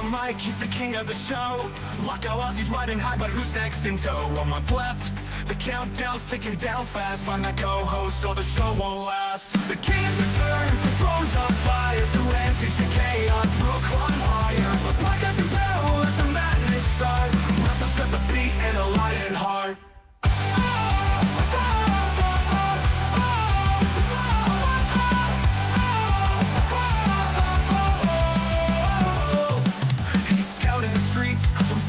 mic, he's the king of the show. Lolcow Ozzy's riding high, but who's next in tow? 1 month left, the countdown's ticking down fast. Find that co-host or the show won't last. The king has returned, the throne's on fire. Through antics and chaos, we'll climb higher. The podcast in peril, let the madness start. Wrestling set the beat and a lion heart.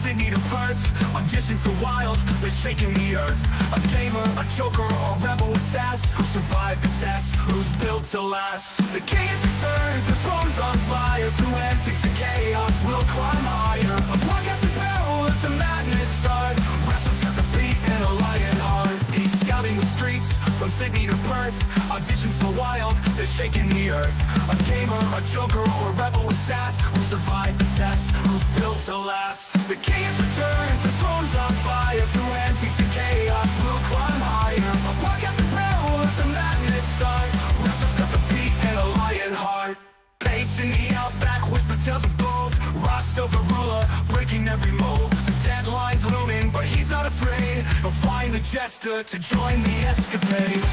Sydney to Perth, auditions so wild, they're shaking the earth. A gamer, a joker, or a rebel with sass, who survived the test, who's built to last. The king has returned, the throne's on fire. Through antics and chaos, we'll climb higher. A podcast in peril, let the madness start. Wrestlers got the beat and a lion heart. He's scouting the streets, from Sydney to Perth. Auditions so wild, they're shaking the earth. A gamer, a joker, or a rebel with sass, who survived the test, who's built to last. The king has returned, the throne's on fire. Through antiques and chaos, we'll climb higher. A podcast in peril, let the madness start. Wrestlers got the beat and a lion heart. Bates in the outback, whisper tales of gold. Rostov a ruler, breaking every mold. The deadline's looming, but he's not afraid. He'll find the jester to join the escapade.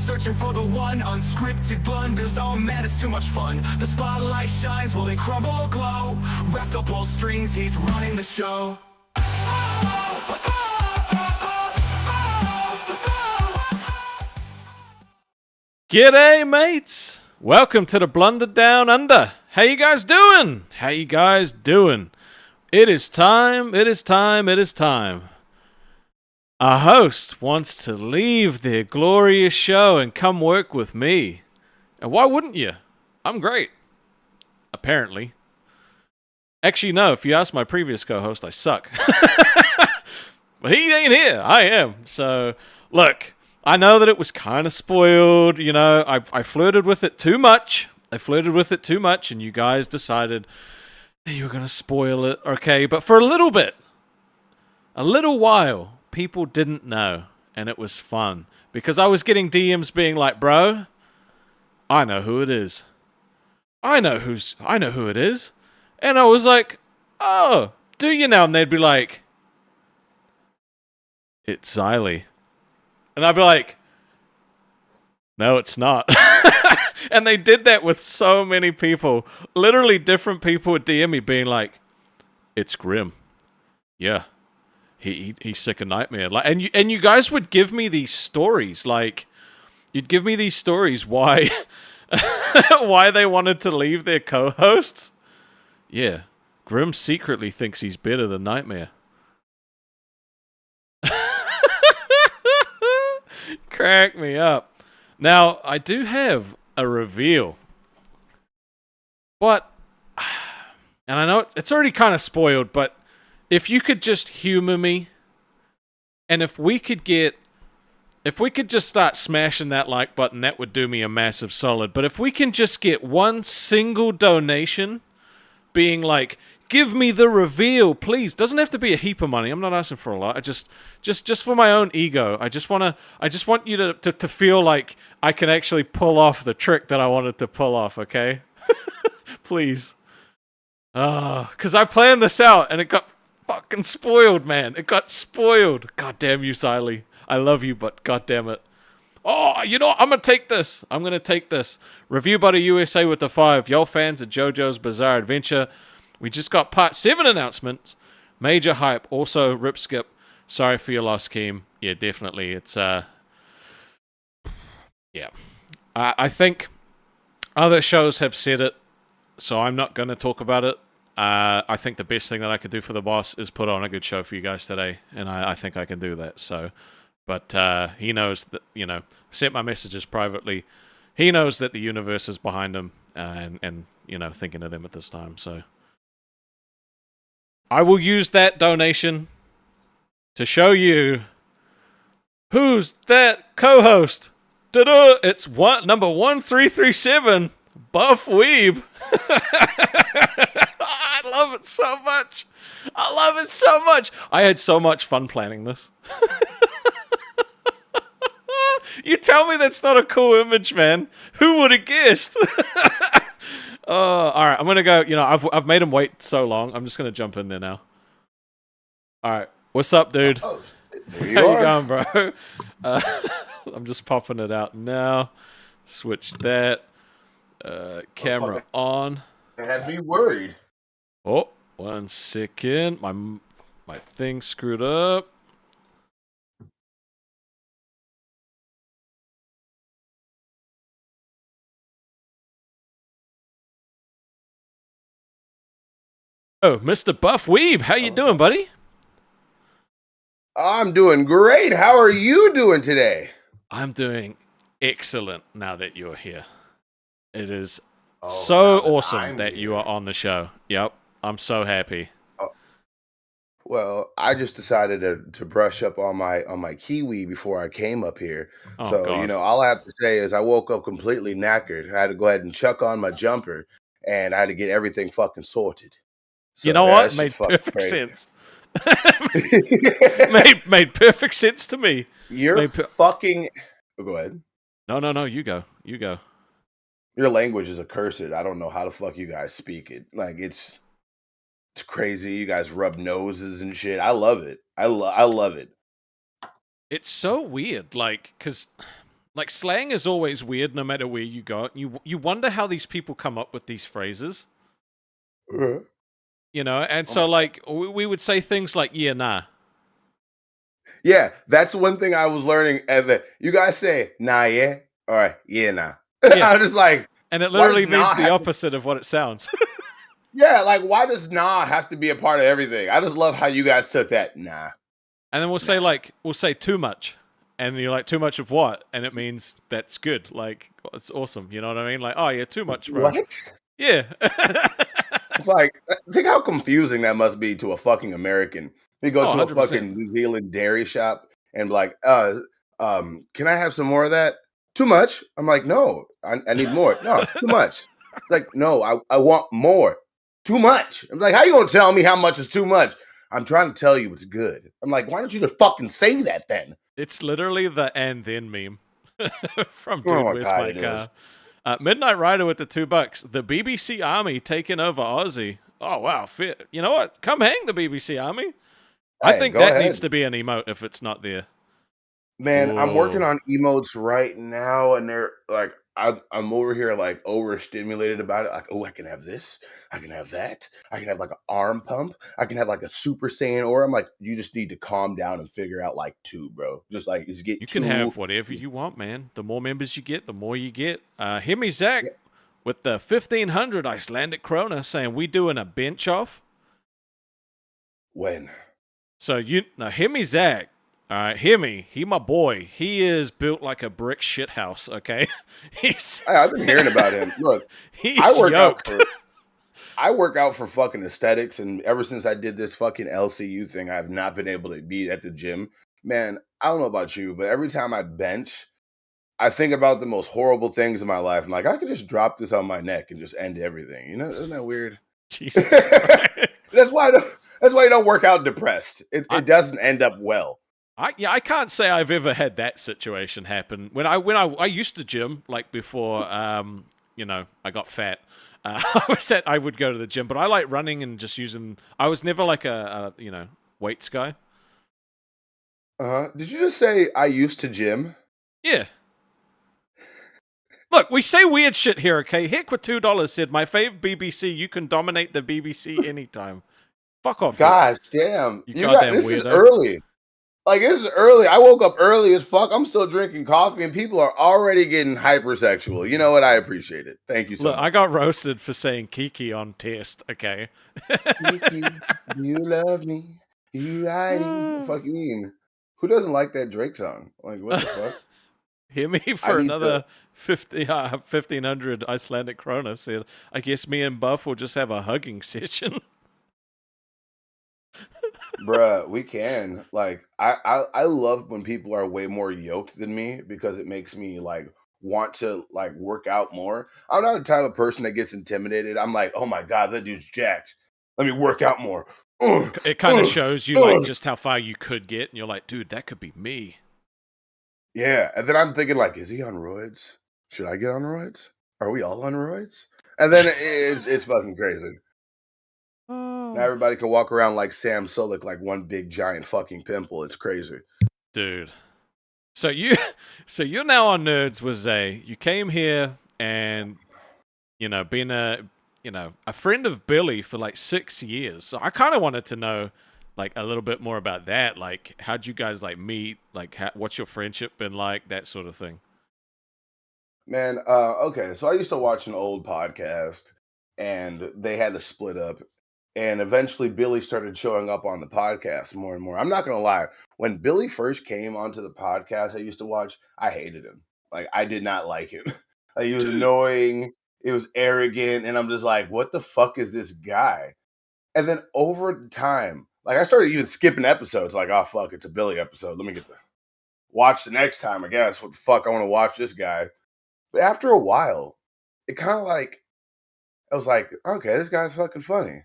Searching for the one, unscripted blunders. Oh man, it's too much fun. The spotlight shines, will it crumble or glow? Rest up all strings, he's running the show. G'day mates! Welcome to the Blunder Down Under. How you guys doing? How you guys doing? It is time, it is time, it is time. A host wants to leave their glorious show and come work with me. And why wouldn't you? I'm great. Apparently. Actually, no, if you ask my previous co-host, I suck. But he ain't here. I am. So, look, I know that it was kind of spoiled. You know, I flirted with it too much. And you guys decided you were going to spoil it. Okay, but for a little bit. A little while. People didn't know, and it was fun, because I was getting DMs being like, bro, I know who it is. I know who it is. And I was like, oh, do you now? And they'd be like, it's Xylee. And I'd be like, no, it's not. And they did that with so many people. Literally different people would DM me being like, it's Grim. Yeah. He's sick of Nightmare. Like, and you guys would give me these stories, like, you'd give me these stories why why they wanted to leave their co-hosts. Yeah, Grim secretly thinks he's better than Nightmare. Crack me up. Now, I do have a reveal. But, and I know it's already kind of spoiled, but if you could just humor me, and if we could just start smashing that like button, that would do me a massive solid. But if we can just get one single donation being like, give me the reveal, please. Doesn't have to be a heap of money. I'm not asking for a lot. I just for my own ego. I just want you to feel like I can actually pull off the trick that I wanted to pull off, okay? Please. Because I planned this out, and it got fucking spoiled, man. It got spoiled. God damn you, Xylee. I love you, but god damn it. Oh, you know what? I'm going to take this. Review Buddy USA with the 5. Y'all fans of JoJo's Bizarre Adventure. We just got part 7 announcements. Major hype. Also, rip skip. Sorry for your loss, Keem. Yeah, definitely. It's, yeah. I think other shows have said it, so I'm not going to talk about it. I think the best thing that I could do for the boss is put on a good show for you guys today, and I think I can do that. So, but he knows that, you know, sent my messages privately. He knows that the universe is behind him, and you know, thinking of them at this time. So, I will use that donation to show you who's that co-host. It's number 1337, Buff Weeb. I love it so much. I love it so much. I had so much fun planning this. You tell me that's not a cool image, man. Who would have guessed? All right, I'm gonna go. You know, I've made him wait so long. I'm just gonna jump in there now. All right, what's up, dude? Oh, there How you going, bro? I'm just popping it out now. Switch that. Camera on. It had me worried. Oh, 1 second. My thing screwed up. Oh, Mr. Buff Weeb, how you doing, buddy? I'm doing great. How are you doing today? I'm doing excellent now that you're here. It is Oh, so now that awesome I'm that you here. are on the show. Yep, I'm so happy. Well, I just decided to brush up on my kiwi before I came up here. Oh, So, God. all I have to say is I woke up completely knackered. I had to go ahead and chuck on my jumper, and I had to get everything fucking sorted. So You know yeah, what? that shit Made fucking perfect crazy. sense. made perfect sense to me. You're Made per- fucking. Oh, go ahead. No, you go. You go. Your language is accursed. I don't know how the fuck you guys speak it. Like it's crazy. You guys rub noses and shit. I love it. I love it. It's so weird, like, because, like, slang is always weird no matter where you go. You wonder how these people come up with these phrases, you know? And Oh so, my like, we would say things like, yeah, nah. Yeah, that's one thing I was learning. You guys say nah, yeah, all right, yeah, nah. Yeah. I'm just like, And it why literally does nah means the have to, opposite of what it sounds. yeah, like why does nah have to be a part of everything? I just love how you guys took that nah. And then we'll say too much. And you're like, too much of what? And it means that's good. Like, it's awesome. You know what I mean? Like, oh, yeah, too much, bro. What? Yeah. It's like, think how confusing that must be to a fucking American. You go Oh, to a 100%. fucking New Zealand dairy shop and be like, can I have some more of that? Too much. I'm like, no, I need more. No, it's too much. Like, no, I want more. Too much. I'm like, how you gonna tell me how much is too much? I'm trying to tell you it's good. I'm like, why don't you just fucking say that then? It's literally the and then meme from Oh Dude, my Where's God, My it is. Car? Midnight Rider with the $2. The BBC Army taking over Aussie. Oh, wow. You know what? Come hang the BBC Army. I Hey, think go that ahead. needs to be an emote if it's not there. Man, I'm working Ooh. on emotes right now, and they're like, I'm over here like overstimulated about it. Like, oh, I can have this, I can have that, I can have like an arm pump, I can have like a Super Saiyan, or I'm like, you just need to calm down and figure out like two, bro. Just like just get You two. can have whatever you want, man. The more members you get, the more you get. Hear me, Zach, Yeah. with the 1,500 Icelandic krona saying we doing a bench off. When? So now hear me, Zach. All right, hear me. He my boy. He is built like a brick shit house. Okay, he's I've been hearing about him. Look, he's I work yoked. I work out for fucking aesthetics, and ever since I did this fucking LCU thing, I have not been able to be at the gym. Man, I don't know about you, but every time I bench, I think about the most horrible things in my life. I'm like, I could just drop this on my neck and just end everything. You know, isn't that weird? Jesus Christ. that's why. That's why you don't work out depressed. It doesn't end up well. I can't say I've ever had that situation happen. When I used to gym like before, you know, I got fat. I would go to the gym, but I like running and just using. I was never like a you know, weights guy. Did you just say I used to gym? Yeah. Look, we say weird shit here, okay? Heck with $2 said, my fave BBC, you can dominate the BBC anytime. Fuck off. Gosh damn, You you got goddamn this is weirdo. early. Like this is early. I woke up early as fuck. I'm still drinking coffee, and people are already getting hypersexual. You know what? I apprate it. Thank you so Look, much. I got roasted for saying Kiki on test, okay? Kiki, do you love me? You riding? What the fuck you mean? Who doesn't like that Drake song? Like what the fuck? Hear me for need another 1,500 Icelandic krona said, I guess me and Buff will just have a hugging session. Bruh, we can. Like, I love when people are way more yoked than me because it makes me like want to like work out more. I'm not the type of person that gets intimidated. I'm like, oh my god, that dude's jacked. Let me work out more. It kind of shows you like just how far you could get, and you're like, dude, that could be me. Yeah, and then I'm thinking like, is he on roids? Should I get on roids? Are we all on roids? And then it's fucking crazy. Now Oh, everybody can walk around like Sam Sulek, like one big giant fucking pimple. It's crazy. dude. So you, so you're now on Nerds with Zay. You came here and been a friend of Billy for like 6 years. So I kind of wanted to know like a little bit more about that. Like, how'd you guys like meet? Like, what's your friendship been like? That sort of thing. Man, okay, so I used to watch an old podcast and they had to split up. And eventually Billy started showing up on the podcast more and more. I'm not gonna lie, when Billy first came onto the podcast I used to watch, I hated him. Like I did not like him. Like he was Dude, annoying, he was arrogant, and I'm just like, what the fuck is this guy? And then over time, like I started even skipping episodes, like, oh fuck, it's a Billy episode. Let me get the watch the next time, I guess. What the fuck I want to watch this guy. But after a while, it kind of like I was like, okay, this guy's fucking funny.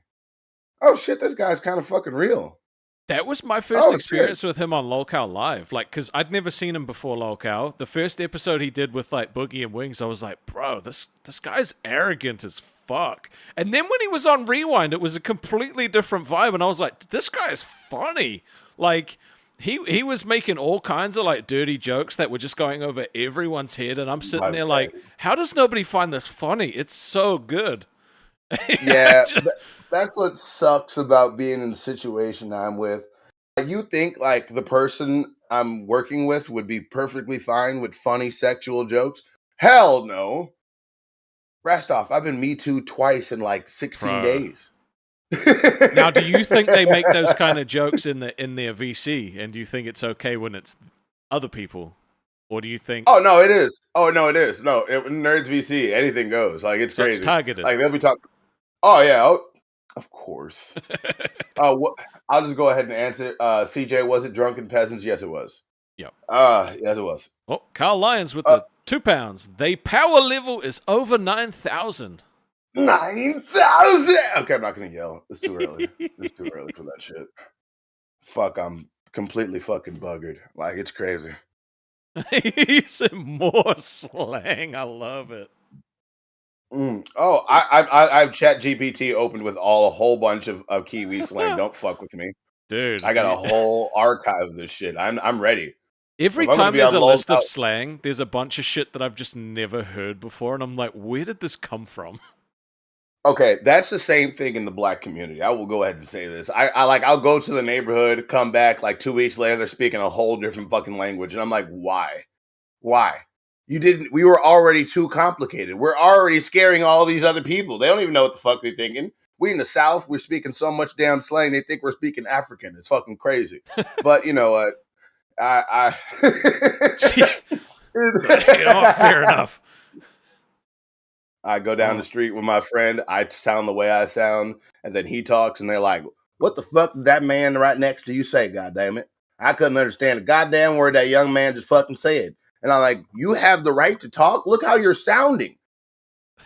Oh shit, this guy's kind of fucking real. that was my first Oh shit. experience with him on Lolcow Live. Like, because I'd never seen him before Lolcow. The first episode he did with like Boogie and Wings, I was like, bro, this guy's arrogant as fuck. And then when he was on Rewind, it was a completely different vibe, and I was like, this guy's funny. Like, he was making all kinds of like dirty jokes that were just going over everyone's head, and I'm sitting My there bad. like, how does nobody find this funny? It's so good. Yeah, that's what sucks about being in the situation I'm with. You think like the person I'm working with would be perfectly fine with funny sexual jokes? Hell no. Rastoff, I've been Me Too twice in like 16 Bro. days. Now, do you think they make those kind of jokes in their VC, and do you think it's okay when it's other people, or do you think Oh no, it is. Oh no, it is. No, Nerds VC, anything goes. Like it's so? It's crazy. targeted. Like they'll be talking. Oh yeah, oh, of course. What? I'll just go ahead and answer. CJ, was it Drunken Peasants? Yes, it was. Yep. Yes, it was. Oh, Carl Lyons with Uh, the £2. They power level is over 9,000. 9,000. Okay, I'm not gonna yell. It's too early. It's too early for that shit. Fuck, I'm completely fucking buggered. Like it's crazy. He said more slang. I love it. Oh, I have Chat GPT opened with a whole bunch of Kiwi slang. Don't fuck with me. Dude, I got a whole archive of this shit. I'm ready. every If I'm gonna time be there's on a list Lolcow, of slang, there's a bunch of shit that I've just never heard before, and I'm like, where did this come from? okay, that's the same thing in the black community. I will go ahead and say this. I like I'll go to the neighborhood, come back like 2 weeks later, they're speaking a whole different fucking language, and I'm like, why? Why? You didn't. We were already too complicated. We're already scaring all these other people. They don't even know what the fuck they're thinking. We in the South, we're speaking so much damn slang. They think we're speaking African. It's fucking crazy. But you know what? Fair enough. I go down the Oh. street with my friend. I sound the way I sound, and then he talks, and they're like, "What the fuck did that man right next to you say? God damn it! I couldn't understand a goddamn word that young man just fucking said." And I'm like, "You have the right to talk. Look how you're sounding."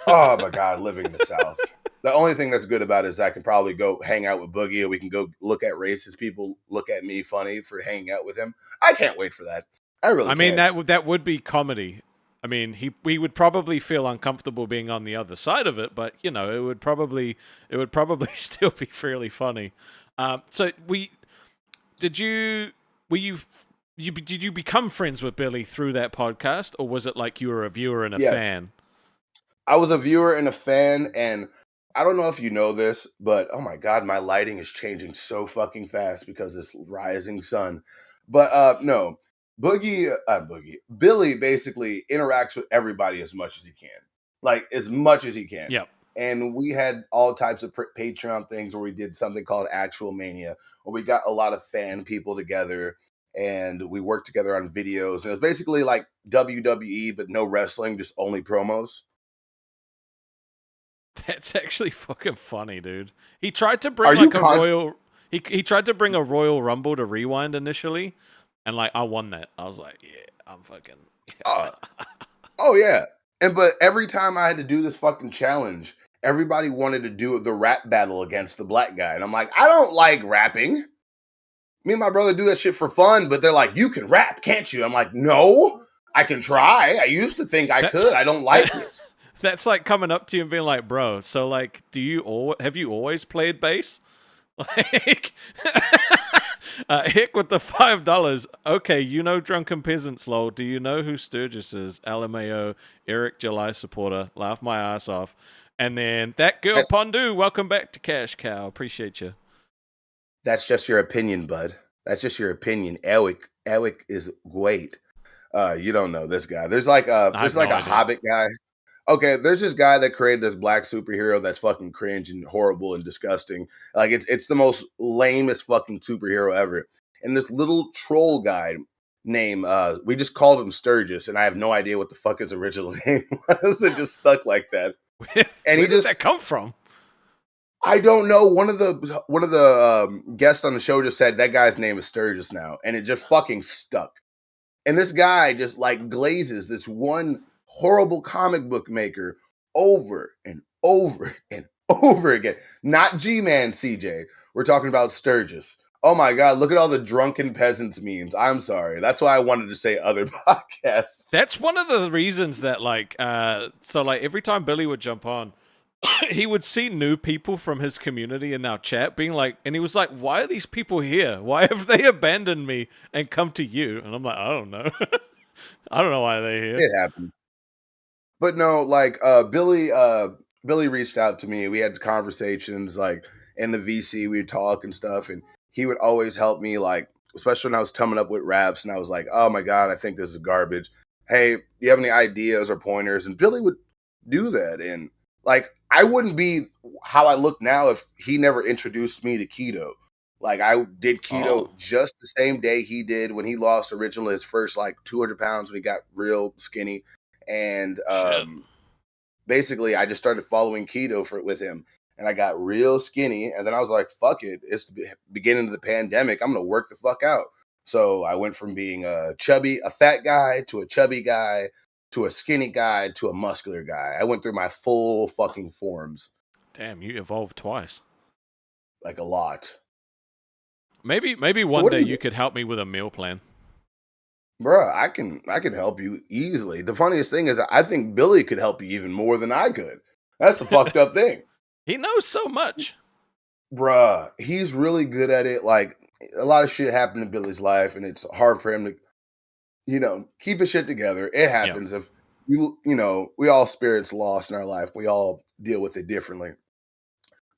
Oh my god, living in the South. The only thing that's good about it is I can probably go hang out with Boogie, and we can go look at racist people look at me funny for hanging out with him. I can't wait for that. I really. I mean, can't. that would be comedy. I mean, we would probably feel uncomfortable being on the other side of it, but it would probably still be fairly funny. So did you were you did you become friends with Billy through that podcast, or was it like you were a viewer and a Yes. fan? I was a viewer and a fan, and I don't know if you know this, but oh my god, my lighting is changing so fucking fast because this rising sun. But no, Billy basically interacts with everybody as much as he can, like as much as he can. Yep. And we had all types of Patreon things where we did something called Actual Mania, where we got a lot of fan people together and we worked together on videos. And it was basically like WWE, but no wrestling, just only promos. That's actually fucking funny, dude. He tried to Are bring you like a con- royal. He tried to bring a Royal Rumble to Rewind initially, and like I won that. I was like, yeah, I'm fucking. Uh, oh yeah. But every time I had to do this fucking challenge, everybody wanted to do the rap battle against the black guy. And I'm like, I don't like rapping. Me and my brother do that shit for fun, but they're like, you can rap, can't you? I'm like, no, I can try. I used to think I could. I don't like it. That's like coming up to you and being like, bro, so like, have you always played bass? Like, Hick with the $5. Okay, you know Drunken Peasants, lol. Do you know who Sturgis is? LMAO, Eric July supporter. Laugh my ass off. And then that girl Pondu, welcome back to Cash Cow. Appreciate you. That's just your opinion, bud. That's just your opinion. Eric is great. You don't know this guy. There's like a Hobbit guy. Okay, there's this guy that created this black superhero that's fucking cringe and horrible and disgusting. Like it's the most lamest fucking superhero ever. And this little troll guy named we just called him Sturgis, and I have no idea what the fuck his original name was. It just stuck like that. And where did that come from? I don't know. One of the guests on the show just said that guy's name is Sturgis now, and it just fucking stuck. And this guy just like glazes this one horrible comic book maker over and over and over again. Not G-Man, CJ. We're talking about Sturgis. Oh my God, look at all the Drunken Peasants memes. I'm sorry. That's why I wanted to say other podcasts. That's one of the reasons that like, so like every time Billy would jump on, he would see new people from his community in our chat being like, and he was like, why are these people here? Why have they abandoned me and come to you? And I'm like, I don't know. I don't know why they're here. It happened. But no, like Billy reached out to me. We had conversations like in the VC, we'd talk and stuff, and he would always help me, like, especially when I was coming up with raps and I was like, oh my God, I think this is garbage. Hey, do you have any ideas or pointers? And Billy would do that. And like, I wouldn't be how I look now if he never introduced me to keto. Like, I did keto just the same day he did when he lost originally his first like 200 pounds when he got real skinny. And basically, I just started following keto with him, and I got real skinny. And then I was like, "Fuck it! It's the beginning of the pandemic. I'm gonna work the fuck out." So I went from being a fat guy to a chubby guy to a skinny guy to a muscular guy. I went through my full fucking forms. Damn, you evolved twice. Like a lot. Maybe one day you could help me with a meal plan. Bruh, I can help you easily. The funniest thing is I think Billy could help you even more than I could. That's the fucked up thing. He knows so much. Bruh, he's really good at it. Like, a lot of shit happened in Billy's life, and it's hard for him to, keep his shit together. It happens. If we all experience loss in our life. We all deal with it differently.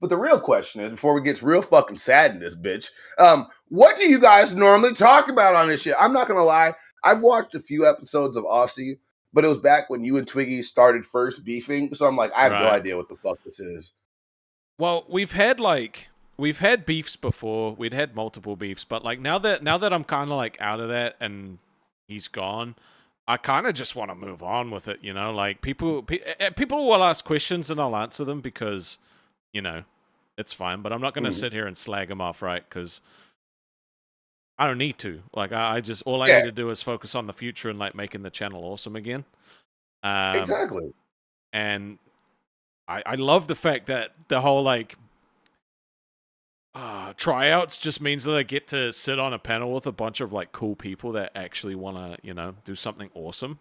But the real question is, before we get real fucking sad in this bitch, what do you guys normally talk about on this shit? I'm not gonna lie. I've watched a few episodes of Aussie, but it was back when you and Twiggy started first beefing. So I'm like, I have no idea what the fuck this is. Well, we've had beefs before. We'd had multiple beefs, but like now that I'm kind of like out of that and he's gone, I kind of just want to move on with it. Like people will ask questions and I'll answer them because, it's fine. But I'm not going to sit here and slag him off, right? Because I don't need to. Like I just all I need to do is focus on the future and like making the channel awesome again. Exactly. And I love the fact that the whole like tryouts just means that I get to sit on a panel with a bunch of like cool people that actually want to do something awesome.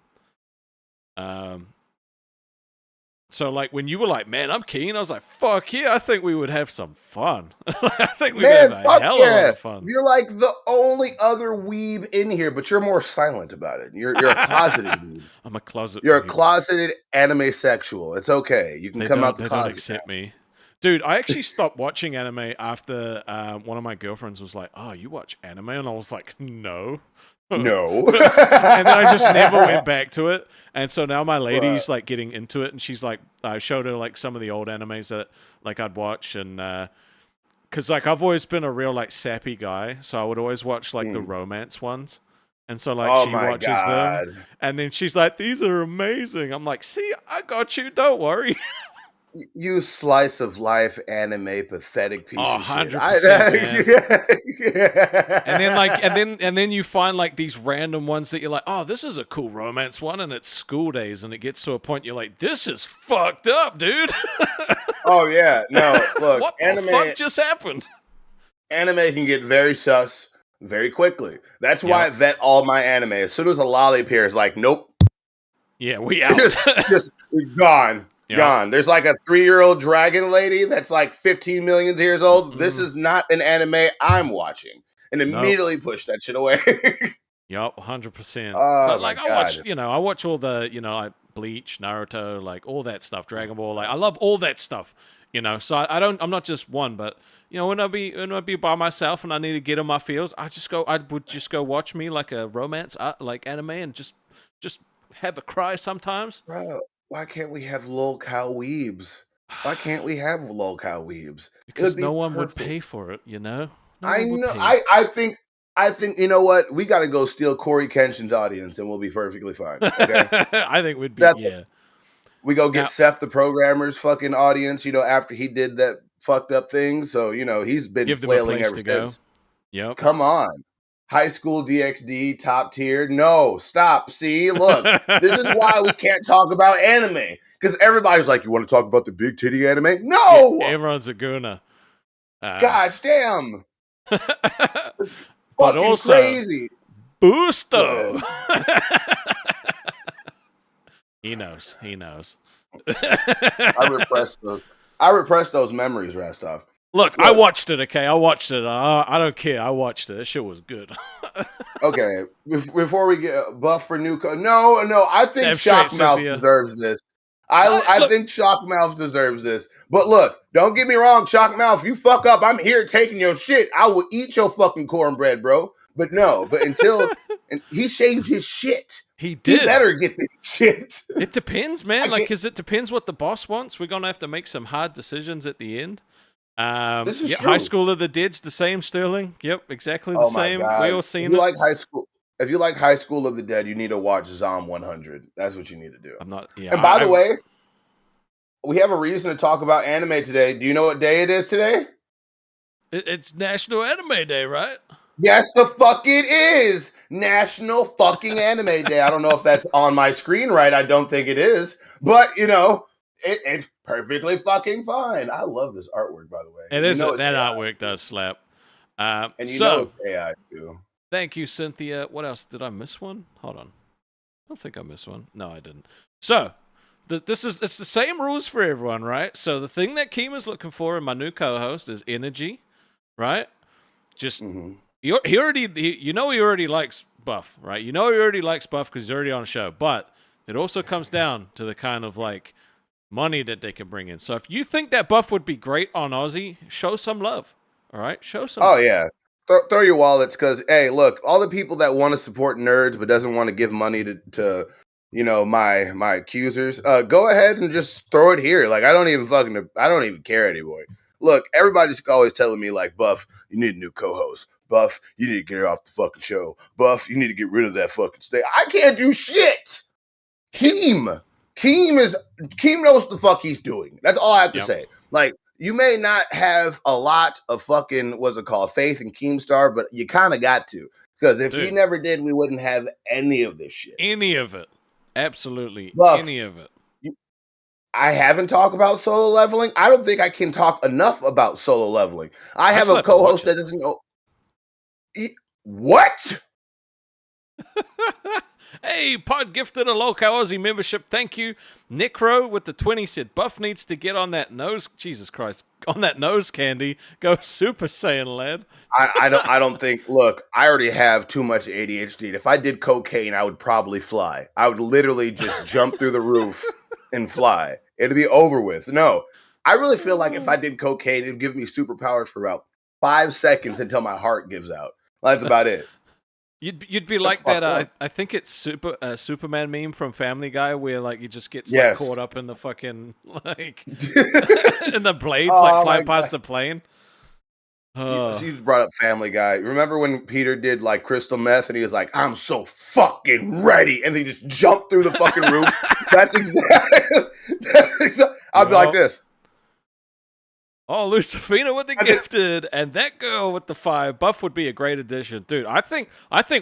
So like when you were like, man, I'm keen, I was like, fuck yeah, I think we would have some fun. I think we'd have a hell of a lot of fun. You're like the only other weeb in here, but you're more silent about it. You're a closeted weeb. I'm a closet. You're a closeted anime sexual. It's okay. You can come out the closet. They don't accept me. Dude, I actually stopped watching anime after one of my girlfriends was like, oh, you watch anime? And I was like, no. No. And then I just never went back to it. And so now my lady's like getting into it, and she's like, I showed her like some of the old animes that like I'd watch, and because like I've always been a real like sappy guy, so I would always watch like the romance ones. And so like she watches them, and then she's like, these are amazing. I'm like, see, I got you, don't worry. You slice of life anime pathetic piece Oh, of shit. 100%, man. And then like, Yeah. and then you find like these random ones that you're like, oh, this is a cool romance one, and it's school days, and it gets to a point you're like, this is fucked up, dude. Oh yeah, no. Look, What the fuck just happened? anime can get very sus very quickly. That's why I Yep. vet all my anime. As soon as a lolly appears, like, nope, Yeah, we out. just gone. Yep. Gone. There's like a 3-year-old dragon lady that's like 15 million years old. This is not an anime I'm watching. And Nope. immediately push that shit away. Yup, 100%. Oh, But my like, I watch, God. I watch all the, like Bleach, Naruto, like all that stuff, Dragon Ball. Like, I love all that stuff. So I don't, I'm not just one, but when I'd be by myself and I need to get in my feels, I would just go watch me like a romance, like anime, and just have a cry sometimes. Bro, why can't we have Lolcow weebs? Why can't we have Lolcow weebs? It Because would be no one would perfect. pay for it, No I one would know. pay. I think you know what? We got to go steal Corey Kenshin's audience, and we'll be perfectly fine. Okay. I think we'd be, Seth, yeah. we go get Now, Seth the programmer's fucking audience. After he did that fucked up thing, so he's been give them a flailing place ever to go. since. Yep. Come on. High School DxD, top tier. No, stop. See, look, this is why we can't talk about anime. Because everybody's like, you want to talk about the big titty anime? No! Yeah, everyone's a gooner. Gosh damn. But Fucking also, crazy. Boosto. He knows. I repressed those memories, Rastov. Look, I watched it, okay? I watched it. I don't care. I watched it. That shit was good. Okay, before we get buff for new no, I think Damn straight, Shockmouth Cynthia. deserves this. I Look. think Shockmouth deserves this. But look, don't get me wrong, Shockmouth, you fuck up, I'm here taking your shit. I will eat your fucking cornbread, bro. But until and he shaved his shit. He did. He better get this shit. It depends, man. I Because it depends what the boss wants. We're going to have to make some hard decisions at the end. This is yeah, true. High School of the Dead's the same, Sterling. Yep, exactly the Oh my same. God. We all seen If you it. like High School of the Dead, you need to watch Zom 100. That's what you need to do. I'm not. Yeah. And by the way, we have a reason to talk about anime today. Do you know what day it is today? It's National Anime Day, right? Yes, the fuck it is. National fucking Anime Day. I don't know if that's on my screen right. I don't think it is. But, it's perfectly fucking fine. I love this artwork, by the way. It is. That AI. artwork does slap. And it's AI, too. Thank you, Cynthia. What else? Did I miss one? Hold on. I don't think I missed one. No, I didn't. So, it's the same rules for everyone, right? So, the thing that Kima's looking for in my new co-host is energy, right? Just... Mm-hmm. He already likes Buff, right? He already likes Buff because he's already on a show. But it also comes down to the kind of like money that they can bring in. So if you think that Buff would be great on Aussie, show some love. All right, show some. Oh yeah, throw your wallets because hey, look, all the people that want to support nerds but doesn't want to give money to my accusers, go ahead and just throw it here. Like I don't even care anymore. Look, everybody's always telling me like, Buff, you need a new co-host. Buff, you need to get her off the fucking show. Buff, you need to get rid of that fucking state. I can't do shit. Keem knows what the fuck he's doing. That's all I have to say. Like, you may not have a lot of fucking, what's it called, faith in Keemstar, but you kind of got to. Because if he never did, we wouldn't have any of this shit. Any of it. Absolutely. Buff, any of it. I haven't talked about solo leveling. I don't think I can talk enough about solo leveling. I have a co-host that doesn't know. What? Hey, Pod gifted a Lolcow Aussie membership. Thank you. Necro with the 20 said Buff needs to get on that nose. Jesus Christ, on that nose candy. Go Super Saiyan, lad. I don't think. Look, I already have too much ADHD. If I did cocaine, I would probably fly. I would literally just jump through the roof and fly. It'd be over with. No, I really feel like if I did cocaine, it'd give me superpowers for about 5 seconds until my heart gives out. That's about it. You'd be like that. I think it's Superman meme from Family Guy where like he just gets like, caught up in the fucking like in the blades like flying past the plane. Uh, She just brought up Family Guy. Remember when Peter did like crystal meth and he was like, "I'm so fucking ready," and he just jumped through the fucking roof? That's exactly. I'd be like Yup. this. Oh, Lucifina with the I mean, gifted, and that girl with the 5. Buff would be a great addition, dude. I think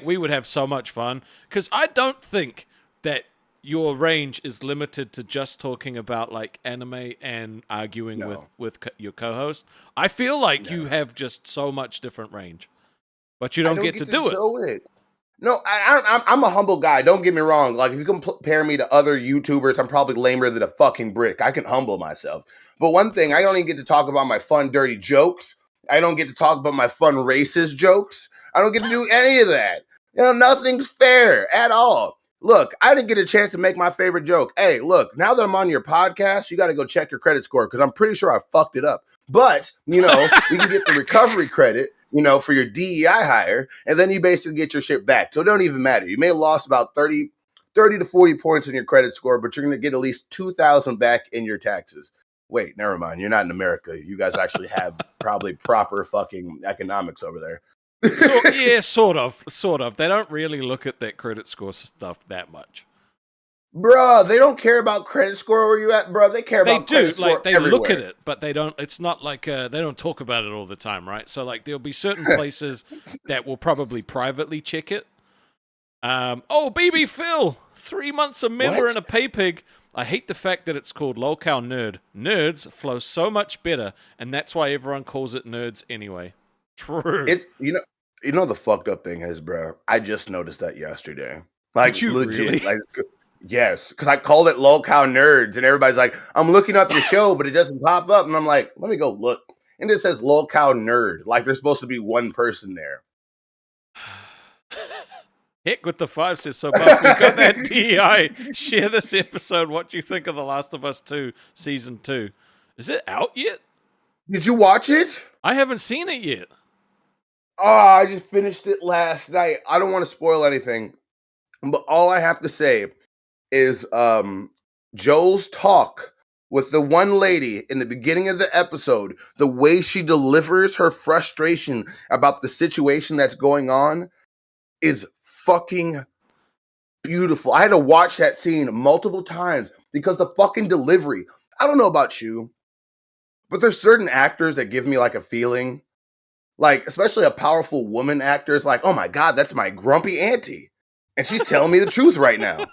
we would have so much fun because I don't think that your range is limited to just talking about like anime and arguing no, with your co-host. I feel like you no. have just so much different range, but you I don't don't get get to to do it. show it. No, I'm a humble guy. Don't get me wrong. Like, if you compare me to other YouTubers, I'm probably lamer than a fucking brick. I can humble myself. But one Of thing, I don't course. even get to talk about my fun, dirty jokes. I don't get to talk about my fun, racist jokes. I don't get to do any of that. Nothing's fair at all. Look, I didn't get a chance to make my favorite joke. Hey, look, now that I'm on your podcast, you got to go check your credit score because I'm pretty sure I fucked it up. But, we can get the recovery credit, for your DEI hire, and then you basically get your shit back. So it don't even matter. You may have lost about 30 to 40 points on your credit score, but you're going to get at least 2,000 back in your taxes. Wait, never mind. You're not in America. You guys actually have probably proper fucking economics over there. Yeah, sort of. They don't really look at that credit score stuff that much. Bruh, they don't care about credit score where you at, bruh. They care They about do, credit score like they everywhere. look at it, but they don't. It's not like they don't talk about it all the time, right? So like there'll be certain places that will probably privately check it. Oh, BB Phil, 3 months a member What? and a pay pig. I hate the fact that it's called Lolcow Nerd. Nerds flow so much better, and that's why everyone calls it nerds anyway. True. It's the fucked up thing is, bro. I just noticed that yesterday. Like, Did you legit. really? Like, yes, because I called it Lolcow Nerds, and everybody's like, "I'm looking up your show, but it doesn't pop up." And I'm like, "Let me go look." And it says Lolcow Nerd. Like, there's supposed to be one person there. Heck with the 5 says, so Buff, we got that DEI. Share this episode. What do you think of The Last of Us 2 Season 2? Is it out yet? Did you watch it? I haven't seen it yet. Oh, I just finished it last night. I don't want to spoil anything, but all I have to say is Joel's talk with the one lady in the beginning of the episode, the way she delivers her frustration about the situation that's going on is fucking beautiful. I had to watch that scene multiple times because the fucking delivery. I don't know about you, but there's certain actors that give me like a feeling, like especially a powerful woman actor is like, "Oh my god, that's my grumpy auntie, and she's telling me the truth right now."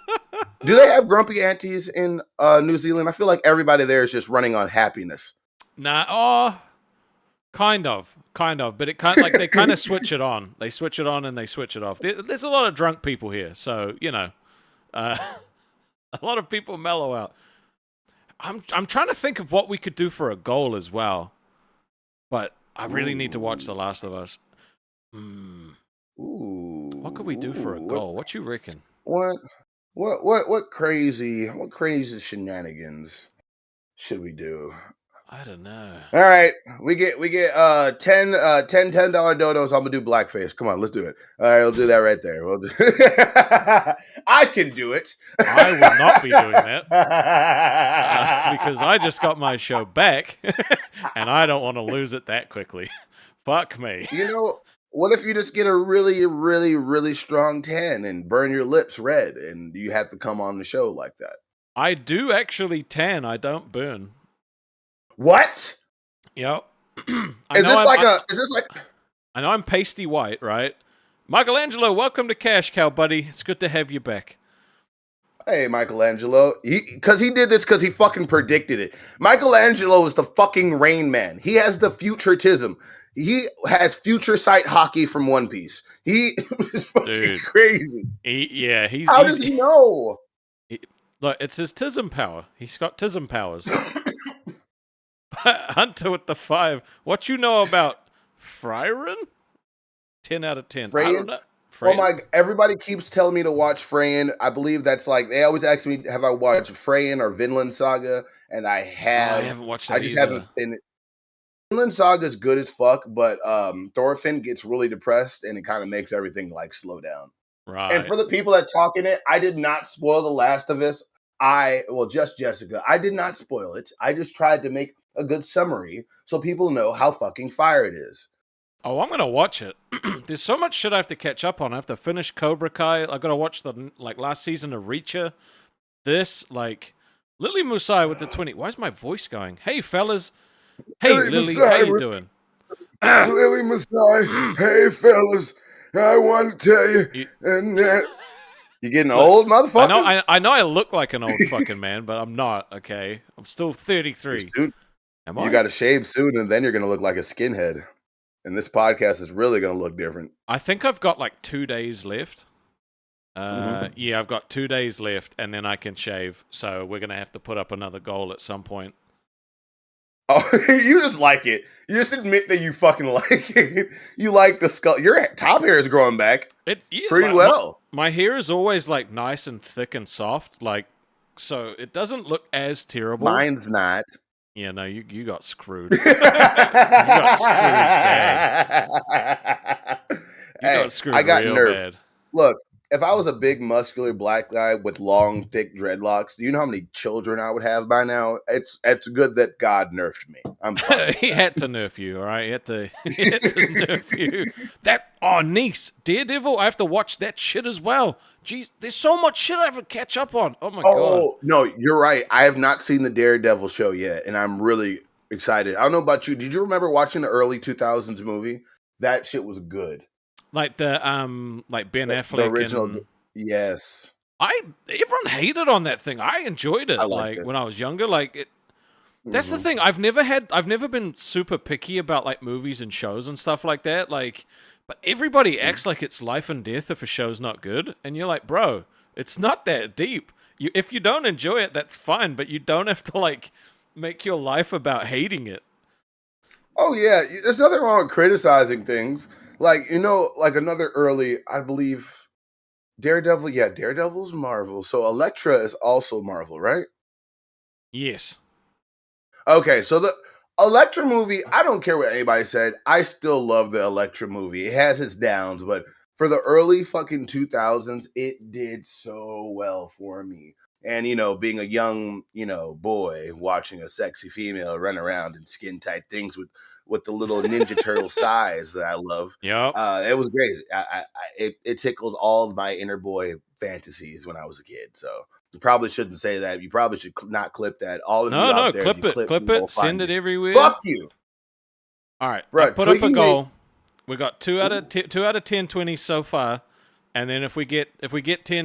Do they have grumpy aunties in New Zealand? I feel like everybody there is just running on happiness. Nah, kind of, but it kind like they kind of switch it on. They switch it on and they switch it off. There's a lot of drunk people here, so a lot of people mellow out. I'm trying to think of what we could do for a goal as well, but I really need to watch The Last of Us. What could we do for a goal? What you reckon? What crazy shenanigans should we do? I don't know. All right, we get $10 dodos. I'm gonna do blackface. Come on, let's do it. All right, we'll do that right there. We'll do I can do it. I will not be doing that because I just got my show back, and I don't want to lose it that quickly. Fuck me. What if you just get a really, really, really strong tan and burn your lips red, and you have to come on the show like that? I do actually tan. I don't burn. What? Yep. Is this like? I know I'm pasty white, right? Michelangelo, welcome to Cash Cow, buddy. It's good to have you back. Hey, Michelangelo. Because he did this because he fucking predicted it. Michelangelo is the fucking Rain Man. He has the futurism. He has future sight hockey from One Piece. He is fucking crazy. How does he know? Look, it's his tism power. He's got tism powers. Hunter with the 5. What you know about Fryren? 10 out of 10. Freyan? I don't know. Oh my! Everybody keeps telling me to watch Freyan. I believe that's like they always ask me, "Have I watched Freyan or Vinland Saga?" And I have. I haven't watched that. I just either. haven't finished. Vinland Saga is good as fuck, but Thorfinn gets really depressed, and it kind of makes everything like slow down. Right. And for the people that talk in it, I did not spoil The Last of Us. Just Jessica. I did not spoil it. I just tried to make a good summary so people know how fucking fire it is. Oh, I'm gonna watch it. There's so much shit I have to catch up on. I have to finish Cobra Kai. I gotta watch the last season of Reacher. This Lily Musai with the 20. Why's my voice going? Hey fellas. Hey Lily, how you doing? Lily Masai, hey fellas, I want to tell you, and you getting old, motherfucker? I know I look like an old fucking man, but I'm not, okay? I'm still 33. Am I? You got to shave soon, and then you're going to look like a skinhead. And this podcast is really going to look different. I think I've got like 2 days left. Yeah, I've got 2 days left, and then I can shave. So we're going to have to put up another goal at some point. Oh, you just like it. You just admit that you fucking like it. You like the skull. Your top hair is growing back pretty well. My hair is always like nice and thick and soft, so it doesn't look as terrible. Mine's not. Yeah, no, you got screwed. You got screwed bad. You got screwed real bad. Look, if I was a big, muscular black guy with long, thick dreadlocks, do you know how many children I would have by now? It's good that God nerfed me. I'm fine. He had to nerf you, all right? He had to nerf you. Niece, Daredevil, I have to watch that shit as well. Jeez, there's so much shit I have to catch up on. Oh, my God. Oh, no, you're right. I have not seen the Daredevil show yet, and I'm really excited. I don't know about you. Did you remember watching the early 2000s movie? That shit was good. Like the Ben Affleck, the original. Yes, everyone hated on that thing. I enjoyed it. It. When I was younger, That's the thing. I've never been super picky about like movies and shows and stuff like that. But everybody acts like it's life and death if a show's not good, and you're like, bro, it's not that deep. If you don't enjoy it, that's fine, but you don't have to make your life about hating it. Oh yeah, there's nothing wrong with criticizing things. Another early, I believe, Daredevil. Yeah, Daredevil's Marvel. So Elektra is also Marvel, right? Yes. Okay, so the Elektra movie, I don't care what anybody said. I still love the Elektra movie. It has its downs, but for the early fucking 2000s, it did so well for me. And, being a young, boy watching a sexy female run around in skin-tight things with the little Ninja Turtle size that I love. Yeah, it was great. It tickled all my inner boy fantasies when I was a kid. So you probably shouldn't say that. You probably should not clip that. All of you out there, clip it, send it everywhere. Fuck you. All right, put up a goal. We got 2 out of 10 20s so far. And then if we get 10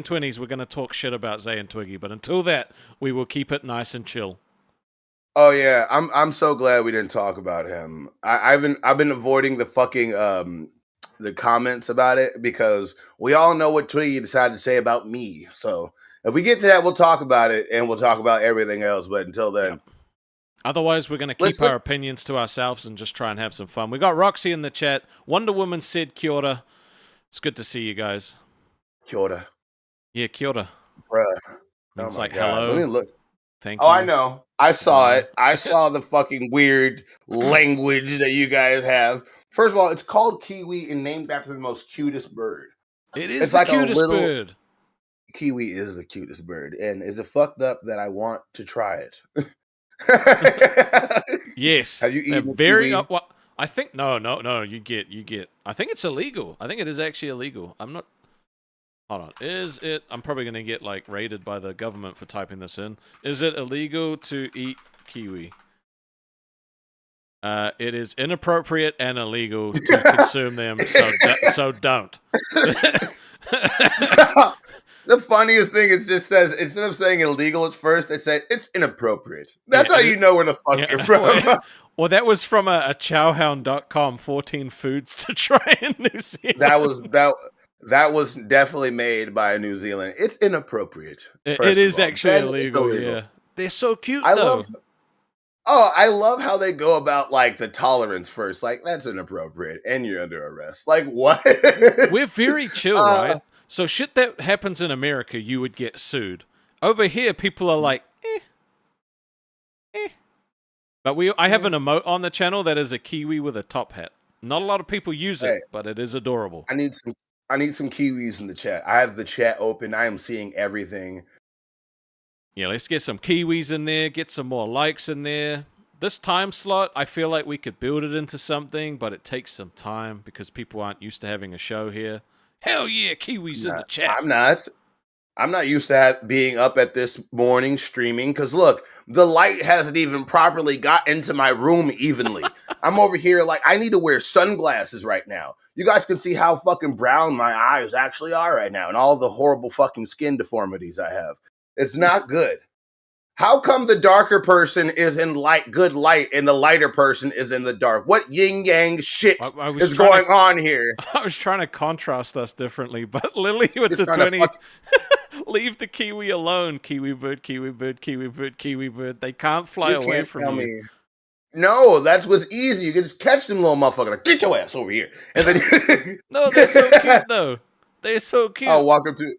20s, we're going to talk shit about Zay and Twiggy. But until that, we will keep it nice and chill. Oh yeah, I'm so glad we didn't talk about him. I've been avoiding the fucking the comments about it because we all know what Twiggy decided to say about me. So if we get to that, we'll talk about it and we'll talk about everything else. But until then, yep. Otherwise, we're going to keep our opinions to ourselves and just try and have some fun. We got Roxy in the chat. Wonder Woman said kia ora. It's good to see you guys. Kia ora. Yeah, kia ora. Bruh. It's like, hello. Let me look. Thank you. Oh, I know. I saw it. I saw the fucking weird language that you guys have. First of all, it's called kiwi and named after the most cutest bird. It's the cutest bird. Kiwi is the cutest bird. And is it fucked up that I want to try it? Yes. Have you eaten kiwi? I think no. You get. I think it's illegal. I think it is actually illegal. I'm not. Hold on. Is it? I'm probably gonna get raided by the government for typing this in. Is it illegal to eat kiwi? It is inappropriate and illegal to consume them. So don't. The funniest thing is just says instead of saying illegal at first, they say it's inappropriate. That's how you know where the fuck you're from. Well, that was from a chowhound.com 14 foods to try in New Zealand. That was definitely made by New Zealand. It's inappropriate. It is actually illegal, yeah. They're so cute, though. I love how they go about the tolerance first. That's inappropriate, and you're under arrest. What? We're very chill, right? So shit that happens in America, you would get sued. Over here, people are like, eh. But I have an emote on the channel that is a kiwi with a top hat. Not a lot of people use it, but it is adorable. I need some kiwis in the chat. I have the chat open. I am seeing everything. Yeah, let's get some kiwis in there. Get some more likes in there. this time slot, I feel like we could build it into something, but it takes some time because people aren't used to having a show here. Hell yeah, Kiwi's in the chat. I'm not. I'm not used to being up at this morning streaming because look, the light hasn't even properly got into my room evenly. I'm over here like I need to wear sunglasses right now. You guys can see how fucking brown my eyes actually are right now and all the horrible fucking skin deformities I have. It's not good. How come the darker person is in good light and the lighter person is in the dark? What yin yang shit is going on here? I was trying to contrast us differently, but Lily with the 20 leave the Kiwi alone. Kiwi bird, Kiwi bird, Kiwi bird, Kiwi bird. They can't fly away from you. No, that's what's easy. You can just catch them little motherfucker. Like, get your ass over here. And then no, they're so cute though. They're so cute. I'll walk up to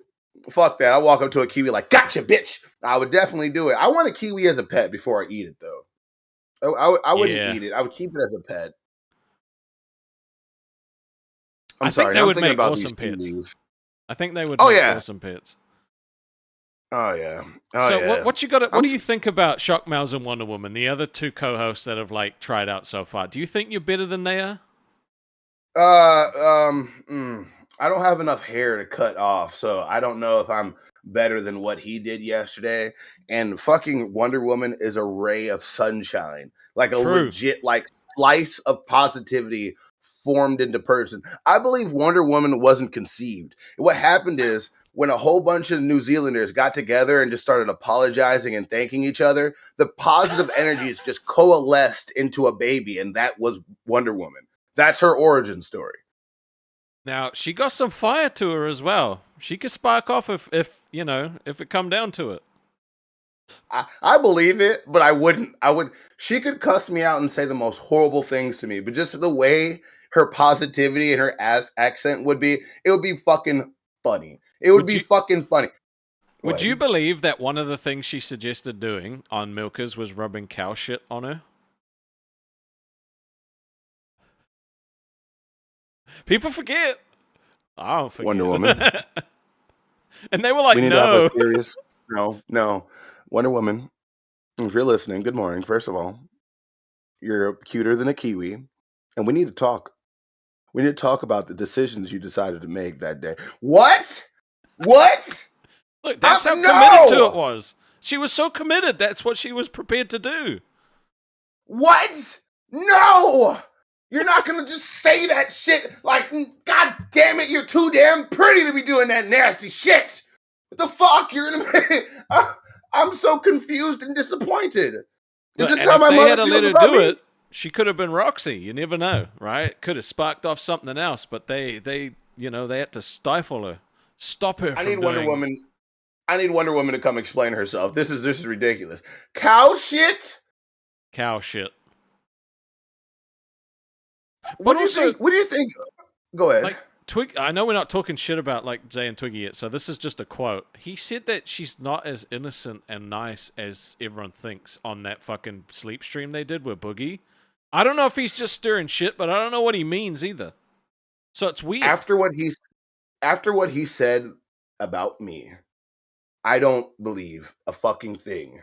fuck that. I'll walk up to a Kiwi like, gotcha, bitch. I would definitely do it. I want a Kiwi as a pet before I eat it though. I wouldn't eat it. I would keep it as a pet. I think they would make awesome pets. I think they would make awesome pets. Oh yeah. What you got? What do you think about Shock Mouse and Wonder Woman, the other two co-hosts that have like tried out so far? Do you think you're better than they are? I don't have enough hair to cut off, so I don't know if I'm better than what he did yesterday. And fucking Wonder Woman is a ray of sunshine, like a legit like slice of positivity formed into person. I believe Wonder Woman wasn't conceived. What happened is when a whole bunch of New Zealanders got together and just started apologizing and thanking each other, the positive energies just coalesced into a baby, and that was Wonder Woman. That's her origin story. Now, she got some fire to her as well. She could spark off if it come down to it. I believe it, but I wouldn't. She could cuss me out and say the most horrible things to me, but just the way her positivity and her accent would be, it would be fucking funny. It would be fucking funny. Would you believe that one of the things she suggested doing on Milkers was rubbing cow shit on her? People forget. I don't forget. Wonder Woman. And they were like, no. No. Wonder Woman, if you're listening, good morning. First of all, you're cuter than a Kiwi, and we need to talk. We need to talk about the decisions you decided to make that day. What? Look, that's how committed to it was. She was so committed. That's what she was prepared to do. What? No! You're not going to just say that shit like, God damn it, you're too damn pretty to be doing that nasty shit. What the fuck? I'm so confused and disappointed. Is this how my mother feels about me? She could have been Roxy. You never know, right? Could have sparked off something else, but they had to stifle her, stop her. I need Wonder Woman to come explain herself. This is ridiculous. Cow shit. What do you think? Go ahead. Like Twig, I know we're not talking shit about like Zay and Twiggy yet, so this is just a quote. He said that she's not as innocent and nice as everyone thinks on that fucking sleep stream they did with Boogie. I don't know if he's just stirring shit, but I don't know what he means either. So it's weird. After what he said about me, I don't believe a fucking thing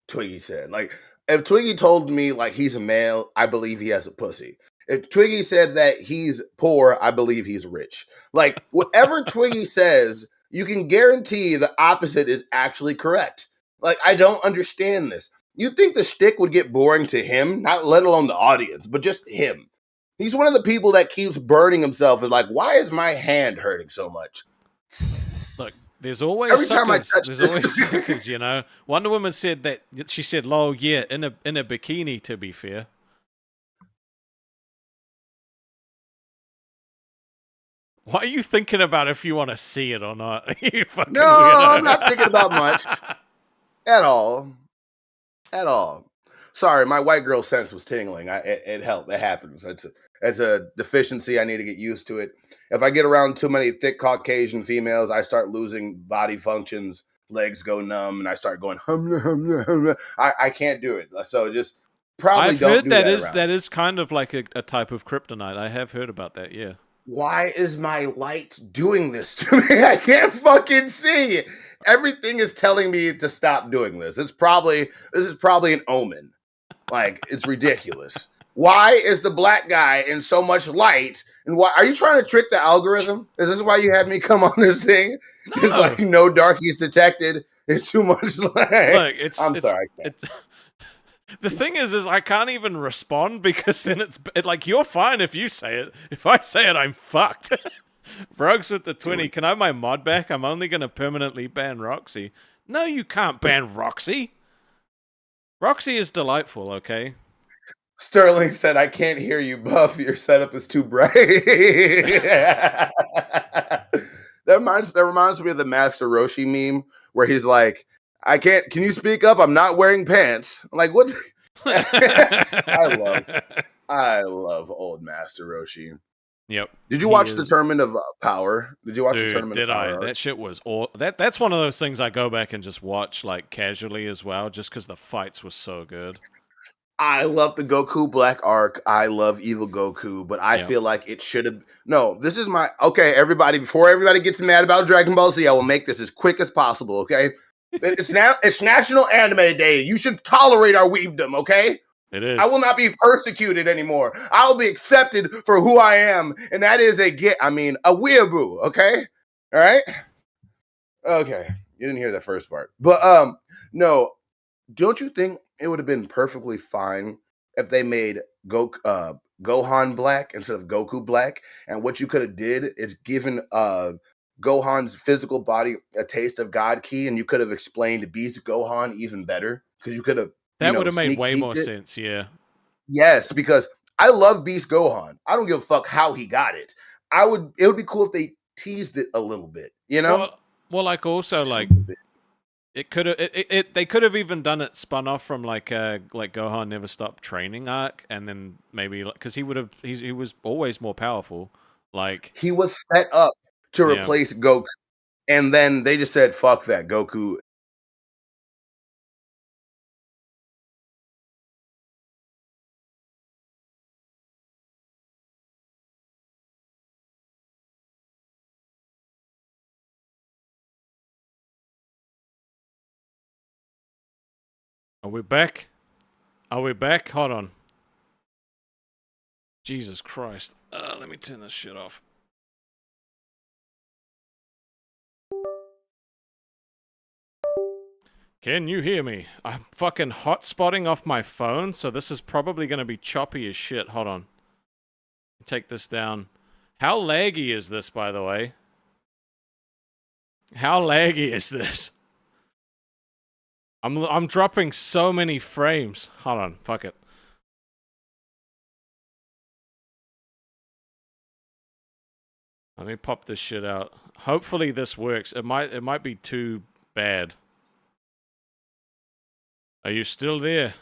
Twiggy said. Like, if Twiggy told me like he's a male, I believe he has a pussy. If Twiggy said that he's poor, I believe he's rich. Like, whatever Twiggy says, you can guarantee the opposite is actually correct. Like, I don't understand this. You'd think the shtick would get boring to him, not let alone the audience, but just him. He's one of the people that keeps burning himself and like, why is my hand hurting so much? Look, there's always suckers, you know. Wonder Woman said that, she said, lol, yeah, in a bikini, to be fair. Why are you thinking about if you want to see it or not? No, I'm not thinking about much. At all. Sorry, my white girl sense was tingling. It helped. It happens. It's a deficiency. I need to get used to it. If I get around too many thick Caucasian females, I start losing body functions. Legs go numb, and I start going hum. I can't do it. So just probably I've don't heard do that. That is kind of like a type of kryptonite. I have heard about that. Yeah. Why is my light doing this to me? I can't fucking see. Everything is telling me to stop doing this. This is probably an omen. Like, it's ridiculous. Why is the black guy in so much light? And why are you trying to trick the algorithm? Is this why you had me come on this thing? It's No. like no darkies detected. It's too much light. Look, I'm sorry. I can't. it's the thing is I can't even respond because then like you're fine if you say it. If I say it, I'm fucked. Rogues with the 20. Can I have my mod back? I'm only going to permanently ban Roxy. No, you can't ban Roxy. Roxy is delightful, okay? Sterling said, I can't hear you, Buff. Your setup is too bright. That reminds me of the Master Roshi meme where he's like, can you speak up? I'm not wearing pants. I'm like, what? I love old Master Roshi. Yep. Did you watch the Tournament of Power? Did you watch the Dude, Tournament of Power? That shit was that's one of those things I go back and just watch like casually as well, just because the fights were so good. I love the Goku Black Arc. I love Evil Goku, but I feel like it should have. No, this is my okay. Everybody, before everybody gets mad about Dragon Ball Z, I will make this as quick as possible. Okay, it's National Anime Day. You should tolerate our weebdom. Okay, it is. I will not be persecuted anymore. I will be accepted for who I am, and that is a weeaboo. Okay, all right. Okay, you didn't hear the first part, but no. Don't you think it would have been perfectly fine if they made Gohan black instead of Goku black? And what you could have did is given Gohan's physical body a taste of God Ki, and you could have explained Beast Gohan even better because you could have that would have made way more sense. Yeah. Yes, because I love Beast Gohan. I don't give a fuck how he got it. It would be cool if they teased it a little bit. You know. Well, like also like. It could have. They could have even done it spun off from like Gohan Never Stopped Training arc, and then maybe because he was always more powerful. Like he was set up to replace Goku, and then they just said, "Fuck that, Goku." Are we back? Are we back? Hold on. Jesus Christ. Let me turn this shit off. Can you hear me? I'm fucking hotspotting off my phone, so this is probably going to be choppy as shit. Hold on. Take this down. How laggy is this, by the way? How laggy is this? I'm dropping so many frames. Hold on, fuck it. Let me pop this shit out. Hopefully this works. It might be too bad. Are you still there?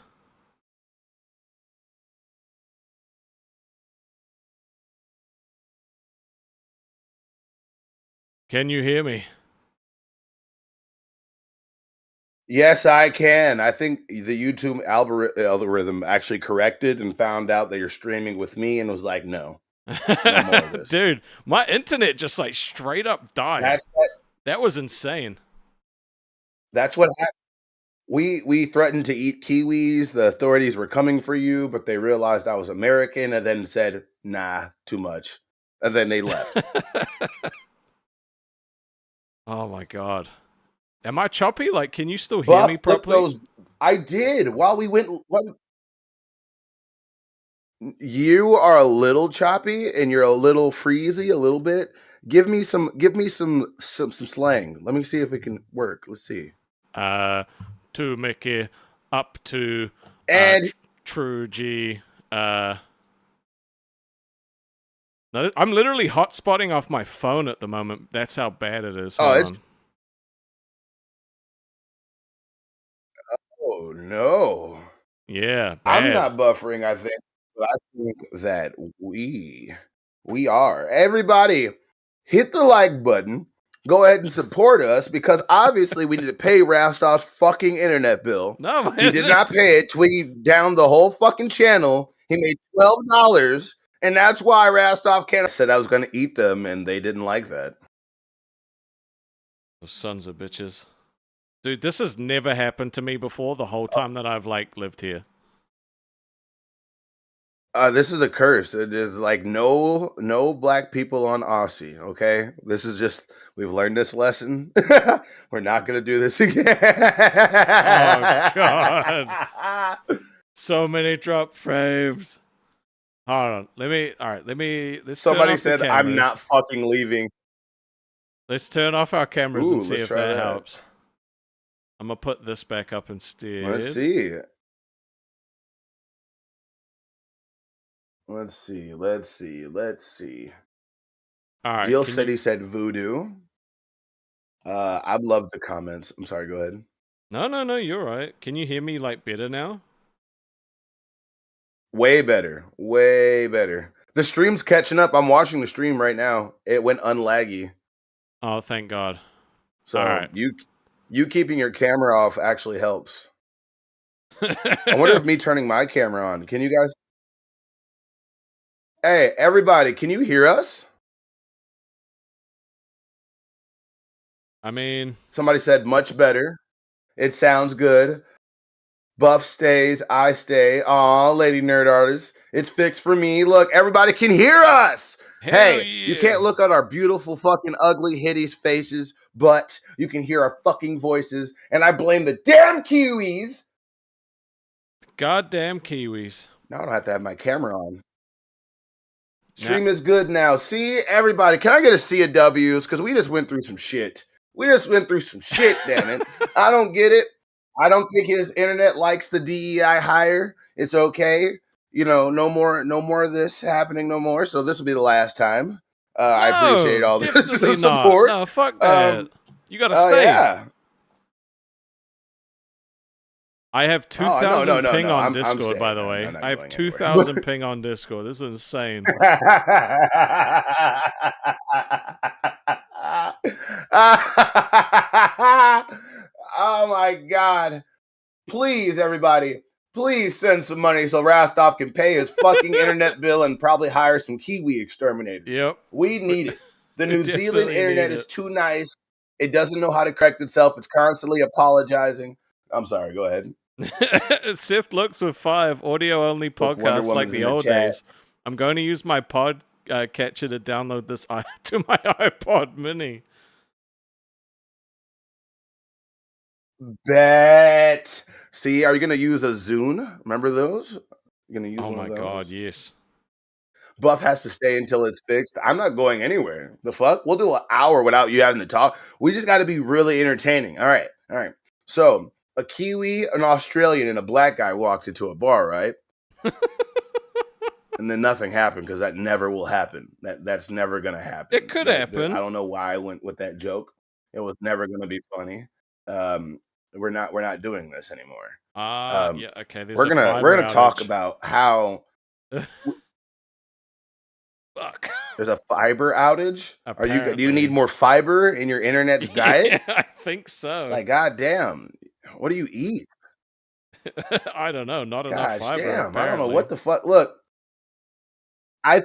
Can you hear me? Yes, I can. I think the YouTube algorithm actually corrected and found out that you're streaming with me and was like, no more of this. Dude, my internet just like straight up died. That was insane. That's what happened. We threatened to eat kiwis. The authorities were coming for you, but they realized I was American and then said, nah, too much. And then they left. Oh my God. Am I choppy? Like, can you still hear me properly? I did. While we went... You are a little choppy and you're a little freezy, a little bit. Give me some slang. Let me see if it can work. Let's see. To Mickey, up to and True G. No, I'm literally hotspotting off my phone at the moment. That's how bad it is. Hold on. Oh no. Yeah, bad. I'm not buffering, I think. But I think that we are. Everybody, hit the like button. Go ahead and support us because obviously we need to pay Rastov's fucking internet bill. No, man, he did not pay it. Tweeted down the whole fucking channel. He made $12, and that's why Rastov can't. I said I was going to eat them, and they didn't like that. Those sons of bitches. Dude, this has never happened to me before the whole time that I've, like, lived here. This is a curse. It is like no black people on Aussie. Okay, this is just we've learned this lesson. We're not gonna do this again. Oh God! So many drop frames. Hold on. Let's turn Somebody off the said cameras. I'm not fucking leaving. Let's turn off our cameras and Ooh, see let's if try that that. helps. I'm gonna put this back up instead. Let's see. Let's see. Let's see. Let's see. All right. Deal can City you- said voodoo. I love the comments. I'm sorry. Go ahead. No. You're right. Can you hear me like better now? Way better. Way better. The stream's catching up. I'm watching the stream right now. It went unlaggy. Oh, thank God. So All right. you keeping your camera off actually helps. I wonder if me turning my camera on. Can you guys? Hey, everybody, can you hear us? I mean, Somebody said much better. It sounds good. Buff stays, I stay. Aw, lady nerd artist. It's fixed for me. Look, everybody can hear us. hell Hey, yeah. you can't look at our beautiful fucking ugly hideous faces, but you can hear our fucking voices. And I blame the damn Kiwis. Goddamn Kiwis. Now I don't have to have my camera on. Stream is good now. See, everybody, can I get a C of W's? Because we just went through some shit. We just went through some shit, damn it. I don't get it. I don't think his internet likes the DEI hire. It's okay. You know, no more of this happening no more. So this will be the last time. I appreciate all the definitely support. Not. No, fuck that. You gotta stay. Yeah. I have 2,000 no, ping on I'm Discord, staying. by the way. I'm not I have going 2,000 ping on Discord. This is insane. Oh my God. Please, everybody, please send some money so Rastov can pay his fucking internet bill and probably hire some Kiwi exterminators. Yep. We need it. The We New Zealand definitely internet need is it. too nice. It doesn't know how to correct itself. It's constantly apologizing. I'm sorry, go ahead. Sith looks with 5 audio only Look, Wonder podcasts like Woman's the in the old chat. days. I'm going to use my pod catcher to download this to my iPod Mini. Bet. See, are you going to use a Zune? Remember those? You're going to use Oh one my of those? God, yes. Buff has to stay until it's fixed. I'm not going anywhere. The fuck? We'll do an hour without you having to talk. We just got to be really entertaining. All right. So a Kiwi, an Australian, and a black guy walked into a bar, right? And then nothing happened because that never will happen. That's never gonna happen. It could happen. I don't know why I went with that joke. It was never gonna be funny. We're not doing this anymore. Yeah, okay. We're gonna talk about how fuck. there's a fiber outage. Do you Apparently. need more fiber in your internet's diet? Yeah, I think so. Like, goddamn, what do you eat? I don't know. Not enough Gosh fiber. damn, I don't know apparently. what the fuck. Look, I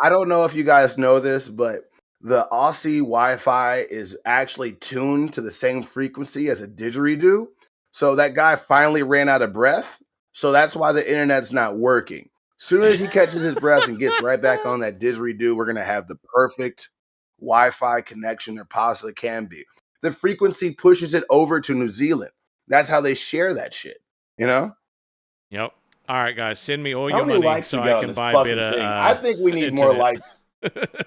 don't know if you guys know this, but the Aussie Wi-Fi is actually tuned to the same frequency as a didgeridoo. So that guy finally ran out of breath. So that's why the internet's not working. Soon as he catches his breath and gets right back on that didgeridoo, we're gonna have the perfect Wi-Fi connection there possibly can be. The frequency pushes it over to New Zealand. That's how they share that shit. You know? Yep. All right, guys, send me all How your many money likes so we got I on can this buy fucking better. thing? I think we need more internet. likes.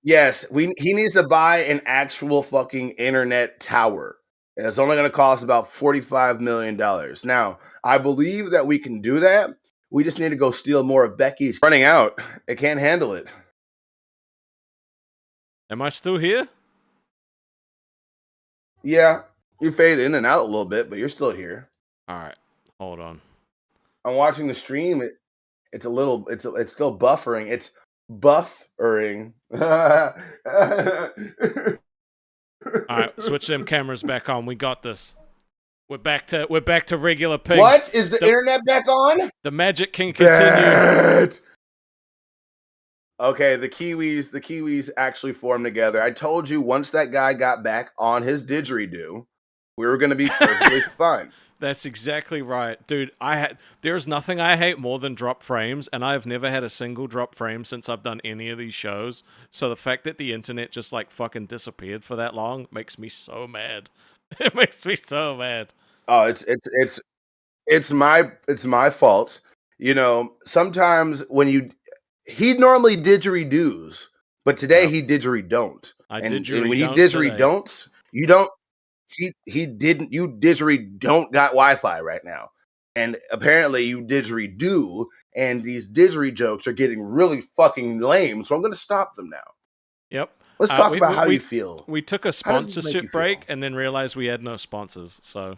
Yes, he needs to buy an actual fucking internet tower. And it's only going to cost about $45 million. Now, I believe that we can do that. We just need to go steal more of Becky's. Running out. It can't handle it. Am I still here? Yeah, you fade in and out a little bit, but you're still here. All right, hold on. I'm watching the stream. It's still buffering. It's buffering. All right, switch them cameras back on. We got this. We're back to regular ping. What? Is the internet back on? The magic can continue. Bad. Okay, the Kiwis actually formed together. I told you once that guy got back on his didgeridoo, we were going to be perfectly fine. That's exactly right, dude. There's nothing I hate more than drop frames, and I've never had a single drop frame since I've done any of these shows. So the fact that the internet just like fucking disappeared for that long makes me so mad. It makes me so mad. Oh, it's my fault. You know, sometimes he normally didgeridoos, but today Yep. he didgeridon't. I And when you didgeridon't today. didgeridon'ts, you don't he didn't you didgeridon't got Wi-Fi right now. And apparently you didgeridoo, and these didgeridoo jokes are getting really fucking lame, so I'm gonna stop them now. Yep. Let's talk about how you feel. We took a How does this make you sponsorship feel? break and then realized we had no sponsors. So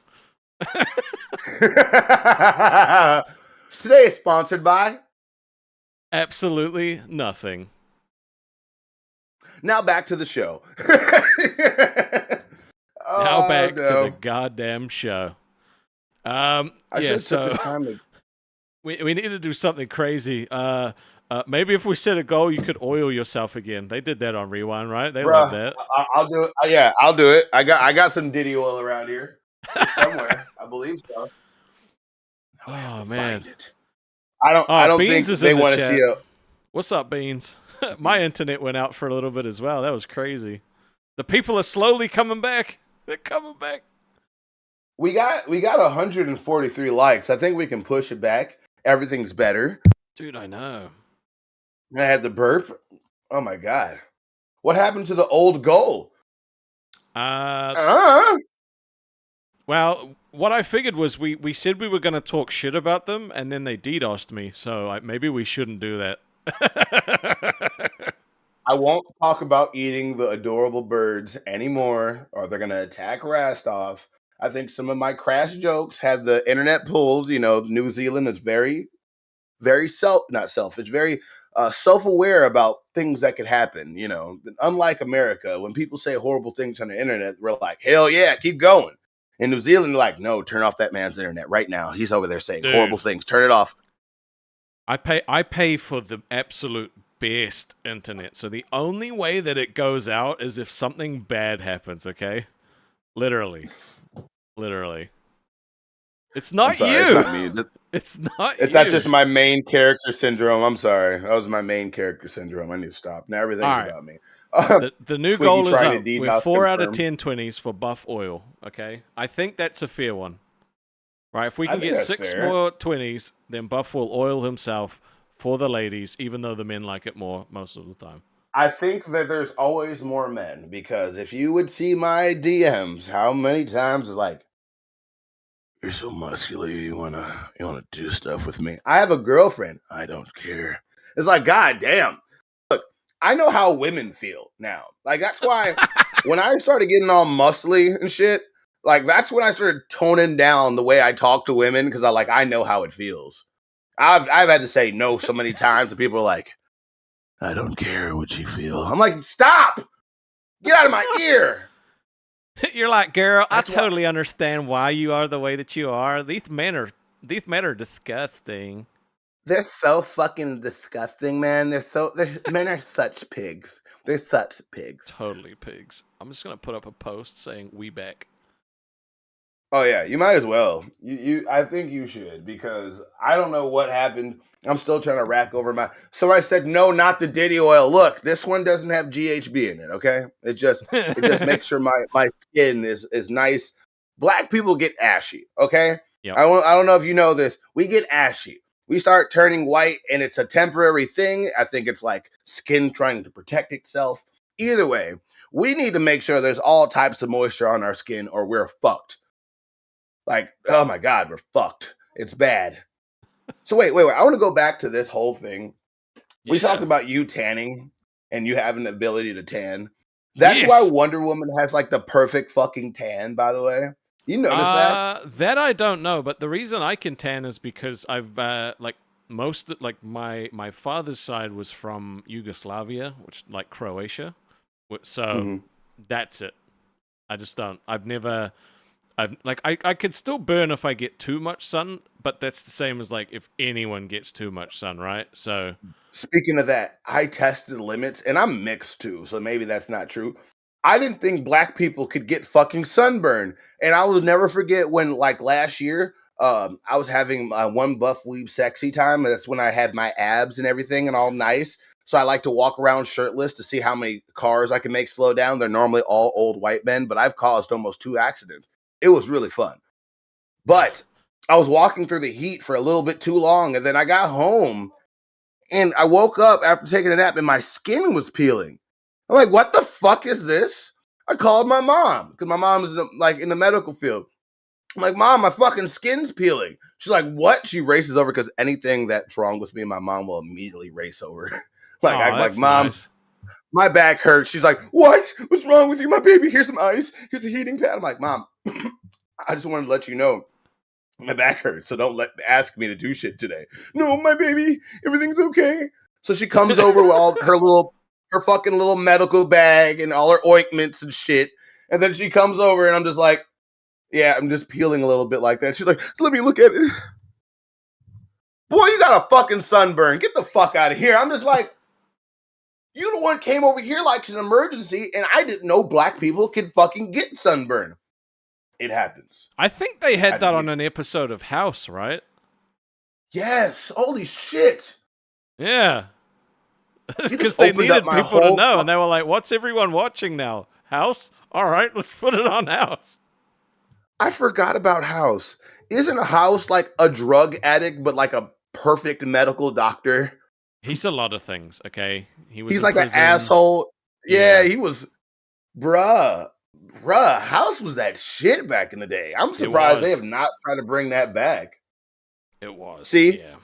Today is sponsored by. absolutely nothing. Now back to the show. Now back to no. the goddamn show. I Yeah, should have so took this time to. we need to do something crazy. Maybe if we set a goal, you could oil yourself again. They did that on Rewind, right? They love Bruh, that. I'll do it. Yeah, I'll do it. I got some Diddy oil around here somewhere. I believe so. I have Oh to man. find it. I don't Beans think is they in the want to chat. see a. What's up, Beans? My internet went out for a little bit as well. That was crazy. The people are slowly coming back. They're coming back. We got 143 likes. I think we can push it back. Everything's better. Dude, I know. I had the burp. Oh my god. What happened to the old goal? Well, what I figured was we said we were going to talk shit about them, and then they DDoSed me, so maybe we shouldn't do that. I won't talk about eating the adorable birds anymore, or they're going to attack Rastov. I think some of my crash jokes had the internet pulled. You know, New Zealand is very, very not selfish, very self-aware about things that could happen. You know, unlike America, when people say horrible things on the internet, we're like, hell yeah, keep going. In New Zealand, like, no, turn off that man's internet right now. He's over there saying horrible things. Turn it off. I pay for the absolute best internet. So the only way that it goes out is if something bad happens, okay? Literally. It's not Sorry, you. it's not me. It's not It's you. not just my main character syndrome. I'm sorry. That was my main character syndrome. I need to stop. Now everything's about me. The new Twiggy goal is trying up. to We're DDoS 4 out of confirm. 10 20s for buff oil, okay? I think that's a fair one. Right, if we I can think get that's 6 fair. more 20s, then Buff will oil himself for the ladies, even though the men like it more most of the time. I think that there's always more men, because if you would see my DMs, how many times like, you're so muscular, you wanna do stuff with me. I have a girlfriend. I don't care. It's like, god damn. Look, I know how women feel now. Like, that's why when I started getting all muscly and shit, like, that's when I started toning down the way I talk to women, because I know how it feels. I've had to say no so many times, and people are like, I don't care what you feel. I'm like, stop! Get out of my ear! You're like, girl, That's I totally understand why you are the way that you are. These men are disgusting. They're so fucking disgusting, man. Men are such pigs. They're such pigs. Totally pigs. I'm just gonna put up a post saying we back. Oh yeah, you might as well. I think you should, because I don't know what happened. I'm still trying to rack over my. So I said no, not the Diddy oil. Look, this one doesn't have GHB in it. Okay, it just makes sure my skin is nice. Black people get ashy. Okay, Yep. I don't know if you know this. We get ashy. We start turning white, and it's a temporary thing. I think it's like skin trying to protect itself. Either way, we need to make sure there's all types of moisture on our skin, or we're fucked. Like, oh my God, we're fucked. It's bad. So wait. I want to go back to this whole thing. We talked about you tanning and you having the ability to tan. That's why Wonder Woman has like the perfect fucking tan, by the way. You notice that? That I don't know, but the reason I can tan is because I've my father's side was from Yugoslavia, which like Croatia. So that's it. I just don't. I could still burn if I get too much sun, but that's the same as like if anyone gets too much sun, right? So Speaking of that, I tested limits, and I'm mixed too, so maybe that's not true. I didn't think black people could get fucking sunburn. And I will never forget when, like, last year, I was having my one Buff Weeb sexy time. And that's when I had my abs and everything and all nice. So I like to walk around shirtless to see how many cars I can make slow down. They're normally all old white men, but I've caused almost 2 accidents. It was really fun. But I was walking through the heat for a little bit too long. And then I got home and I woke up after taking a nap and my skin was peeling. I'm like, what the fuck is this? I called my mom because my mom is in the medical field. I'm like, Mom, my fucking skin's peeling. She's like, what? She races over because anything that's wrong with me, my mom will immediately race over. Like, Mom, nice. my back hurts. She's like, what? What's wrong with you, my baby? Here's some ice. Here's a heating pad. I'm like, Mom, I just wanted to let you know my back hurts, so don't ask me to do shit today. No, my baby, everything's okay. So she comes over with all her fucking little medical bag and all her ointments and shit. And then she comes over and I'm just like, yeah, I'm just peeling a little bit like that. She's like, let me look at it. Boy, you got a fucking sunburn. Get the fuck out of here. I'm just like, you the one came over here like it's an emergency, and I didn't know black people could fucking get sunburn. It happens. I think they had that on an episode of House, right? Yes. Holy shit. Yeah. Because they needed people to know, and they were like, what's everyone watching now? House? All right, let's put it on House. I forgot about House. Isn't House like a drug addict, but like a perfect medical doctor? He's a lot of things, okay? He's like prison. An asshole. Yeah, he was. Bruh, House was that shit back in the day. I'm surprised they have not tried to bring that back. It was. See? Yeah.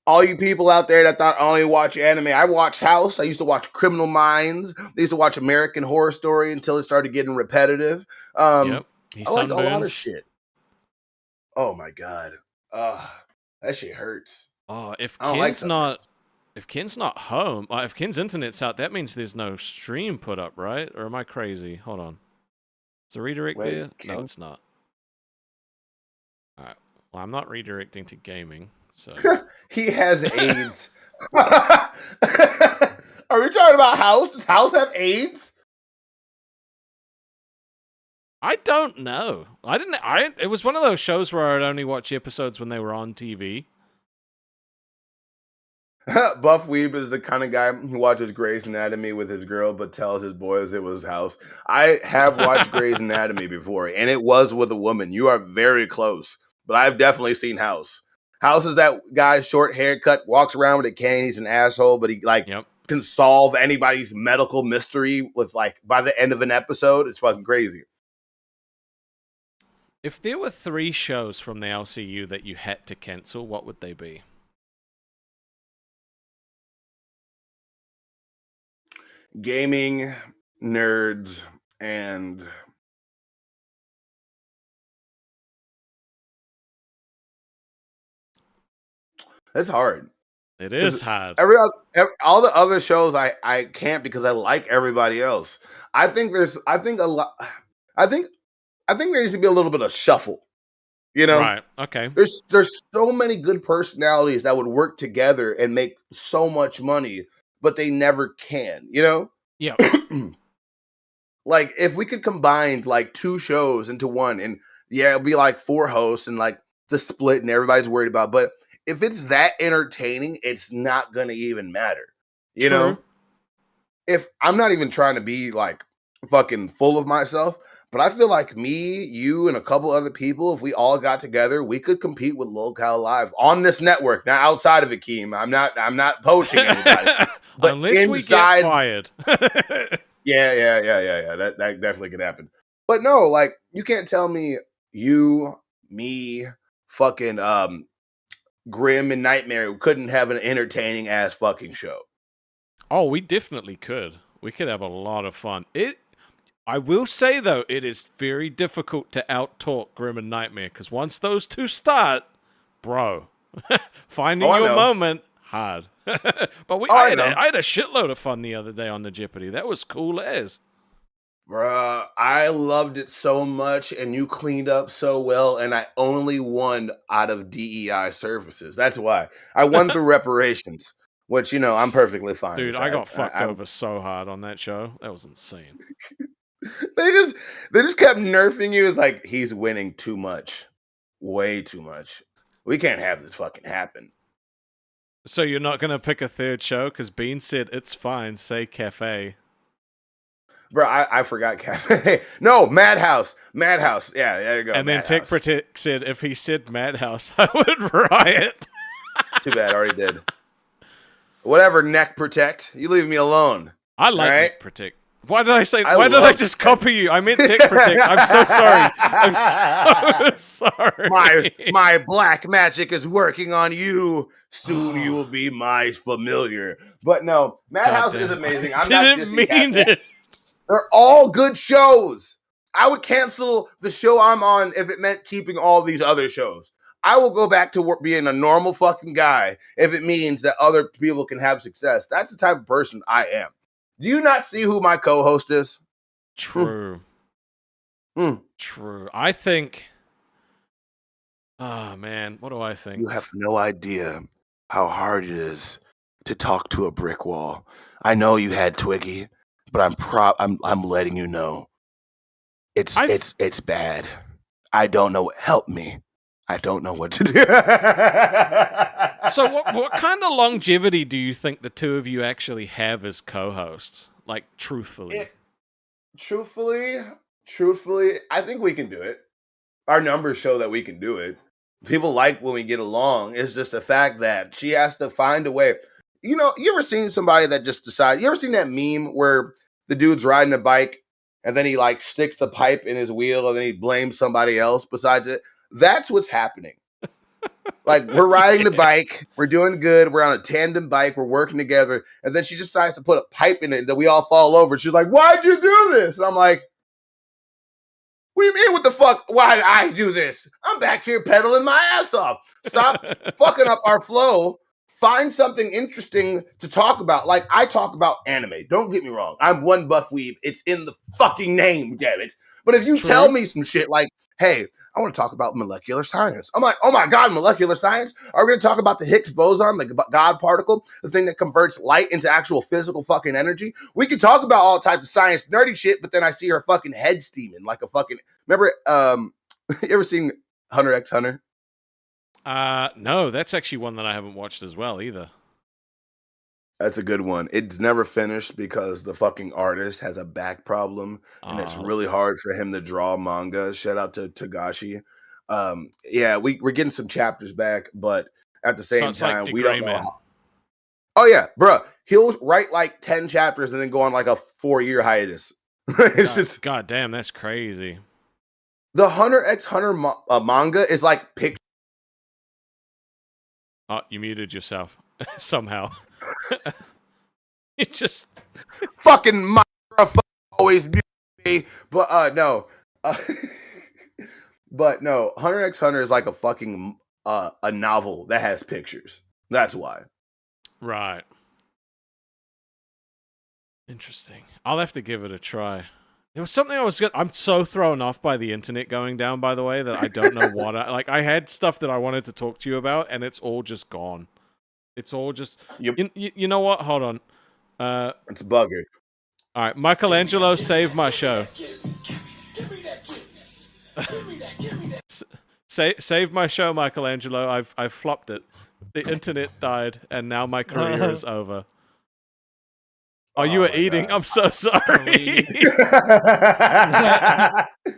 All you people out there that thought I only watch anime, I watch House. I used to watch Criminal Minds. I used to watch American Horror Story until it started getting repetitive. Yep. I like a lot of shit. Oh my god. That shit hurts. Oh, if Ken's not home, if Ken's internet's out, that means there's no stream put up, right? Or am I crazy? Hold on. Is a redirect there? No, it's not. Alright. Well, I'm not redirecting to gaming, so he has AIDS. Are we talking about House? Does House have AIDS? I don't know. It was one of those shows where I'd only watch episodes when they were on TV. Buff Weeb is the kind of guy who watches Grey's Anatomy with his girl, but tells his boys it was House. I have watched Grey's Anatomy before, and it was with a woman. You are very close, but I've definitely seen House. House is that guy, short haircut, walks around with a cane. He's an asshole, but he can solve anybody's medical mystery with by the end of an episode. It's fucking crazy. If there were 3 shows from the LCU that you had to cancel, what would they be? Gaming, nerds, and it's hard. It is hard. All the other shows I can't because I like everybody else. I think there needs to be a little bit of shuffle. You know? Right. Okay. There's so many good personalities that would work together and make so much money, but they never can, you know? Yeah. Like if we could combine 2 shows into one, and it'd be 4 hosts and the split and everybody's worried about, but if it's that entertaining, it's not gonna even matter. You know? If I'm not even trying to be fucking full of myself, but I feel like me, you, and a couple other people, if we all got together, we could compete with Lolcow Live on this network. Now, outside of it, Keem, I'm not poaching anybody. But unless we get fired. Yeah. That definitely could happen. But no, you can't tell me you, me, fucking Grim and Nightmare couldn't have an entertaining ass fucking show. Oh, we definitely could. We could have a lot of fun. I will say, though, it is very difficult to out-talk Grim and Nightmare, because once those 2 start, bro, finding your moment, hard. But I had a shitload of fun the other day on the Jeopardy. That was cool as. Bruh, I loved it so much, and you cleaned up so well, and I only won out of DEI services. That's why. I won through reparations, which, I'm perfectly fine. Dude, I got fucked over so hard on that show. That was insane. They just kept nerfing you. It's like he's winning too much, way too much. We can't have this fucking happen. So you're not going to pick a third show? Because Bean said it's fine, say cafe. Bro, I forgot cafe. No, Madhouse. Madhouse. Yeah, there you go. And then Madhouse. Tech Protect said if he said Madhouse, I would riot. Too bad, already did. Whatever, Neck Protect. You leave me alone. I like right? Neck Protect. Why did I say? I Why did I love just copy you? I meant Tech Protect. I'm so sorry. I'm so sorry. My black magic is working on you. Soon you will be my familiar. But no, Madhouse is amazing. I'm not Didn't dissing mean Cafe. it. They're all good shows. I would cancel the show I'm on if it meant keeping all these other shows. I will go back to being a normal fucking guy if it means that other people can have success. That's the type of person I am. Do you not see who my co-host is? True. True. I think. Oh man, what do I think? You have no idea how hard it is to talk to a brick wall. I know you had Twiggy, but I'm letting you know. It's bad. I don't know. Help me. I don't know what to do. So what kind of longevity do you think the two of you actually have as co-hosts? Like, truthfully. Truthfully, I think we can do it. Our numbers show that we can do it. People like when we get along. It's just the fact that she has to find a way. You know, you ever seen somebody that just decides? You ever seen that meme where the dude's riding a bike and then he like sticks the pipe in his wheel and then he blames somebody else besides it? That's what's happening. Like, we're riding the bike, we're doing good, we're on a tandem bike, we're working together, and then she decides to put a pipe in it and then we all fall over. She's like, why'd you do this? And I'm like, what do you mean, what the fuck? Why I do this? I'm back here pedaling my ass off. Stop fucking up our flow. Find something interesting to talk about. Like, I talk about anime. Don't get me wrong. I'm one Buff Weeb. It's in the fucking name, damn it. But if you tell me some shit like, hey, I want to talk about molecular science. I'm like, oh my God, molecular science? Are we going to talk about the Higgs boson, the God particle, the thing that converts light into actual physical fucking energy? We could talk about all types of science, nerdy shit, but then I see her fucking head steaming like a fucking... Remember, you ever seen Hunter x Hunter? No, that's actually one that I haven't watched as well either. That's a good one. It's never finished because the fucking artist has a back problem and it's really hard for him to draw manga. Shout out to Tagashi. Yeah, we're getting some chapters back, but at the same time, like we don't know. Oh yeah, bruh. He'll write like 10 chapters and then go on like a 4-year hiatus. It's just... God damn, that's crazy. The Hunter x Hunter manga is like pictures. Oh, you muted yourself somehow. You just fucking microphone always mute me. But no. But no, Hunter x Hunter is like a fucking a novel that has pictures. That's why. Right. Interesting. I'll have to give it a try. There was something I'm so thrown off by the internet going down, by the way, that I don't know what I had stuff that I wanted to talk to you about, and it's all just gone. It's all just... You know what? Hold on. It's buggered. All right, Michelangelo saved my show. Save my show, Michelangelo. I've flopped it. The internet died, and now my career is over. Oh, you were eating? God. I'm so sorry.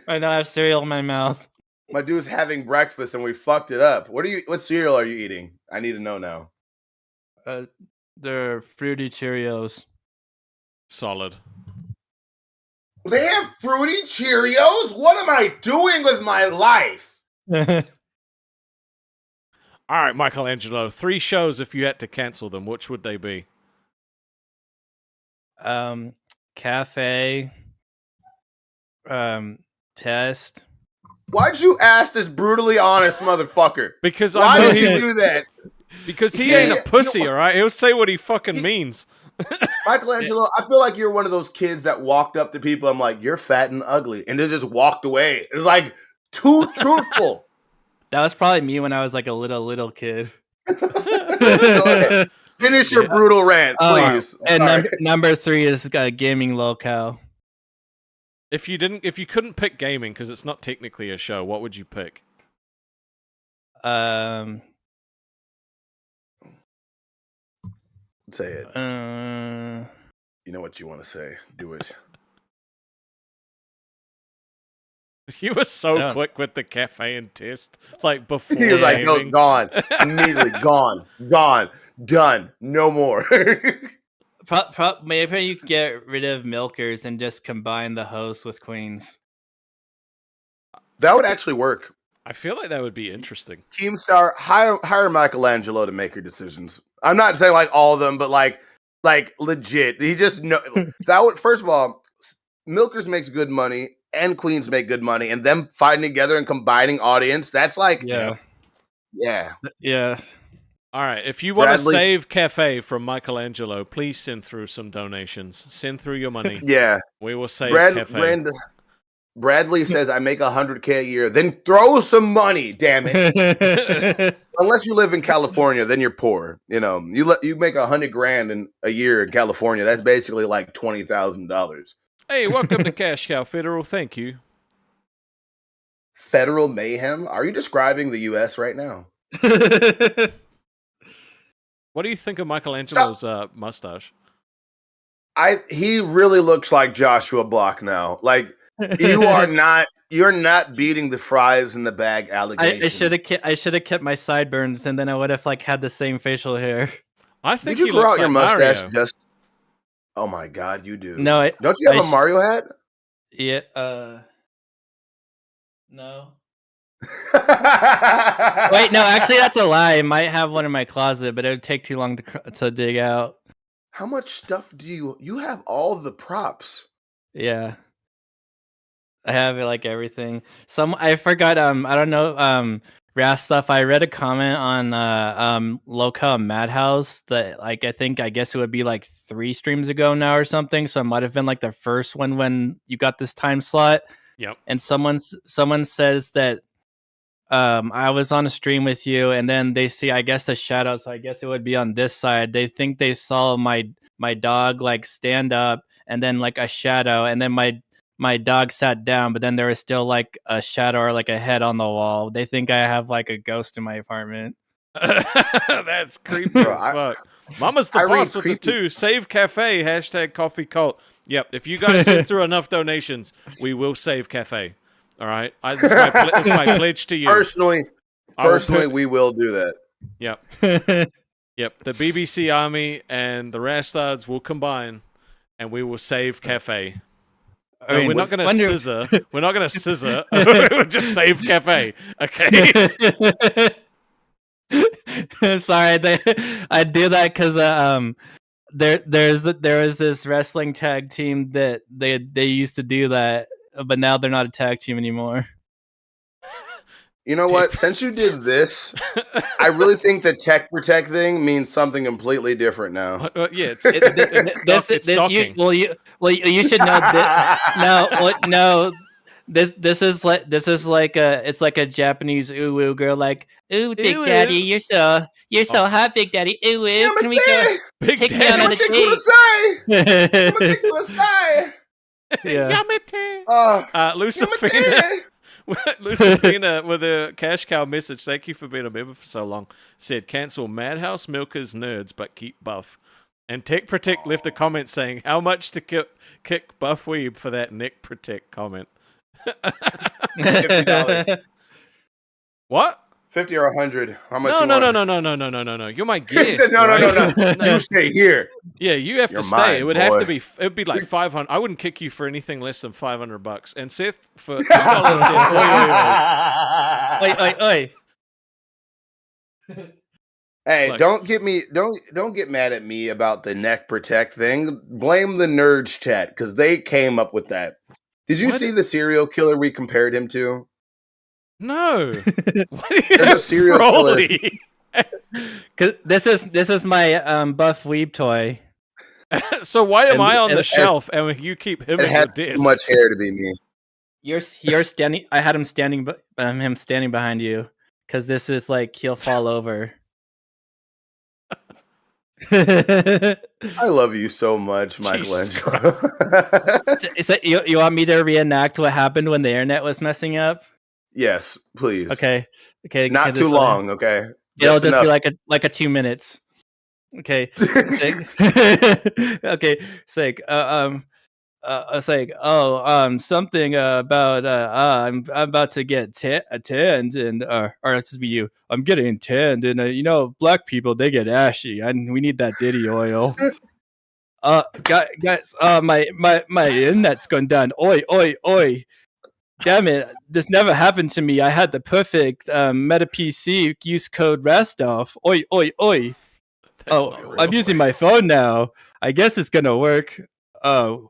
I now have cereal in my mouth. My dude's having breakfast and we fucked it up. What cereal are you eating? I need to know now. They're fruity Cheerios. Solid. They have fruity Cheerios? What am I doing with my life? All right, Michelangelo. 3 shows if you had to cancel them. Which would they be? Cafe, Test. Why'd you ask this brutally honest motherfucker? Because why did he do that? Because he ain't a pussy, all right? He'll say what he fucking means. Michelangelo, I feel like you're one of those kids that walked up to people. I'm like, you're fat and ugly, and they just walked away. It's like too truthful. That was probably me when I was like a little kid. Finish your brutal rant, please. And number 3 is gaming Lolcow. If you couldn't pick gaming because it's not technically a show, what would you pick? Um. Say it. Uh, You know what you want to say. Do it. You were I so don't- quick with the caffeine test, like before. He was like, no, gaming. gone. Immediately gone. Gone. Done. No more. maybe you could get rid of milkers and just combine the hosts with queens. That would actually work. I feel like that would be interesting. Keemstar, hire Michelangelo to make your decisions. I'm not saying like all of them, but like legit. He just know that would. First of all, milkers makes good money and queens make good money, and them fighting together and combining audience. That's like Yeah. yeah. All right, if you want to Bradley's- save Cafe from Michelangelo, please send through some donations. Send through your money. Yeah. We will save Cafe. Bradley says, I make $100K a year. Then throw some money, damn it. Unless you live in California, then you're poor. You know, you make $100,000 in a year in California. That's basically like $20,000. Hey, welcome to Cash Cow Federal. Thank you. Federal mayhem? Are you describing the U.S. right now? What do you think of Michelangelo's mustache? He really looks like Joshua Block now. Like you're not beating the fries in the bag allegation. I should have kept my sideburns, and then I would have like had the same facial hair. I think Did you he grow looks out your like mustache Mario. just? Oh my God, you do. No, Don't you have I a Mario hat? Yeah. No. Wait, no. Actually, that's a lie. I might have one in my closet, but it would take too long to dig out. How much stuff do you have? All the props. Yeah. I have like everything. I forgot. I don't know. Ras stuff. I read a comment on Lolcow Madhouse that like I guess it would be like 3 streams ago now or something. So it might have been like the first one when you got this time slot. Yep. And someone says that I was on a stream with you, and then they see I guess the shadow. So I guess it would be on this side. They think they saw my dog like stand up, and then like a shadow, and then my dog sat down, but then there was still like a shadow or like a head on the wall. They think I have like a ghost in my apartment. That's creepy Bro, as fuck. Mama's the I read boss with the creepy- 2. Save Cafe. #coffee cult. Yep. If you guys send through enough donations, we will save Cafe. All right. It's my pledge to you. Personally, we will do that. Yep. Yep. The BBC Army and the Rastards will combine, and we will save Cafe. I mean, we're not going to wonder- scissor. We're not going to scissor. We'll just save Cafe. Okay. Sorry, I do that because there was this wrestling tag team that they used to do that, but now they're not a tag team anymore. You know what? Since you did this, I really think the tech protect thing means something completely different now. Yeah, it's docking. You should know that. No. This is like a Japanese ooh girl, like ooh big Ooh, daddy, ooh. you're so hot, big daddy, ooh ooh, can we go Big take me out on Daddy. a date? Yeah. Yeah. Lucifina with a cash cow message. Thank you for being a member for so long. Said cancel Madhouse Milkers nerds, but keep Buff. And Tech Protect left a comment saying how much to kick Buff Weeb for that neck protect comment. $50. What? 50 or 100. How much? No. You're my guest. He said, no. right? You stay here. Yeah, you have You're to stay. mine, It would have to boy. be. It would be like 500. I wouldn't kick you for anything less than $500. And Seth for $2 said, Oi. Hey, Look. don't get mad at me about the neck protect thing. Blame the nerds chat because they came up with that. Did you What? see the serial killer we compared him to? No. What do you There's a have, serial killer. Broly? Cause this is my Buff Weeb toy. So why am And I on it the has- shelf and you keep him It at has your too desk? much hair to be me. You're standing. I had him standing behind you because this is like he'll fall over. I love you so much, Jesus Michelangelo. So you want me to reenact what happened when the internet was messing up? Yes, please. Okay. Not too long, okay? It'll Just just be enough. like a 2 minutes. Okay. Sick. Okay. Sick. It's like, something about I'm about to get tanned, and or it's just be you. I'm getting tanned, and black people, they get ashy, and we need that Diddy oil. Guys, my internet's gone down. Oi, oi, oi! Damn it! This never happened to me. I had the perfect Meta PC use code Rastov. Oi, oi, oi! That's not real. I'm using my phone now. I guess it's gonna work.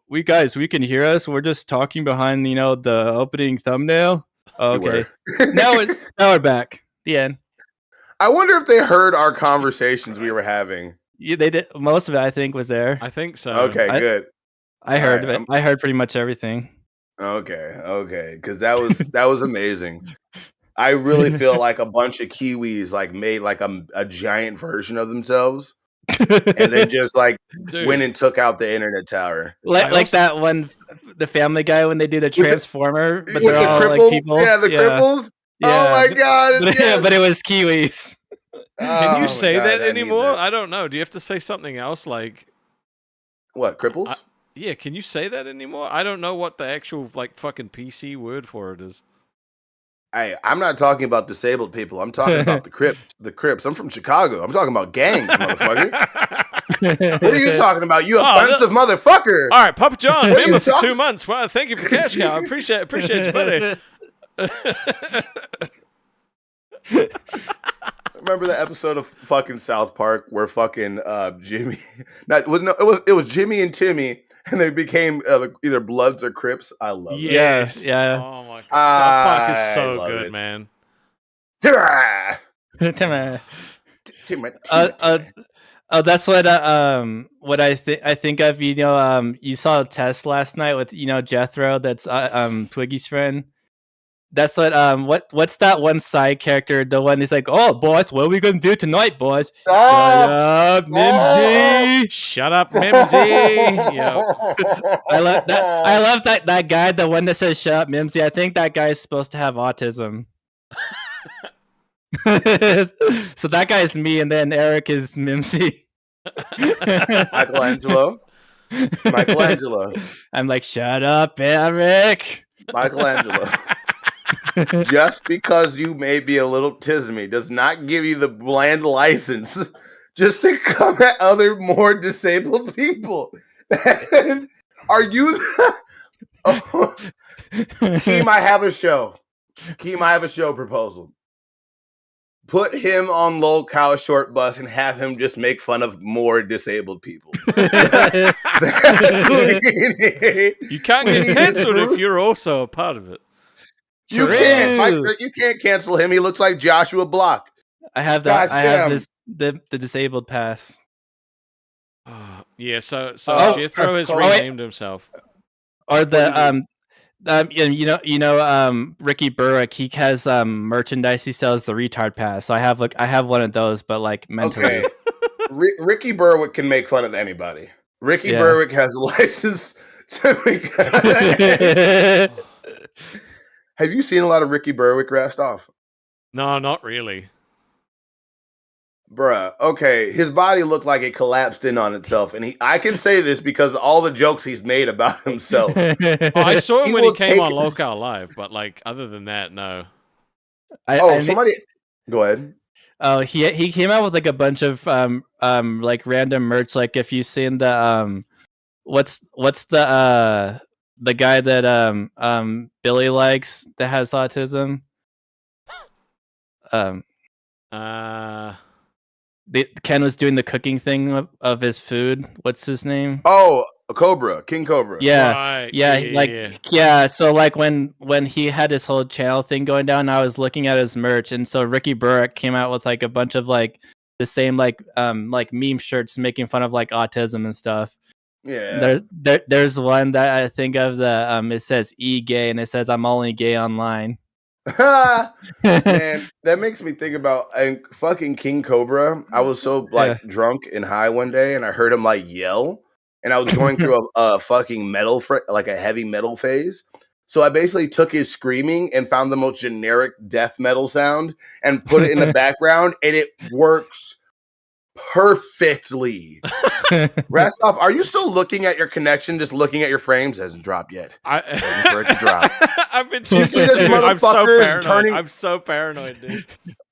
We can hear us. We're just talking behind, the opening thumbnail. Oh, You okay. were. now we're back. The end. I wonder if they heard our conversations we were having. Yeah, they did. Most of it, I think, was there. I think so. Okay, I- good. I heard Alright, of it. I heard pretty much everything. Okay, because that was amazing. I really feel like a bunch of Kiwis like made like a giant version of themselves, and then just like Dude. went and took out the internet tower. Like that one, the Family Guy when they do the Transformer, but With they're the all cripples, like people. yeah, the cripples. Oh my god! But, yes. but it was Kiwis. Can Oh you my say God, that I need anymore? that. I don't know. Do you have to say something else? Like, What cripples? yeah, can you say that anymore? I don't know what the actual like fucking PC word for it is. Hey, I'm not talking about disabled people. I'm talking about the Crips. The Crips. I'm from Chicago. I'm talking about gangs, motherfucker. What are you talking about? You offensive motherfucker. All right, Papa John, What are you member for talking- 2 months. Well, thank you for cash cow. I appreciate you, buddy. Remember the episode of fucking South Park where fucking Jimmy? It was Jimmy and Timmy, and they became either Bloods or Crips. I love it. Yes. Yeah. Oh my god. South Park is I so love good, it. man. That's what I think of. You saw Tess last night with Jethro. That's Twiggy's friend. That's what's that one side character? The one who's like, "Oh, boys, what are we gonna do tonight, boys?" Shut up, Mimsy. Shut up, Mimsy. Yep. I love that. I love that guy. The one that says "Shut up, Mimsy." I think that guy is supposed to have autism. So that guy's me, and then Eric is Mimsy. Michelangelo. I'm like, shut up, Eric. Michelangelo. Just because you may be a little tismy does not give you the bland license just to come at other more disabled people. Are you? Keem, I have a show. Keem, I have a show proposal. Put him on Lolcow short bus and have him just make fun of more disabled people. That's what we need. You can't get cancelled if you're also a part of it. You True. can't. You can't cancel him. He looks like Joshua Block. I have that. Gosh I have damn. the disabled pass. Yeah, so Oh, Jethro has oh, wait. renamed himself. Or the Ricky Berwick. He has merchandise. He sells the retard pass. So I have one of those, but like mentally. Okay. Ricky Berwick can make fun of anybody. Ricky Yeah. Berwick has a license to make. Have you seen a lot of Ricky Berwick, Rastoff? No, not really. Bruh, okay, his body looked like it collapsed in on itself, and I can say this because of all the jokes he's made about himself. Oh, I saw him He when he will came take- on Lolcow Live, but like other than that, no. Somebody, go ahead. Oh, he came out with like a bunch of like random merch. Like if you've seen the what's the guy that Billy likes that has autism? Ken was doing the cooking thing of his food. What's his name? Oh, a Cobra, King Cobra. Yeah, Right, yeah. So like when he had his whole channel thing going down, I was looking at his merch, and so Ricky Burrick came out with like a bunch of like the same like meme shirts making fun of like autism and stuff. Yeah. There's one that I think of the it says "e gay" and it says "I'm only gay online." Man, that makes me think about fucking King Cobra. I was so like Yeah. drunk and high one day, and I heard him like yell, and I was going through a fucking metal like a heavy metal phase. So I basically took his screaming and found the most generic death metal sound and put it in the background, and it works perfectly. Rastov, are you still looking at your connection? Just looking at your frames? Hasn't dropped yet. Waiting for it to drop. I've been You see this dude, I'm so motherfucker paranoid. turning- I'm so paranoid, dude.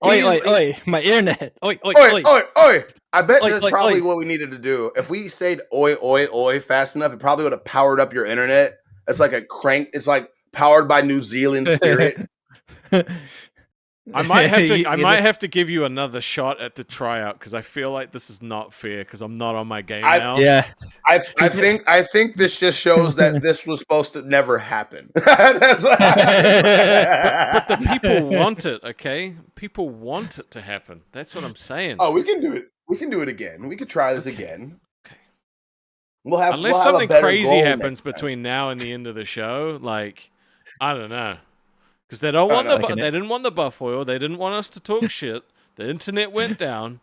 Oi, my internet. Oi. Oi. I bet Oi, that's oi, probably oi. what we needed to do. If we said oi fast enough, it probably would have powered up your internet. It's like a crank. It's like powered by New Zealand spirit. I might have to. You- I you might know- have to give you another shot at the tryout because I feel like this is not fair because I'm not on my game I- now. Yeah. I think this just shows that this was supposed to never happen. That's what But the people want it. Okay, people want it to happen. That's what I'm saying. Oh, we can do it. We can do it again. We could try this again. Okay. We'll have Unless we'll have a something better crazy goal happens next time. between now and the end of the show, like I don't know, because they don't want no. they didn't want the buff oil. They didn't want us to talk shit. The internet went down.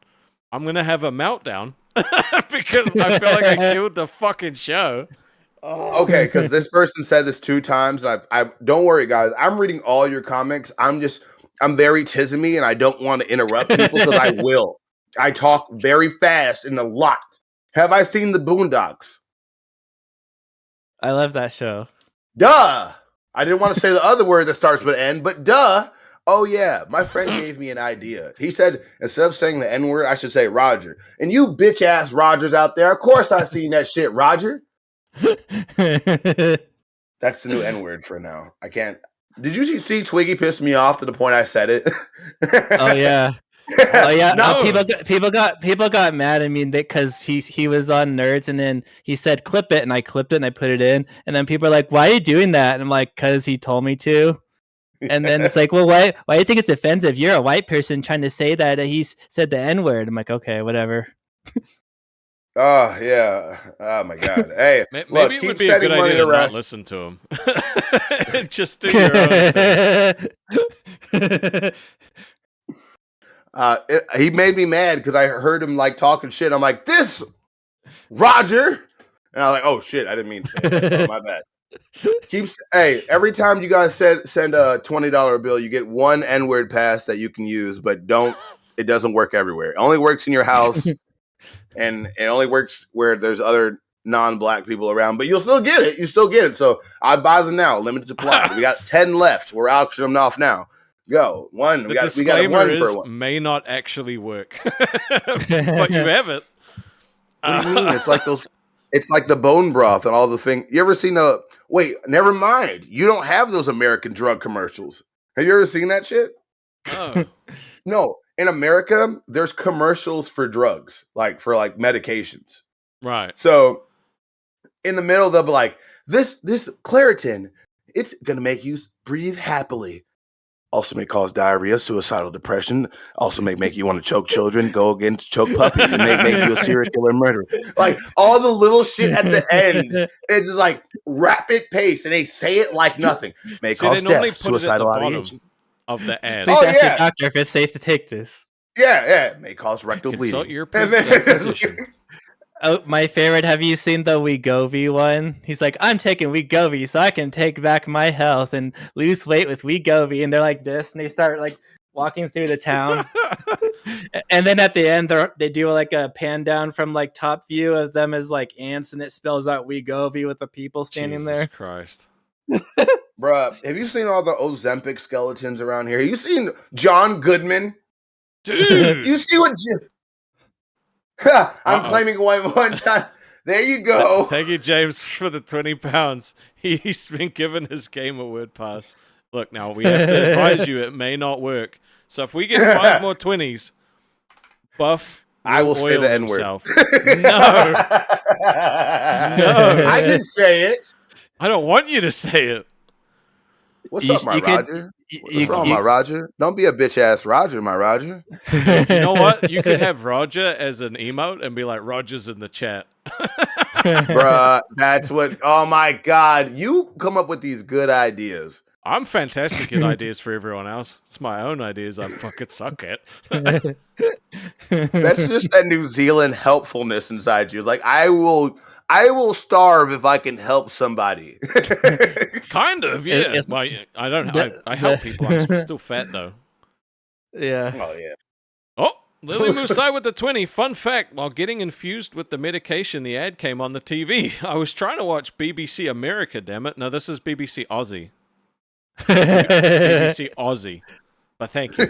I'm gonna have a meltdown because I feel like I killed the fucking show. Okay, because this person said this 2 times. I don't worry, guys. I'm reading all your comics. I'm very tismy, and I don't want to interrupt people because I will. I talk very fast and a lot. Have I seen the Boondocks? I love that show. Duh. I didn't want to say the other word that starts with N, but duh. Oh yeah, my friend gave me an idea. He said instead of saying the N word, I should say Roger. And you bitch ass Rogers out there, of course I seen that shit, Roger. That's the new N word for now. I can't. Did you see Twiggy pissed me off to the point I said it? Oh yeah. Oh yeah. No. People got mad at me because he was on Nerds and then he said clip it and I clipped it and I put it in and then people are like, why are you doing that? And I'm like, cause he told me to. And then it's like, well, why do you think it's offensive? You're a white person trying to say that he's said the N word. I'm like, okay, whatever. Oh yeah. Oh my god. Hey, Maybe look, it keep would be a sending good money idea to to not Rest. listen to him. Just do your own thing. He made me mad because I heard him like talking shit. I'm like, this Roger, and I was like, oh shit, I didn't mean to say that. Oh, my bad. Hey, every time you guys send a $20 bill, you get one N-word pass that you can use, but it doesn't work everywhere. It only works in your house, and it only works where there's other non-black people around. But you'll still get it. You still get it. So I buy them now. Limited supply. We got 10 left. We're auctioning them off now. Go one. The We got a disclaimer one is for one. may not actually work, but you have it. What do you mean? It's like those. It's like the bone broth and all the thing. You ever seen the? Wait, never mind. You don't have those American drug commercials. Have you ever seen that shit? Oh. No. In America, there's commercials for drugs, like for like medications. Right. So in the middle, they'll be like, "This Claritin, it's gonna make you breathe happily. Also may cause diarrhea, suicidal depression. Also may make you want to choke children, go against choke puppies, and may make you a serial killer murderer." Like all the little shit at the end, it's just like rapid pace, and they say it like nothing. May See, cause they normally death, put it at the suicidal bottom ideation. of the ad. Please Oh, ask yeah. your doctor if it's safe to take this. Yeah, may cause rectal Consult bleeding. your And then- physician. Oh, my favorite. Have you seen the Wegovy one? He's like, I'm taking Wegovy so I can take back my health and lose weight with Wegovy. And they're like this, and they start like walking through the town. And then at the end, they do like a pan down from like top view of them as like ants, and it spells out Wegovy with the people standing Jesus there. Christ. Bruh, have you seen all the Ozempic skeletons around here? You seen John Goodman? Dude. You see what? I'm Uh-oh. claiming one time. There you go. Thank you, James, for the £20. He's been given his Game Award pass. Look, now we have to advise you it may not work. So if we get 5 more 20s, Buff I will say oil the N-word. himself. No, I didn't say it. I don't want you to say it. What's You- up, my you could- Roger? What's wrong, my Roger? Don't be a bitch ass Roger, my Roger. You know what? You could have Roger as an emote and be like, Roger's in the chat. Bruh, that's what. Oh my God, you come up with these good ideas. I'm fantastic at ideas for everyone else. It's my own ideas I fucking suck at. That's just that New Zealand helpfulness inside you. Like I will starve if I can help somebody. Kind of, yeah. It's- Well, I don't. I help people. I'm still fat though. Yeah. Oh yeah. Oh, Lily Musai with the 20. Fun fact: while getting infused with the medication, the ad came on the TV. I was trying to watch BBC America. Damn it! No, this is BBC Aussie. BBC Aussie. But thank you.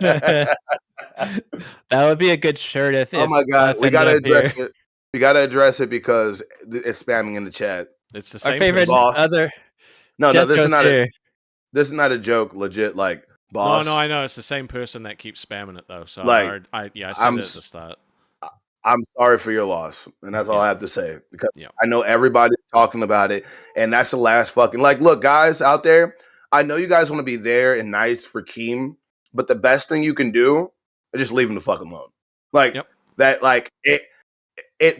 That would be a good shirt if. Oh my god, we gotta address it. We gotta address it because it's spamming in the chat. It's the Our same. favorite boss. other. No, this is Jethro's not here. this is not a joke. Legit, like boss. No, I know it's the same person that keeps spamming it though. So Like, I said I'm it at the start. I'm sorry for your loss, and that's all I have to say. Because Yeah. I know everybody's talking about it, and that's the last fucking like. Look, guys out there, I know you guys want to be there and nice for Keem, but the best thing you can do is just leave him the fuck alone. Like Yep. that, like it.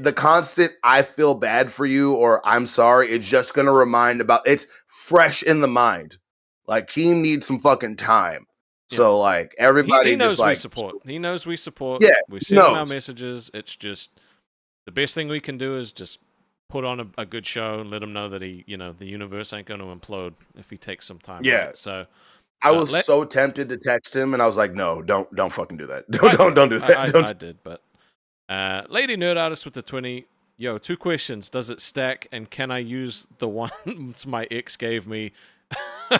The constant "I feel bad for you" or "I'm sorry" it's just gonna remind about. It's fresh in the mind. Like Keem needs some fucking time. Yeah. So like everybody He knows just like we support. He knows we support. Yeah, we he send him our knows. messages. It's just the best thing we can do is just put on a good show and let him know that the universe ain't going to implode if he takes some time. Yeah. Right? So I was so tempted to text him, and I was like, "No, don't fucking do that. Don't do that." I did, but Lady Nerd Artist with the 20. Yo, 2 questions. Does it stack, and can I use the ones my ex gave me?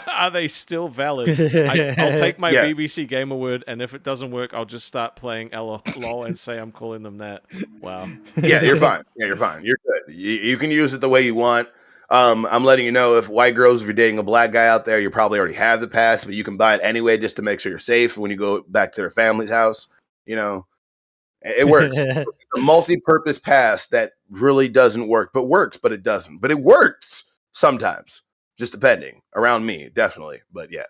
Are they still valid? I'll take my Yeah. BBC Gamer word, and if it doesn't work, I'll just start playing LOL and say I'm calling them that. Wow. Yeah, you're fine. Yeah, you're fine. You're good. You can use it the way you want. I'm letting you know if white girls, if you're dating a black guy out there, you probably already have the pass, but you can buy it anyway just to make sure you're safe when you go back to their family's house. You know, it works. It's a multi-purpose pass that really doesn't work, but it doesn't. But it works sometimes, just depending. Around me, definitely. But yeah.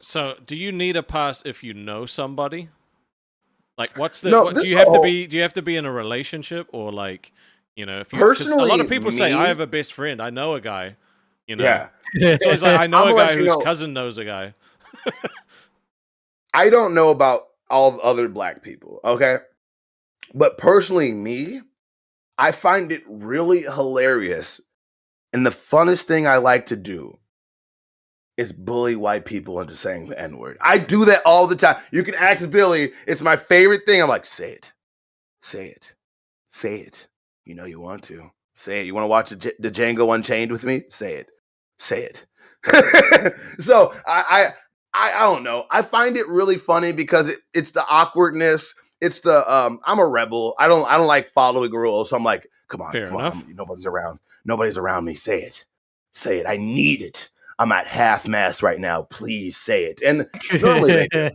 So, do you need a pass if you know somebody? Like, what's the? No, What, do this you have to whole- be? Do you have to be in a relationship, or like, if you? 'Cause a lot Personally, of people say me- I have a best friend. I know a guy. Yeah. It's always like I know I'ma a let guy you whose know. cousin knows a guy. I don't know about all the other black people, okay? But personally, me, I find it really hilarious. And the funnest thing I like to do is bully white people into saying the N-word. I do that all the time. You can ask Billy. It's my favorite thing. I'm like, say it. Say it. Say it. You know you want to. Say it. You want to watch the Django Unchained with me? Say it. Say it. So I don't know. I find it really funny because it's the awkwardness. It's the I'm a rebel. I don't like following rules. So I'm like, come on, Fair come enough. on. Nobody's around. Nobody's around me. Say it. Say it. I need it. I'm at half mast right now. Please say it. And normally they do.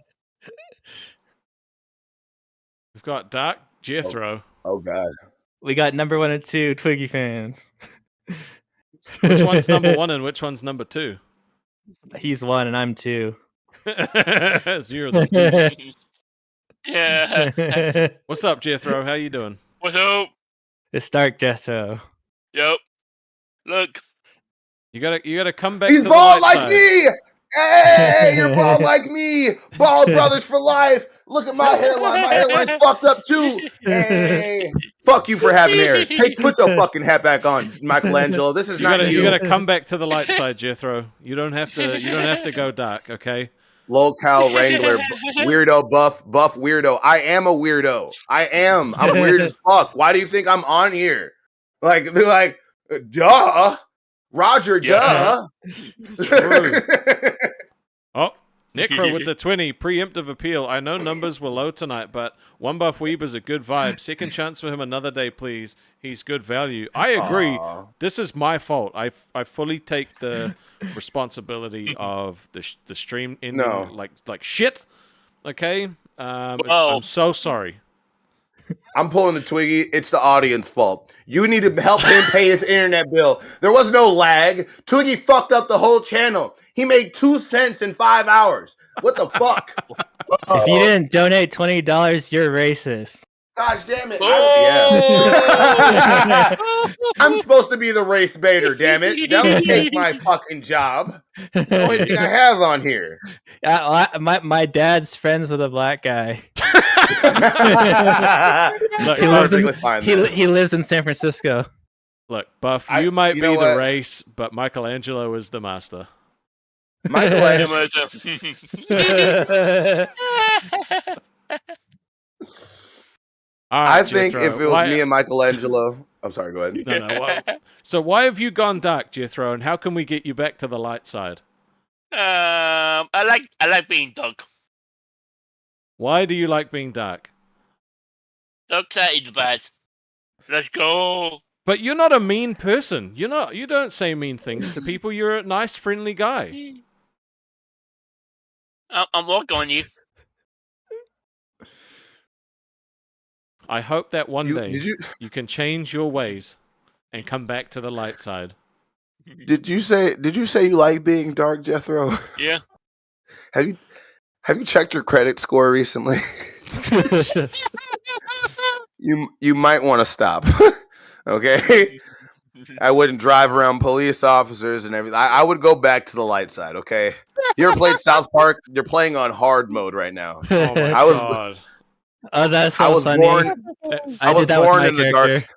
We've got Dark Jethro. Oh god. We got number 1 and 2 Twiggy fans. Which one's number 1 and which one's number 2? He's 1 and I'm 2. 0 the deuce. Yeah. What's up, Jethro? How you doing? What's up? It's Stark Jethro. Yep. Look. You gotta come back. He's to bald the light like side. me. Hey, you're bald like me. Bald brothers for life. Look at my hairline. My hairline's fucked up too. Hey, fuck you for having hair. Put your fucking hat back on, Michelangelo. This is You not gotta, you. you gotta come back to the light side, Jethro. You don't have to go dark, okay? Lolcow Wrangler, weirdo, buff weirdo. I am a weirdo. I'm weird as fuck. Why do you think I'm on here? Like they're like, duh, Roger, Yeah. duh. Oh, Necro with the 20 preemptive appeal. I know numbers were low tonight, but one Buff Weeb is a good vibe. Second chance for him another day, please. He's good value. I agree. Aw. This is my fault. I fully take the responsibility of the stream ending No. like shit. Okay, Well- I'm so sorry. I'm pulling the Twiggy. It's the audience fault. You need to help him pay his internet bill. There was no lag. Twiggy fucked up the whole channel. He made 2 cents in 5 hours. What the fuck? If you didn't donate $20, you're racist. Gosh damn it! Oh! I'm supposed to be the race baiter. Damn it! Don't take my fucking job. It's the only thing I have on here. My dad's friends with a black guy. Look, He lives in Perfectly fine then. he lives in San Francisco. Look, Buff, I- you might you be know the what? race, but Michelangelo is the master. Michelangelo. All right, I think Jethro, if it was me and Michelangelo, I'm sorry. Go ahead. No. So why have you gone dark, Jethro, and how can we get you back to the light side? I like being dark. Why do you like being dark? Dark side is bad. Let's go. But you're not a mean person. You don't say mean things to people. You're a nice, friendly guy. I'm working on you. I hope that one day Did you can change your ways and come back to the light side. you say you like being dark, Jethro? Yeah. Have you checked your credit score recently? You might want to stop. Okay? I wouldn't drive around police officers and everything. I would go back to the light side, okay? You ever played South Park? You're playing on hard mode right now. Oh my I was- god. Oh, that's I so was funny. born That's- I I was did that with born my in the character.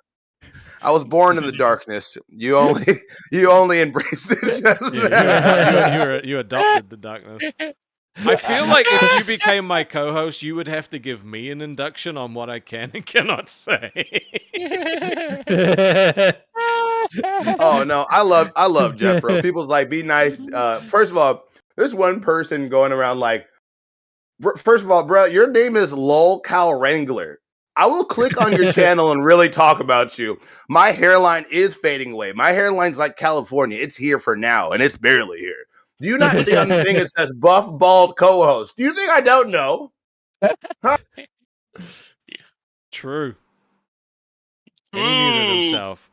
dark. I was born in the darkness. You only embraced it. just Yeah, you adopted the darkness. I feel like if you became my co-host, you would have to give me an induction on what I can and cannot say. Oh no, I love Jeffro. People's like, be nice. First of all, there's one person going around like, first of all, bro, your name is Lolcow Wrangler. I will click on your channel and really talk about you. My hairline is fading away. My hairline's like California. It's here for now, and it's barely here. Do you not see on the thing it says buff bald co-host? Do you think I don't know? True. And he muted himself.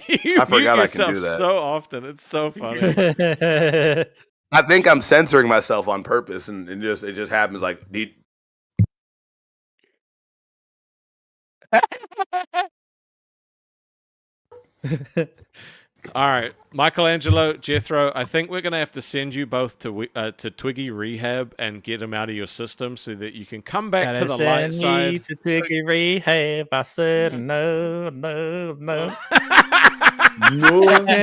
You I forgot mute I can yourself do that. so often. It's so funny. I think I'm censoring myself on purpose, and it just happens. Like, All right, Michelangelo, Jethro, I think we're gonna have to send you both to Twiggy Rehab and get him out of your system so that you can come back to the light side. To Twiggy Rehab. I said no, no, no. no. I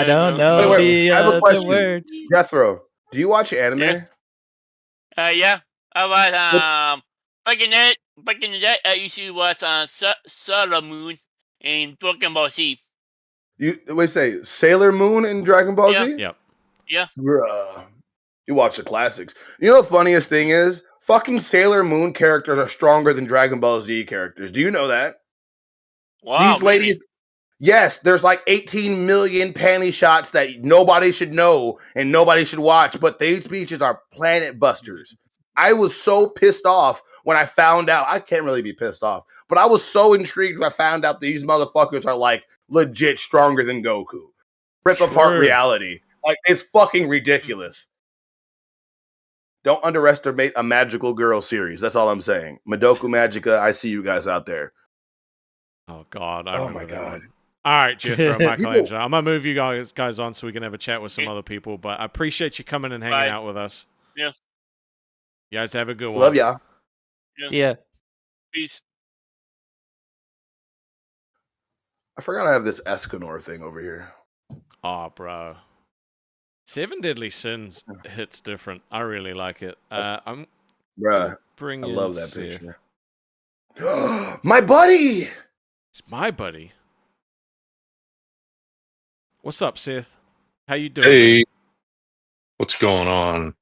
don't know Wait, the I have a other question. words. Jethro, do you watch anime? Yeah. Yeah. I was back in the day. I used to watch Sailor Moon and Dragon Ball Z. Say Sailor Moon and Dragon Ball Yeah. Z? Yep. Yeah. Bruh. You watch the classics. You know the funniest thing is? Fucking Sailor Moon characters are stronger than Dragon Ball Z characters. Do you know that? Wow. These ladies. Yes, there's like 18 million panty shots that nobody should know and nobody should watch, but these bitches are planet busters. I was so pissed off when I found out. I can't really be pissed off, but I was so intrigued when I found out these motherfuckers are like legit stronger than Goku. Rip apart True. reality. Like, it's fucking ridiculous. Don't underestimate a magical girl series. That's all I'm saying. Madoka Magica, I see you guys out there. Oh God! I Oh remember my that God. one. All right, Jethro, People- Michelangelo. I'm gonna move you guys on so we can have a chat with some other people. But I appreciate you coming and hanging Bye. out with us. Yeah. You guys have a good one. Love y'all. Yeah. Peace. I forgot I have this Escanor thing over here. Oh, bro. Seven Deadly Sins hits different. I really like it. I'm Bruh, bringing. I love that Seth. picture. My buddy! It's my buddy. What's up, Seth? How you doing? Hey, what's going on?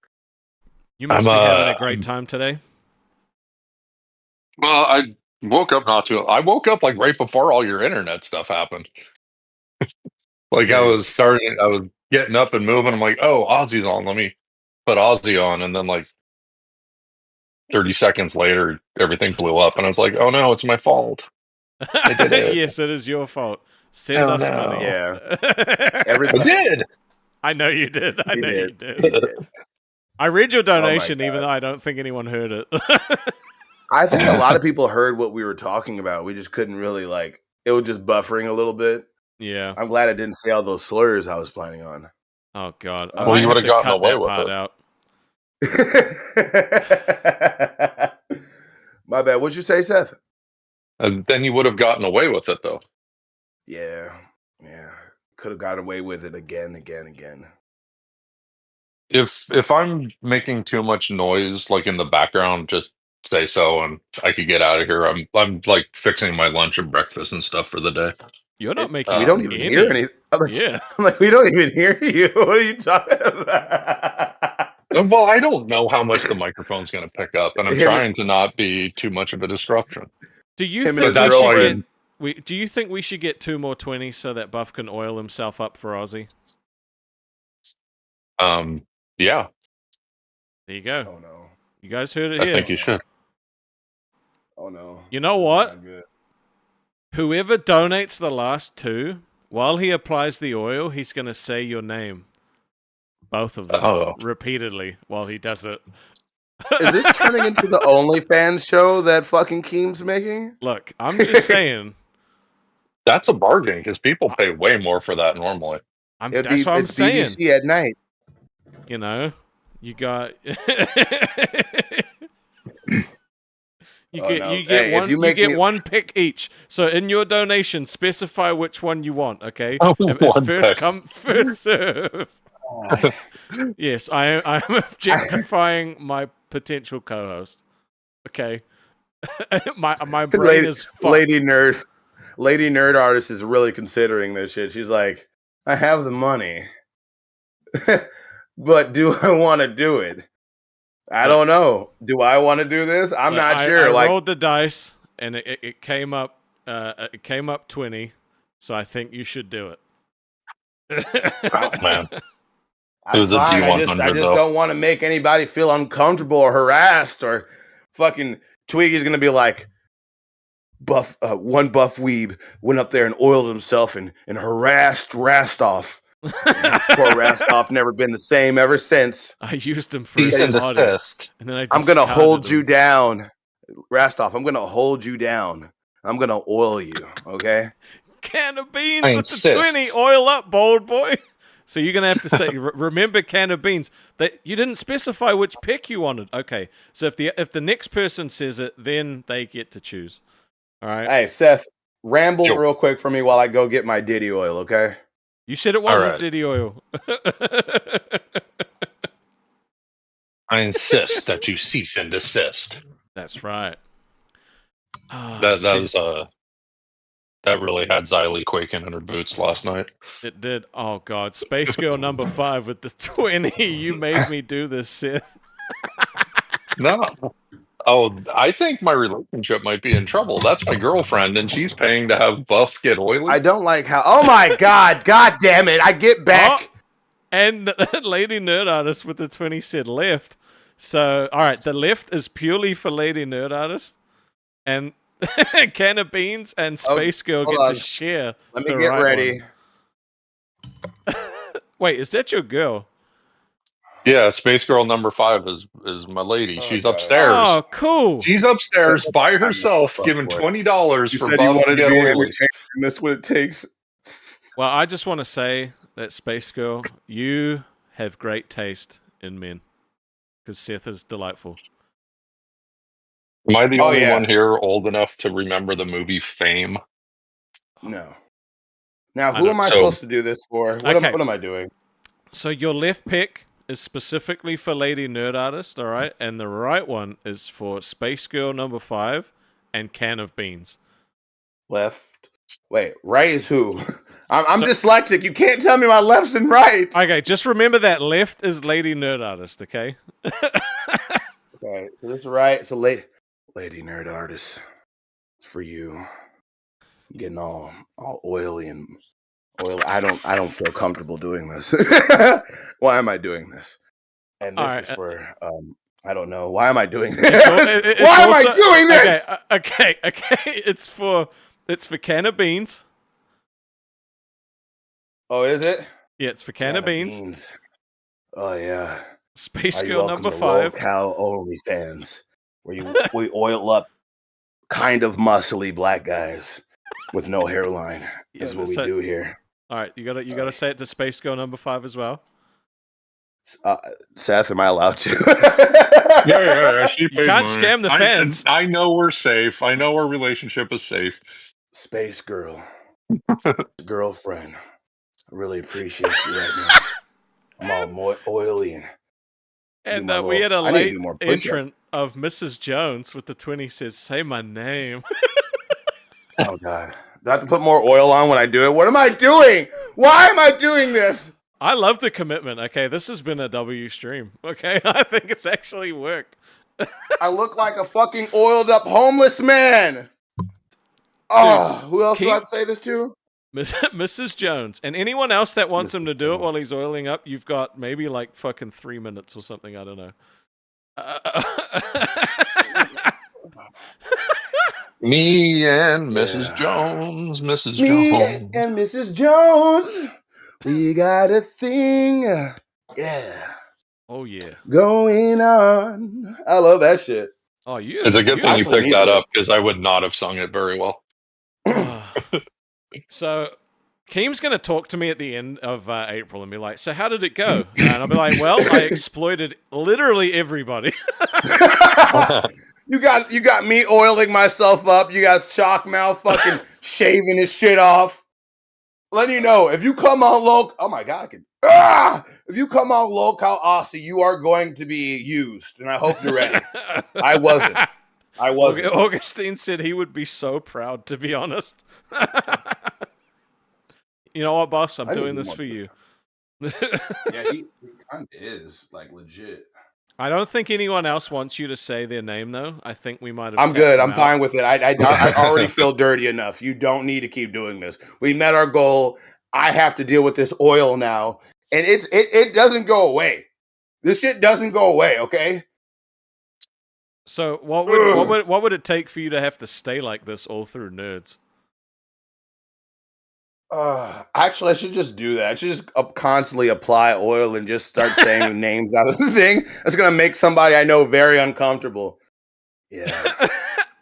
You must I'm, be having a I'm- great time today. Well, I woke up not too. I woke up like right before all your internet stuff happened. Like I Dude. was getting up and moving. I'm like, oh, Ozzy's on. Let me put Ozzy on, and then like 30 seconds later, everything blew up, and I was like, oh no, it's my fault. did it. Yes, it is your fault. Send Oh, us no. money. Yeah. I Everybody, did. I know you did. I He know did. you did. He did. I read your Oh my donation, even God. though I don't think anyone heard it. I think a lot of people heard what we were talking about. We just couldn't really like. It was just buffering a little bit. Yeah. I'm glad I didn't say all those slurs I was planning on. Oh god. I Well, might you have would've to gotten cut away that with part it. out. My bad. What'd you say, Seth? And then you would have gotten away with it, though. Yeah. Could have got away with it again. If I'm making too much noise, like in the background, just say so, and I could get out of here. I'm like fixing my lunch and breakfast and stuff for the day. You're not making We don't even hear any. Yeah. I'm like, we don't even hear you. What are you talking about? Well, I don't know how much the microphone's going to pick up, and I'm Him- trying to not be too much of a disruption. Do you Him and think his we should girlfriend. get do you think we should get 2 more 20s so that Buff can oil himself up for Aussie? Yeah, There you go. Oh no. You guys heard it I here. think you should. Oh no. You know This is what? not good. Whoever donates the last 2, while he applies the oil, he's going to say your name. Both of them. Oh. Repeatedly while he does it. Is this turning into the OnlyFans show that fucking Keem's making? Look, I'm just saying. That's a bargain because people pay way more for that normally. That's what I'm It's saying. BBC at night. You know, you got. you Oh, get no. you get Hey, if one you make me- one pick each. So in your donation, specify which one you want. Okay, Oh, it's one first pick. come first serve. Yes, I'm objectifying my potential co-host. Okay, my brain is fucked. Lady nerd artist is really considering this shit. She's like, I have the money, but do I want to do it? I don't know. Do I want to do this? I'm not sure. I Like, rolled the dice and it came up. It came up 20. So I think you should do it. Oh man, I'm It was a fine. I D100 just though. don't want to make anybody feel uncomfortable or harassed or fucking Twiggy's gonna be like, Buff Weeb went up there and oiled himself and harassed Rastoff. Poor Rastoff never been the same ever since. I used him for cease his and body, desist. and then I I'm gonna discarded hold you him. down, Rastoff. I'm gonna hold you down. I'm gonna oil you. Okay. Can of beans I with the insist. 20. Oil up, bold boy. So you're gonna have to say, remember, can of beans. That you didn't specify which pick you wanted. Okay, so if the next person says it, then they get to choose. All right. Hey, Seth, ramble Yo. real quick for me while I go get my Diddy oil. Okay. You said it wasn't right. Diddy oil. I insist that you cease and desist. That's right. That really had Xylee quaking in her boots last night. It did. Oh god, Space Girl number 5 with the 20. You made me do this, Seth. No. Oh, I think my relationship might be in trouble. That's my girlfriend, and she's paying to have Buff get oily. I don't like how. Oh my God! God damn it! I get back. Oh, and Lady Nerd Artist with the 20 said left. So, all right, the left is purely for Lady Nerd Artist, and Can of Beans and Space Girl hold get on. to share. Let me the get right ready. one. Wait, is that your girl? Yeah, Space Girl number 5 is my lady. Oh, She's God. upstairs. Oh, cool. She's upstairs by I'm herself, not giving fuck boy. $20 You for said Buff you to wanted to get be oily. entertained, and that's what it takes. Well, I just want to say that Space Girl, you have great taste in men, because Seth is delightful. Am I the Oh, only yeah. one here old enough to remember the movie Fame? No. Now, I who don't- am I so- supposed to do this for? What Okay. am I doing? So your left pick is specifically for Lady Nerd Artist, all right? And the right one is for Space Girl number 5 and Can of Beans. Left. Wait, right is who? I'm So- dyslexic. You can't tell me my lefts and right. Okay, just remember that left is Lady Nerd Artist, okay? Okay, so this is right. So lady nerd artist, for you. I'm getting all oily and oily. I don't feel comfortable doing this. Why am I doing this? And this All right, is for I don't know. Why am I doing this? It's Why am I also- doing this? Okay. It's for Can of Beans. Oh, is it? Yeah, it's for can of beans. Oh yeah. Space Are you Girl welcome number to 5. Lolcow OnlyFans, where we oil up kind of muscly black guys with no hairline. Yeah, This is what we do here. All right, you gotta say it to Space Girl number 5 as well. Seth, am I allowed to? Yeah. She paid can't money. scam the fans. I know we're safe. I know our relationship is safe. Space Girl, girlfriend, I really appreciate you right now. I'm all more oily And we had a I need to late do more push-ups. entrant of Mrs. Jones with the 20 says, "Say my name." Oh god, do I have to put more oil on when I do it? What am I doing? Why am I doing this? I love the commitment. Okay, this has been a W stream. Okay, I think it's actually worked. I look like a fucking oiled up homeless man. Oh, who else do I say this to? Mrs. Jones, and anyone else that wants him to do it Jones. while he's oiling up, you've got maybe like fucking 3 minutes or something. I don't know. Me and Mrs. Yeah. Jones, Mrs. Me Jones. and Mrs. Jones, we got a thing. Yeah. Oh yeah. Going on. I love that shit. Oh, you. It's a good thing you actually picked need that this. up because I would not have sung it very well. So, Keem's going to talk to me at the end of April and be like, "So how did it go?" And I'll be like, "Well, I exploited literally everybody." You got me oiling myself up. You got Shockmouth fucking shaving his shit off. Letting you know, if you come on Lolcow, oh my god, if you come on Lolcow Aussie, you are going to be used, and I hope you're ready. I wasn't. Augustine said he would be so proud, to be honest. You know what, boss? I'm doing this for you. Yeah, he kind of is, like, legit. I don't think anyone else wants you to say their name, though. I think we might have. I'm good. I'm fine with it. I already feel dirty enough. You don't need to keep doing this. We met our goal. I have to deal with this oil now, and it doesn't go away. This shit doesn't go away. Okay. So what would it take for you to have to stay like this all through Nerds? Actually, I should just do that. I should just constantly apply oil and just start saying the names out of the thing. That's gonna make somebody I know very uncomfortable. Yeah.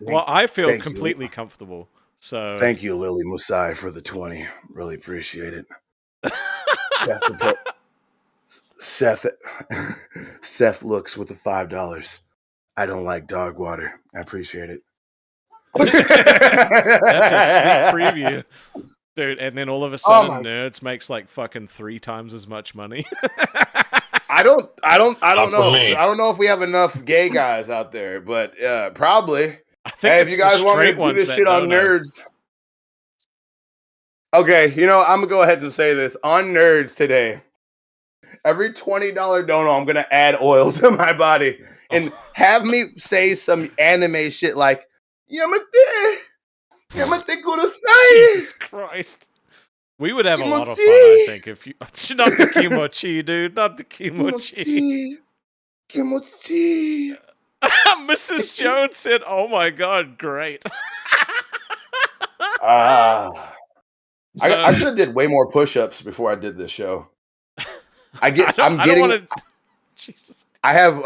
Well, I feel completely comfortable. So thank you, Lily Musai, for the 20. Really appreciate it. Seth looks with the $5. I don't like dog water. I appreciate it. That's a sneak preview. Dude, and then all of a sudden Nerds makes like fucking 3 times as much money. I don't know. Me. I don't know if we have enough gay guys out there, but probably. I think Hey, if you guys want me to do this shit on Nerds. Okay, you know, I'm gonna go ahead and say this. On Nerds today, every $20 dono, I'm gonna add oil to my body and have me say some anime shit like Yamate Kudasai. Jesus Christ. We would have a lot of fun, I think, if you not the kimochi, dude. Not the kimochi. Kimochi. Mrs. Jones said, "Oh my god, great." I should have did way more push-ups before I did this show. Jesus. I have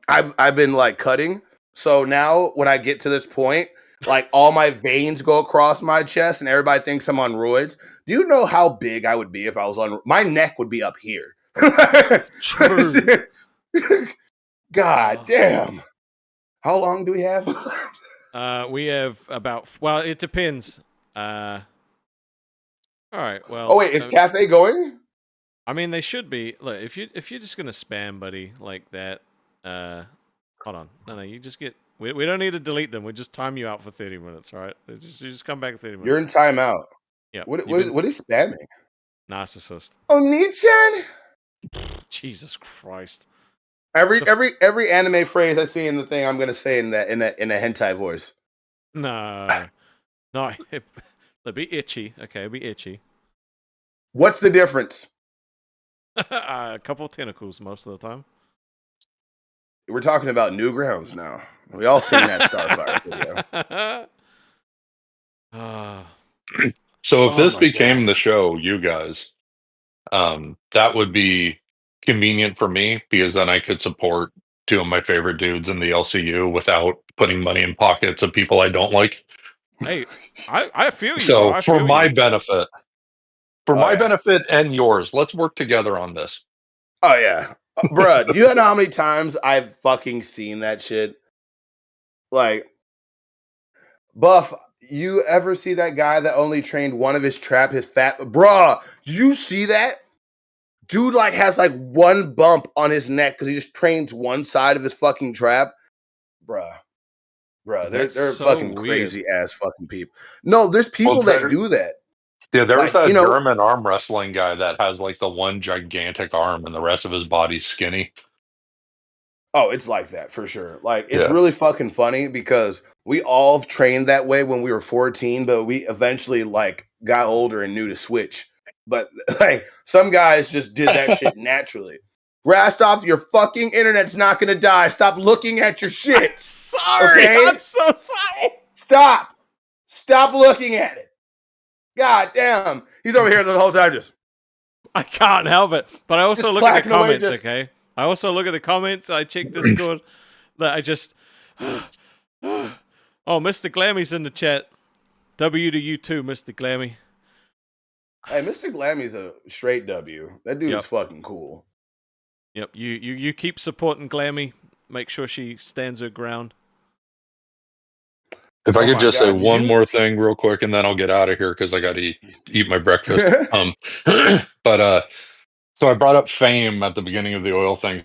I've been like cutting. So now when I get to this point, like all my veins go across my chest and everybody thinks I'm on roids. Do you know how big I would be if I was on my neck would be up here? True. God damn. How long do we have? We have about, well, it depends. All right, well. Oh wait, is Cafe going? I mean, they should be. Look, if you're just gonna spam, buddy, like that. Hold on. No, you just get. We don't need to delete them. We just time you out for 30 minutes. All right, you just come back 30 minutes. You're in timeout. Yeah. What is spamming? Narcissist. Oh, Nichan. Jesus Christ. Every anime phrase I see in the thing, I'm gonna say in a hentai voice. No, it'll be itchy. Okay, it'll be itchy. What's the difference? A couple of tentacles most of the time. We're talking about Newgrounds now. We all seen that Starfire video. So if this became the show, you guys, That would be convenient for me because then I could support two of my favorite dudes in the LCU without putting money in pockets of people I don't like. Hey, I feel you, bro. So I feel you. for Oh my yeah. benefit and yours, let's work together on this. Oh yeah. Bruh, do you know how many times I've fucking seen that shit? Like, Buff, you ever see that guy that only trained one of his trap, his fat bruh? You see that? Dude like has like one bump on his neck because he just trains one side of his fucking trap. Bruh. That's They're so fucking weird. crazy ass fucking people. No, there's people Well, that do that. Yeah, there was Like, that you know, German arm wrestling guy that has like the one gigantic arm and the rest of his body's skinny. oh, it's like that for sure. Like, it's Yeah. really fucking funny because we all trained that way when we were 14, but we eventually like got older and knew to switch. But like some guys just did that shit naturally. Rastoff, your fucking internet's not gonna die. Stop looking at your shit. Sorry, Okay? I'm so sorry. Stop looking at it. God damn. He's over here the whole time just I can't help it. But I also Just look at the clacking away, comments, just- okay? I also look at the comments. I check Discord. That I just. Oh, Mr. Glammy's in the chat. W to you too, Mr. Glammy. Hey, Mr. Glammy's a straight W. That dude Yep. is fucking cool. Yep, you keep supporting Glammy. Make sure she stands her ground. If I Oh could my just God, say did one you- more thing real quick, and then I'll get out of here because I got to eat my breakfast. But so I brought up Fame at the beginning of the oil thing.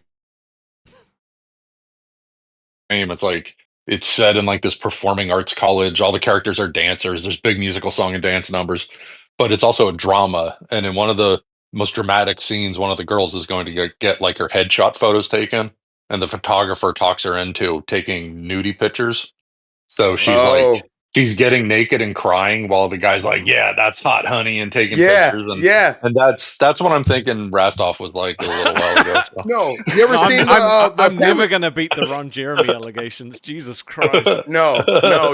Fame, it's like it's set in like this performing arts college. All the characters are dancers. There's big musical song and dance numbers, but it's also a drama. And in one of the most dramatic scenes, one of the girls is going to get like her headshot photos taken, and the photographer talks her into taking nudie pictures. So Oh, she's getting naked and crying while the guy's like, "Yeah, that's hot, honey," and taking yeah, pictures, yeah. and that's what I'm thinking. Rastov was like a little while ago. So. No, you ever No, seen I'm the never gonna beat the Ron Jeremy allegations. Jesus Christ. No,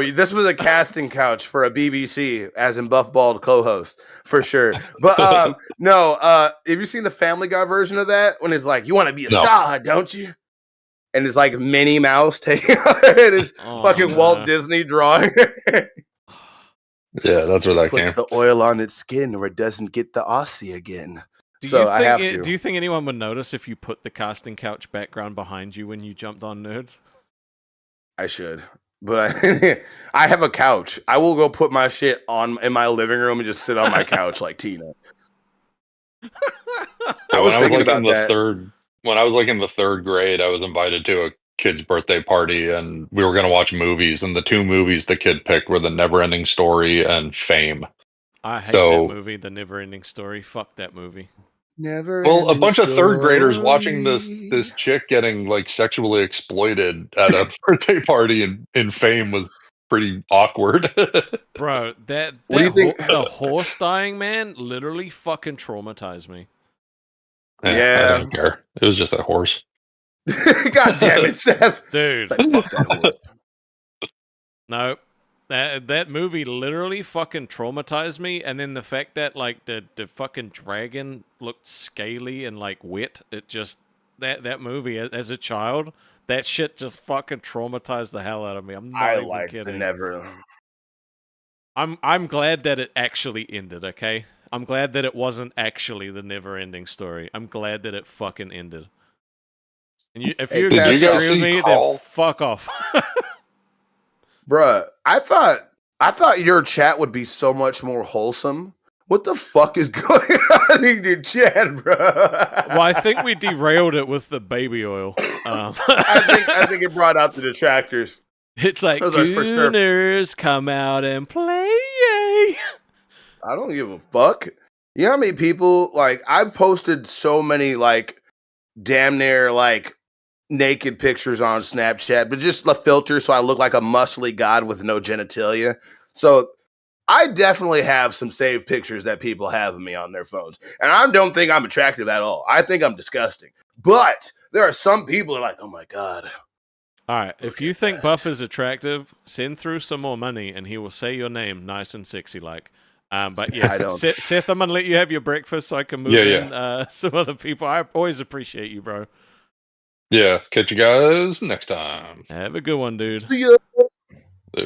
this was a casting couch for a BBC, as in Buff Bald co-host for sure. But no, have you seen the Family Guy version of that when it's like, "You want to be a No. star, don't you?" And it's like Minnie Mouse taking it is Oh, fucking no. Walt Disney drawing. Yeah, that's where that Puts came. the oil on its skin where it doesn't get the Aussie again. Do So you I think have to. Do you think anyone would notice if you put the casting couch background behind you when you jumped on Nerds? I should. But I have a couch. I will go put my shit on in my living room and just sit on my couch like Tina. I was thinking about that. When I was like in the third grade, I was invited to a kid's birthday party, and we were going to watch movies. And the two movies the kid picked were The Neverending Story and Fame. I hate So- that movie, The Never-Ending Story. Fuck that movie. Never. Well, a ending bunch of third graders watching story. this chick getting like sexually exploited at a birthday party in Fame was pretty awkward. Bro, that What do you think- the horse dying, man, literally fucking traumatized me. Yeah. I don't care. It was just a horse. God damn it, Seth. Dude, Like, fuck that horse. no. That movie literally fucking traumatized me, and then the fact that like the fucking dragon looked scaly and like wet, it just that movie as a child, that shit just fucking traumatized the hell out of me. I'm not I even like kidding. the never. I'm glad that it actually ended, okay? I'm glad that it wasn't actually the never-ending story. I'm glad that it fucking ended. And if Hey, you did you disagree guys with see me, Carl? then fuck off. Bruh, I thought your chat would be so much more wholesome. What the fuck is going on in your chat, bro? Well, I think we derailed it with the baby oil. I think it brought out the detractors. It's like, Those are for sure. Gooners, come out and play. I don't give a fuck. You know how many people, like, I've posted so many, like, damn near, like, naked pictures on Snapchat, but just the filter so I look like a muscly god with no genitalia. So I definitely have some saved pictures that people have of me on their phones. And I don't think I'm attractive at all. I think I'm disgusting. But there are some people that are like, oh my God. All right, if you think Buff is attractive, send through some more money and he will say your name nice and sexy like. But yeah, I don't. Seth, I'm gonna let you have your breakfast so I can move in some other people. I always appreciate you, bro. Yeah. Catch you guys next time. Have a good one, dude. See ya. Uh,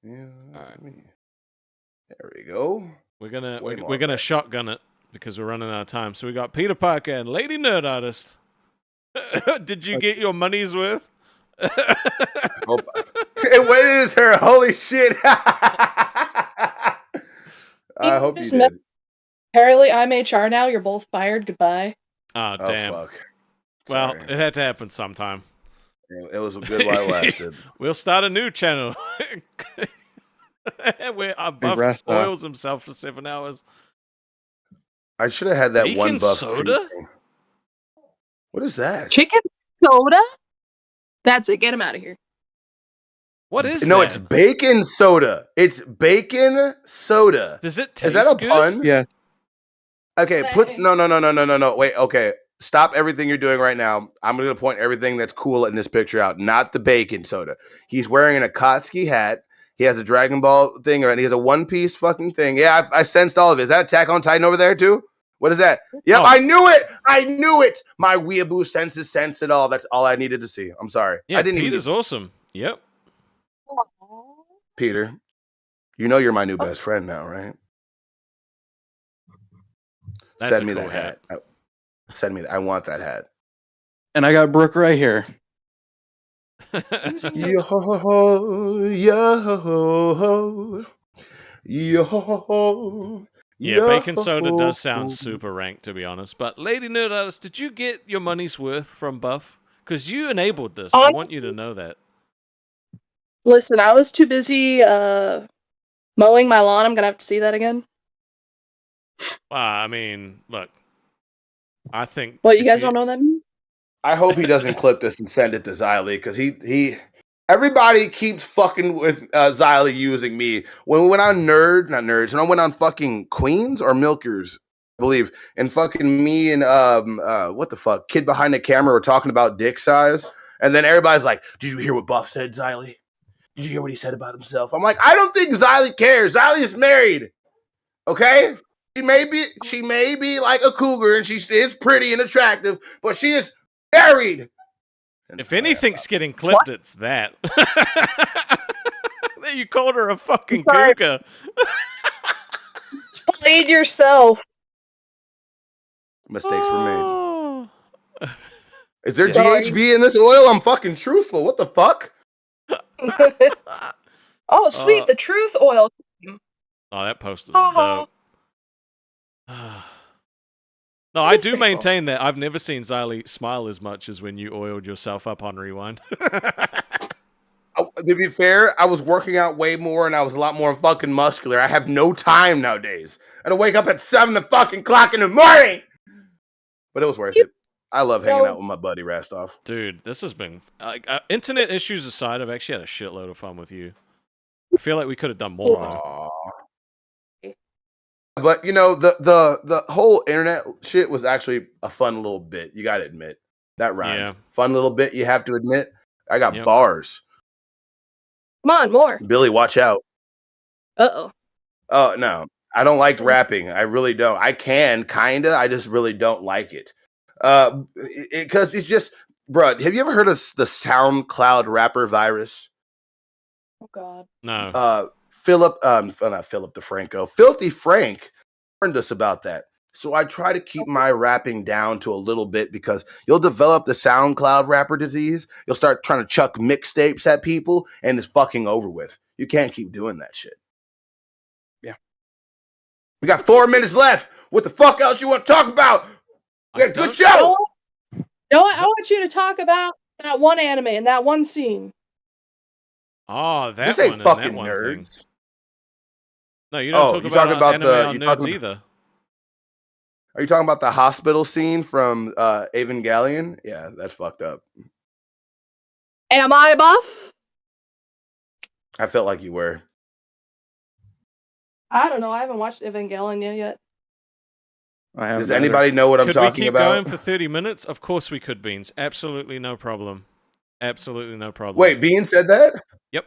Yeah, All right. there we go. We're gonna Way more we're gonna better. shotgun it because we're running out of time. So we got Peter Parker and Lady Nerd Artist. Did you get your money's worth? Oh, hey, what is her? Holy shit! I hope you just did. Apparently, I'm HR now. You're both fired. Goodbye. Oh, Oh damn. fuck. Well, Sorry. it had to happen sometime. It was good while it lasted. We'll start a new channel where Buff rest up. oils himself for 7 hours. I should have had that Bacon one buff soda? treat thing. What is that? Chicken soda? That's it. Get him out of here. What is No, that? it's bacon soda. It's bacon soda. Does it taste Is that a good? pun? Yeah. Okay, no. Wait, okay. Stop everything you're doing right now. I'm going to point everything that's cool in this picture out, not the bacon soda. He's wearing an Akatsuki hat. He has a Dragon Ball thing, and he has a One Piece fucking thing. Yeah, I sensed all of it. Is that Attack on Titan over there, too? What is that? Yep, Oh. I knew it. I knew it. My weeaboo senses sensed it all. That's all I needed to see. I'm sorry. Yeah, I didn't Peter's even. awesome. Yep. Peter, you know you're my new best friend now, right? That's Send a me cool that hat. Send me that. I want that hat. And I got Brooke right here. Yo ho yo yo. Yeah, bacon soda does sound super rank, to be honest. But Lady Nerd Artist, did you get your money's worth from Buff? Because you enabled this. I want you to know that. Listen, I was too busy mowing my lawn. I'm gonna have to see that again. I mean, look, I think. What, you if guys don't know what that means? I hope he doesn't clip this and send it to Xylee because everybody keeps fucking with Xylee using me. When we went on when I went on fucking Queens or Milkers, I believe, and fucking me and what the fuck, kid behind the camera were talking about dick size, and then everybody's like, "Did you hear what Buff said, Xylee? Did you hear what he said about himself?" I'm like, I don't think Xylee cares. Xylee is married. Okay? She may be like a cougar and she is pretty and attractive, but she is married. If anything's getting clipped, it's that. You called her a fucking Sorry. cougar. Explain yourself. Mistakes were made. Oh. Is there Sorry. GHB in this oil? I'm fucking truthful. What the fuck? Oh, sweet. The truth oil. Oh, that post is Uh-huh. dope. No, I It's do pretty cool. maintain that I've never seen Xylee smile as much as when you oiled yourself up on Rewind. To be fair, I was working out way more and I was a lot more fucking muscular. I have no time nowadays. I had to wake up at 7 o'clock in the morning. But it was worth it. I love hanging out with my buddy Rastoff. Dude, this has been... internet issues aside, I've actually had a shitload of fun with you. I feel like we could have done more. though. Aww. But you know, the whole internet shit was actually a fun little bit. You gotta admit. That rhymed. Yeah. Fun little bit, you have to admit. I got Yep. bars. Come on, more. Billy, watch out. Uh-oh. Oh no. I don't like rapping. I really don't. I can kinda. I just really don't like it. Because it's just, bruh, have you ever heard of the SoundCloud rapper virus? Oh, God. No. Not Philip DeFranco. Filthy Frank warned us about that. So I try to keep my rapping down to a little bit because you'll develop the SoundCloud rapper disease. You'll start trying to chuck mixtapes at people and it's fucking over with. You can't keep doing that shit. Yeah. We got 4 minutes left. What the fuck else you want to talk about? We got a good show. No, I want you to talk about that one anime and that one scene. Oh, that This one ain't and fucking that one thing. nerds. No, you don't Oh, talk you about, talking about anime the- on you nerds talking- either. Are you talking about the hospital scene from Evangelion? Yeah, that's fucked up. Am I buff? I felt like you were. I don't know. I haven't watched Evangelion yet. I have Does anybody know what I'm Could we talking keep about? going for 30 minutes? Of course we could, Beans. Absolutely no problem. Absolutely no problem. Wait, Bean said that? Yep.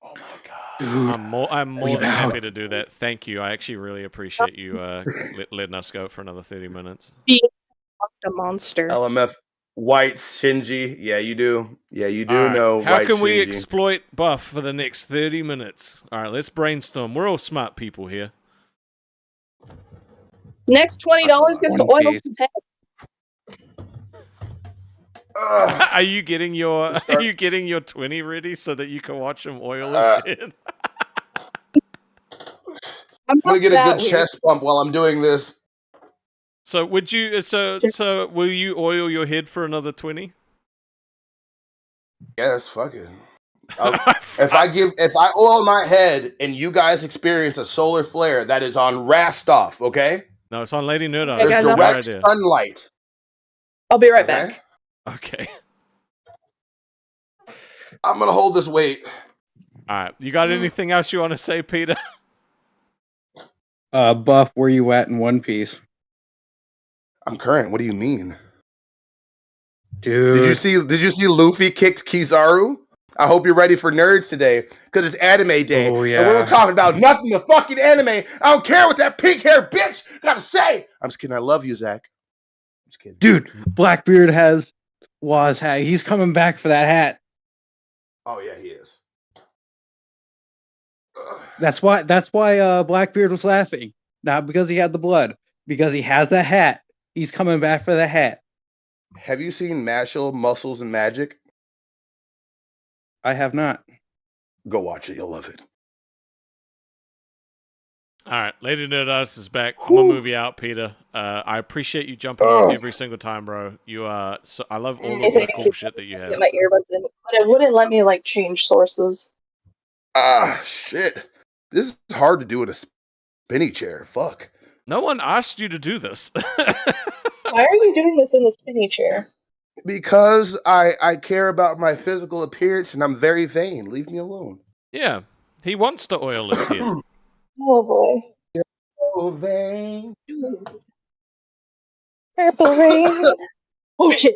Oh my god. Dude, I'm more We've than out. happy to do that. Thank you. I actually really appreciate you letting us go for another 30 minutes. Being a monster. LMF White Shinji. Yeah, you do. Yeah, you do All right. know How White can we Shinji. exploit Buff for the next 30 minutes? All right, let's brainstorm. We're all smart people here. Next $20 gets to One oil piece. his head. Ugh. Are you getting your Let's start- 20 ready so that you can watch him oil Uh, his head? I'm I'm gonna not get a that good weird. chest bump while I'm doing this. So would you so will you oil your head for another 20? Yes, fuck it. If I oil my head and you guys experience a solar flare, that is on Rastov, okay? No, it's on Lady Nerd. Hey, There's guys, I'm- direct sunlight. I'll be right Okay? back. Okay. I'm gonna hold this weight. All right. You got anything else you want to say, Peter? Buff, where you at in One Piece? I'm current. What do you mean? Dude. Did you see Luffy kicked Kizaru? I hope you're ready for nerds today, because it's anime day. Oh, And yeah. we're talking about nothing but fucking anime. I don't care what that pink hair bitch gotta say. I'm just kidding. I love you, Zach. I'm just kidding. Dude, Blackbeard has Waz hat. He's coming back for that hat. Oh yeah, he is. Ugh. That's why Blackbeard was laughing. Not because he had the blood. Because he has a hat. He's coming back for the hat. Have you seen Mashal, Muscles, and Magic? I have not. Go watch it. You'll love it. All right, Lady Nerd Artist is back. I'm gonna move you out, Peter. I appreciate you jumping on every single time, bro. You are. So, I love all of the cool shit that you have. Get my earbuds in, but it wouldn't let me like change sources. Ah, shit. This is hard to do in a spinny chair. Fuck. No one asked you to do this. Why are you doing this in the spinny chair? Because I care about my physical appearance and I'm very vain. Leave me alone. Yeah, he wants to oil his head. Oh boy. So vain. Purple rain. Oh shit.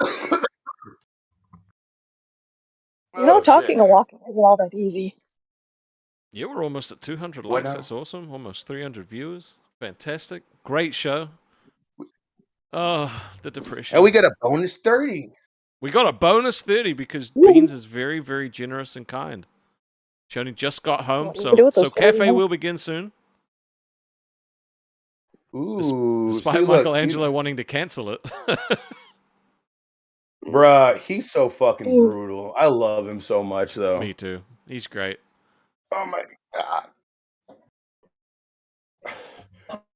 You know, talking and walking isn't all that easy. Yeah, we're almost at 200 What likes. now? That's awesome. Almost 300 viewers. Fantastic. Great show. Oh, the depression. And we get a bonus 30. We got a bonus 30 because Beans is very, very generous and kind. She only just got home, What do we do with so those 30 cafe more? will begin soon. Ooh. Despite see, look, Michelangelo wanting to cancel it. Bruh, he's so fucking Ooh. brutal. I love him so much, though. Me too. He's great. Oh my god.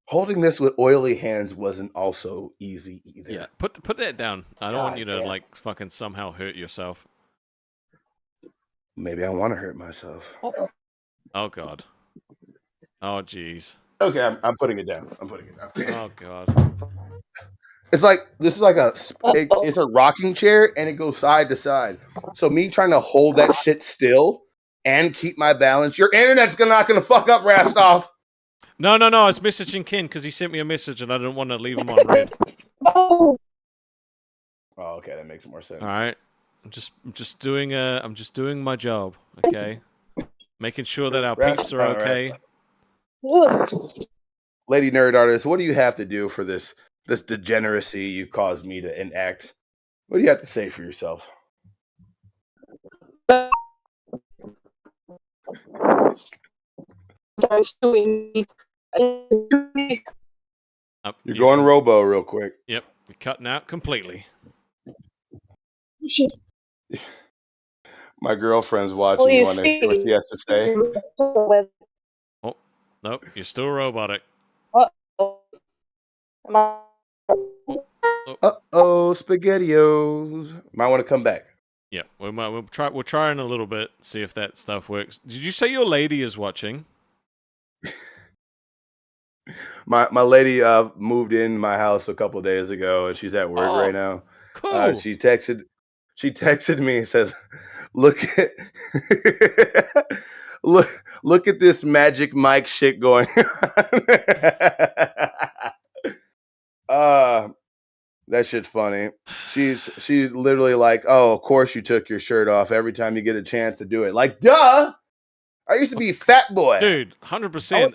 Holding this with oily hands wasn't also easy either. Yeah, put that down. I don't want God you to damn. like fucking somehow hurt yourself. Maybe I want to hurt myself. Uh-oh. Oh god. Oh jeez. Okay, I'm putting it down. I'm putting it down. Oh god. It's like this is like it's a rocking chair and it goes side to side. So me trying to hold that shit still and keep my balance. Your internet's not gonna fuck up, Rastov. No. I was messaging Ken because he sent me a message and I didn't want to leave him on red. Oh. Oh, okay, that makes more sense. All right. I'm just doing my job. Okay. Making sure that our peeps are okay. Lady Nerd Artist, what do you have to do for this degeneracy you caused me to enact? What do you have to say for yourself? You're going robo real quick. Yep. You're cutting out completely. My girlfriend's watching. Well, you You want to hear what see- she has to say? Oh, nope. You're still robotic. Am I- Uh-oh, SpaghettiOs. Might want to come back. Yeah, we'll try in a little bit, see if that stuff works. Did you say your lady is watching? My lady moved in my house a couple of days ago, and she's at work Oh, right now. Cool. She texted me and says, "Look at look at this Magic Mike shit going." That shit's funny. She's literally like, "Oh, of course you took your shirt off every time you get a chance to do it." Like, duh. I used to be fat boy. Dude, 100%.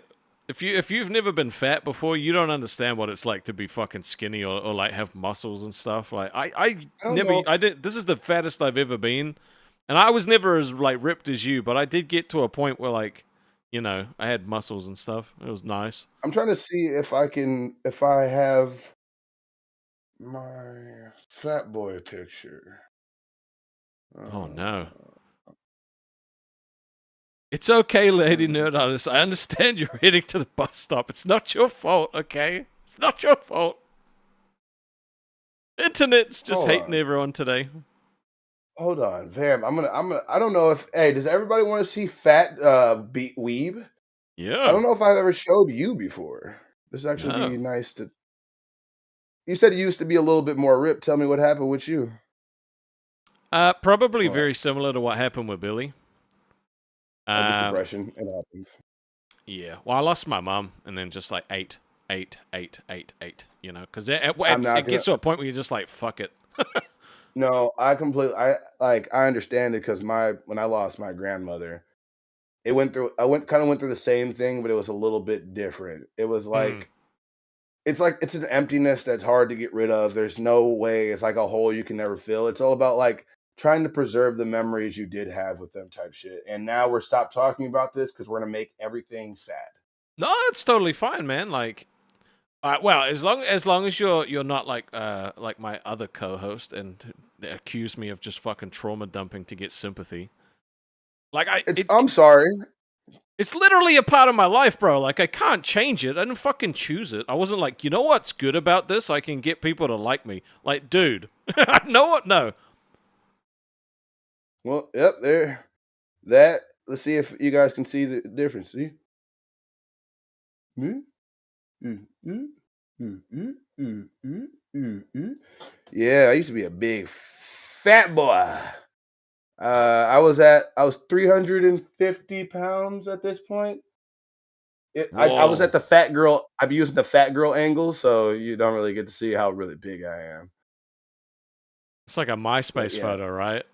If you've never been fat before, you don't understand what it's like to be fucking skinny or like have muscles and stuff. Like I don't never know if- I did this is the fattest I've ever been. And I was never as like ripped as you, but I did get to a point where like, you know, I had muscles and stuff. It was nice. I'm trying to see if I have my fat boy picture. Oh no. It's okay, Lady Nerd Artist. I understand you're heading to the bus stop. It's not your fault, okay? It's not your fault. Internet's just Hold hating on. everyone today. Hold on, fam. I don't know if. Hey, does everybody want to see Fat Weeb? I Yeah. don't know if I've ever showed you before. This would actually be No. nice to. You said you used to be a little bit more ripped. Tell me what happened with you. Probably What? very similar to what happened with Billy. Just depression. It happens. Yeah. Well, I lost my mum, and then just like ate. You know, because it gets to a point where you're just like, fuck it. No, I understand it because when I lost my grandmother, I went through the same thing, but it was a little bit different. It was like it's an emptiness that's hard to get rid of. There's no way. It's like a hole you can never fill. It's all about like trying to preserve the memories you did have with them type shit. And now we're stopped talking about this because we're gonna make everything sad. No, it's totally fine, man. Like, well, as long as you're not like my other co-host and accuse me of just fucking trauma dumping to get sympathy. Like I'm sorry. It's literally a part of my life, bro. Like, I can't change it. I didn't fucking choose it. I wasn't like, you know what's good about this? I can get people to like me. Like, dude. know what? No. Well, yep, there. That. Let's see if you guys can see the difference. See? Yeah, I used to be a big fat boy. I was 350 pounds at this point. I was at the fat girl. I'm using the fat girl angle, so you don't really get to see how really big I am. It's like a MySpace photo, right?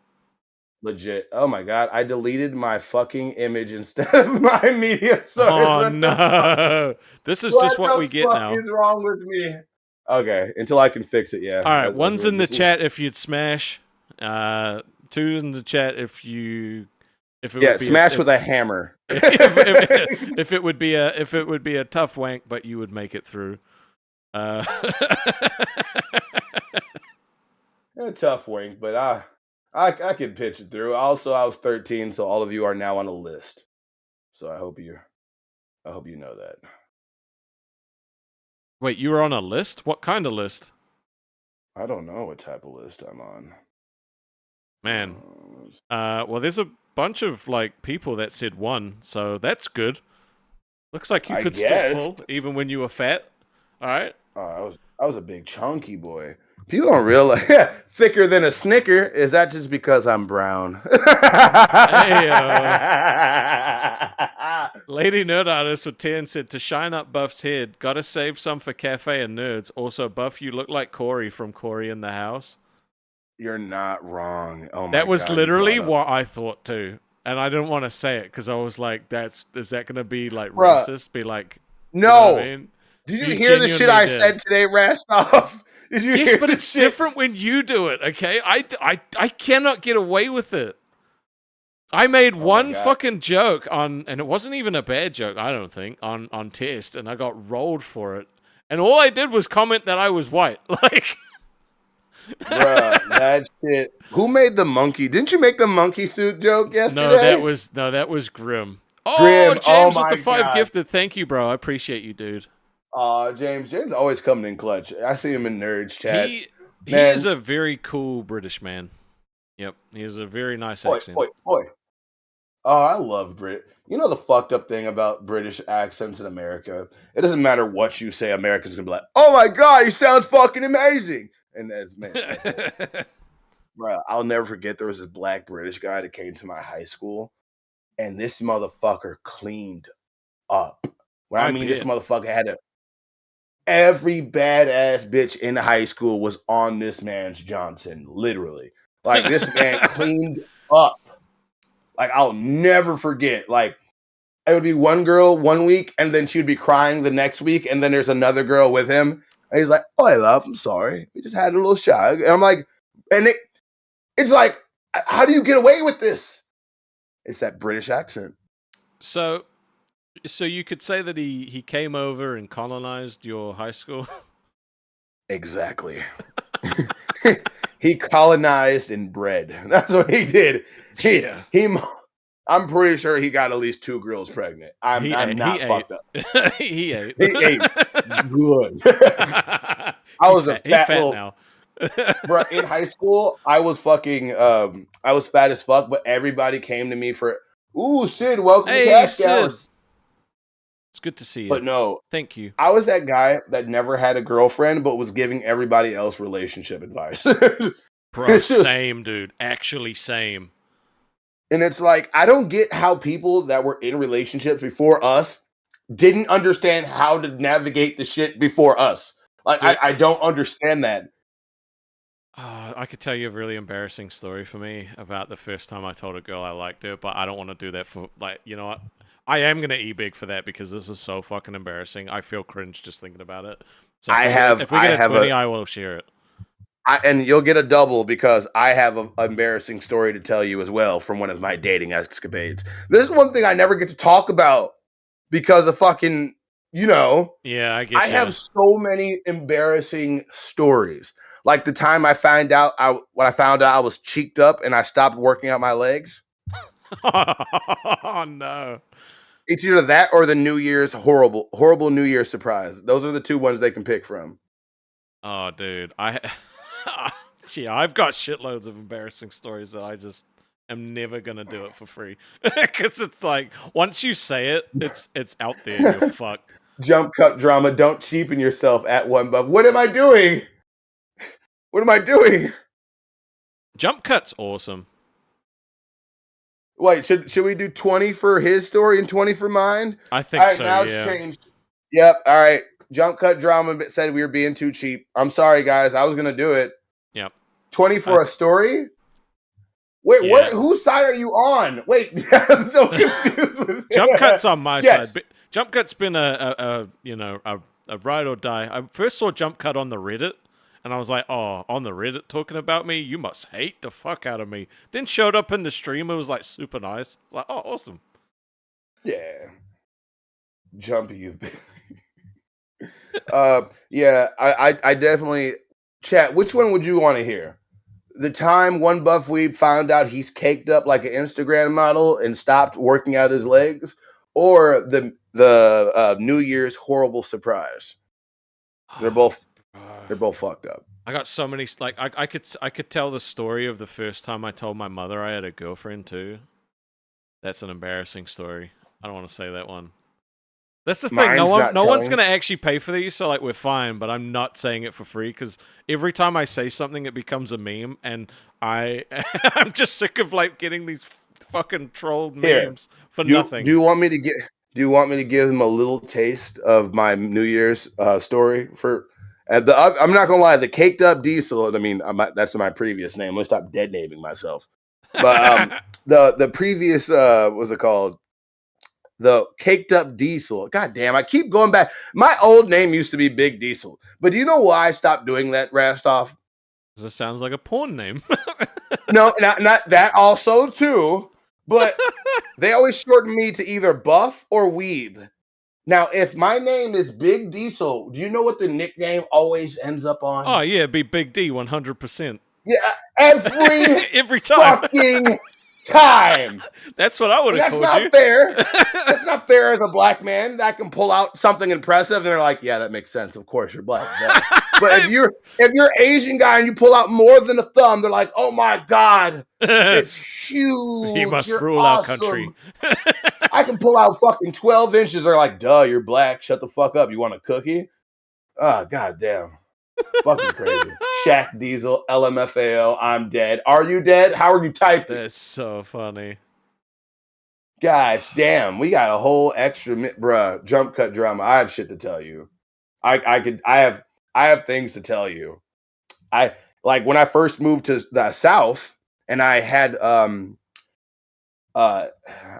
Legit. Oh my god, I deleted my fucking image instead of my media source. Oh no. This is just what we get now. What is wrong with me? Okay, until I can fix it, yeah. All right, one's in the chat if you'd smash. Two in the chat if it would be smash with a hammer. if it would be a tough wank, but you would make it through. A tough wank, but I could pitch it through. Also, I was 13, so all of you are now on a list. So I hope you know that. Wait, you were on a list? What kind of list? I don't know what type of list I'm on. Man. Well, there's a bunch of like people that said 1, so that's good. Looks like you could still pull even when you were fat. All right. I was a big chunky boy. People don't realize thicker than a Snicker. Is that just because I'm brown? Lady Nerd Artist with 10 said to shine up Buff's head, gotta save some for Cafe and Nerds. Also, Buff, you look like Corey from Corey in the House. You're not wrong. Oh my That was God, literally what I thought too. And I didn't want to say it because I was like, is that going to be like racist? Be like, no. You know what I mean? Did you hear the shit I said today, Rastov? Yes, but it's different when you do it, okay? I cannot get away with it. I made one fucking joke on, and it wasn't even a bad joke, I don't think, on test, and I got rolled for it. And all I did was comment that I was white. Like, bruh, that shit. Who made the monkey? Didn't you make the monkey suit joke yesterday? No, that was Grim. Oh, Grim, James with the 5 gifted. Thank you, bro. I appreciate you, dude. James always coming in clutch. I see him in Nerds chat. He is a very cool British man. Yep, he has a very nice accent. Boy. Oh, I love Brit. You know the fucked up thing about British accents in America? It doesn't matter what you say. Americans gonna be like, "Oh my god, you sound fucking amazing!" And that's bro. I'll never forget. There was this black British guy that came to my high school, and this motherfucker cleaned up. When I mean this motherfucker had every badass bitch in high school was on this man's Johnson, literally. Like this man cleaned up. Like I'll never forget. Like it would be one girl one week, and then she'd be crying the next week, and then there's another girl with him, and he's like, "Oh, hey, love, I'm sorry, we just had a little shy." And I'm like, and it's like, how do you get away with this? It's that British accent. So you could say that he came over and colonized your high school. Exactly. He colonized and bred. That's what he did. Yeah. I'm pretty sure he got at least 2 girls pregnant. I'm not fucked up. He ate. He ate good. I was a fat little now. bro in high school. I was fucking I was fat as fuck, but everybody came to me for, "Ooh, Sid, welcome to Cat Sid. It's good to see you." But no, thank you. I was that guy that never had a girlfriend, but was giving everybody else relationship advice. Bro, same, dude. Actually, same. And it's like, I don't get how people that were in relationships before us didn't understand how to navigate the shit before us. Like, I don't understand that. I could tell you a really embarrassing story for me about the first time I told a girl I liked her, but I don't want to do that for, like, you know what? I am going to e-big for that because this is so fucking embarrassing. I feel cringe just thinking about it. So if we get a 20, I will share it. And you'll get a double because I have an embarrassing story to tell you as well from one of my dating escapades. This is one thing I never get to talk about because of fucking, you know. Yeah, I get I have so many embarrassing stories. Like the time I found out I was cheeked up and I stopped working out my legs. Oh no. It's either that or the New Year's horrible New Year's surprise. Those are the 2 ones they can pick from. Oh, dude. I've got shitloads of embarrassing stories that I just am never gonna do it for free. Because it's like, once you say it, it's out there, you're fucked. Jump cut drama, don't cheapen yourself at one buff. What am I doing? What am I doing? Jump cut's awesome. Wait, should we do 20 for his story and 20 for mine? I think so, now yeah. It's changed. Yep, all right. Jump cut drama said we were being too cheap. I'm sorry, guys. I was going to do it. Yep. 20 for a story? Wait, what? Whose side are you on? Wait, I'm so confused with Jump cut's on my side. Jump cut's been a ride or die. I first saw Jump cut on the Reddit, and I was like, oh, on the Reddit talking about me? You must hate the fuck out of me. Then showed up in the stream. It was like super nice. Like, oh, awesome. Yeah. Jumpy, you. Yeah, I definitely. Chat, which one would you want to hear? The time one Buff Weeb found out he's caked up like an Instagram model and stopped working out his legs, or the New Year's horrible surprise? They're both fucked up. I got so many. Like, I could tell the story of the first time I told my mother I had a girlfriend too. That's an embarrassing story. I don't want to say that one. That's the thing. No one's gonna actually pay for these, so like we're fine. But I'm not saying it for free because every time I say something, it becomes a meme, and I'm just sick of like getting these fucking trolled memes for nothing. Do you want me to give them a little taste of my New Year's story for? I'm not gonna lie, the caked up diesel. I mean, that's my previous name. Let's stop dead naming myself. But the previous what's it called? The caked up diesel. God damn, I keep going back. My old name used to be Big Diesel. But do you know why I stopped doing that, Rastoff? Because it sounds like a porn name. No, not that also too. But they always shorten me to either Buff or Weeb. Now, if my name is Big Diesel, do you know what the nickname always ends up on? Oh yeah, it'd be Big D 100%. Yeah, every time. Fucking time. That's what I would have told you. That's not fair. That's not fair as a black man that can pull out something impressive and they're like, yeah, that makes sense. Of course you're black. But if you're Asian guy and you pull out more than a thumb, they're like, oh my God, it's huge. He must you're rule awesome. our country. I can pull out fucking 12 inches. They're like, duh, you're black. Shut the fuck up. You want a cookie? Oh, God damn. Fucking crazy. Shaq Diesel, LMFAO, I'm dead. Are you dead? How are you typing? That's so funny. Guys, damn, we got a whole extra bruh, jump cut drama. I have shit to tell you. I have things to tell you. I like when I first moved to the South and I had How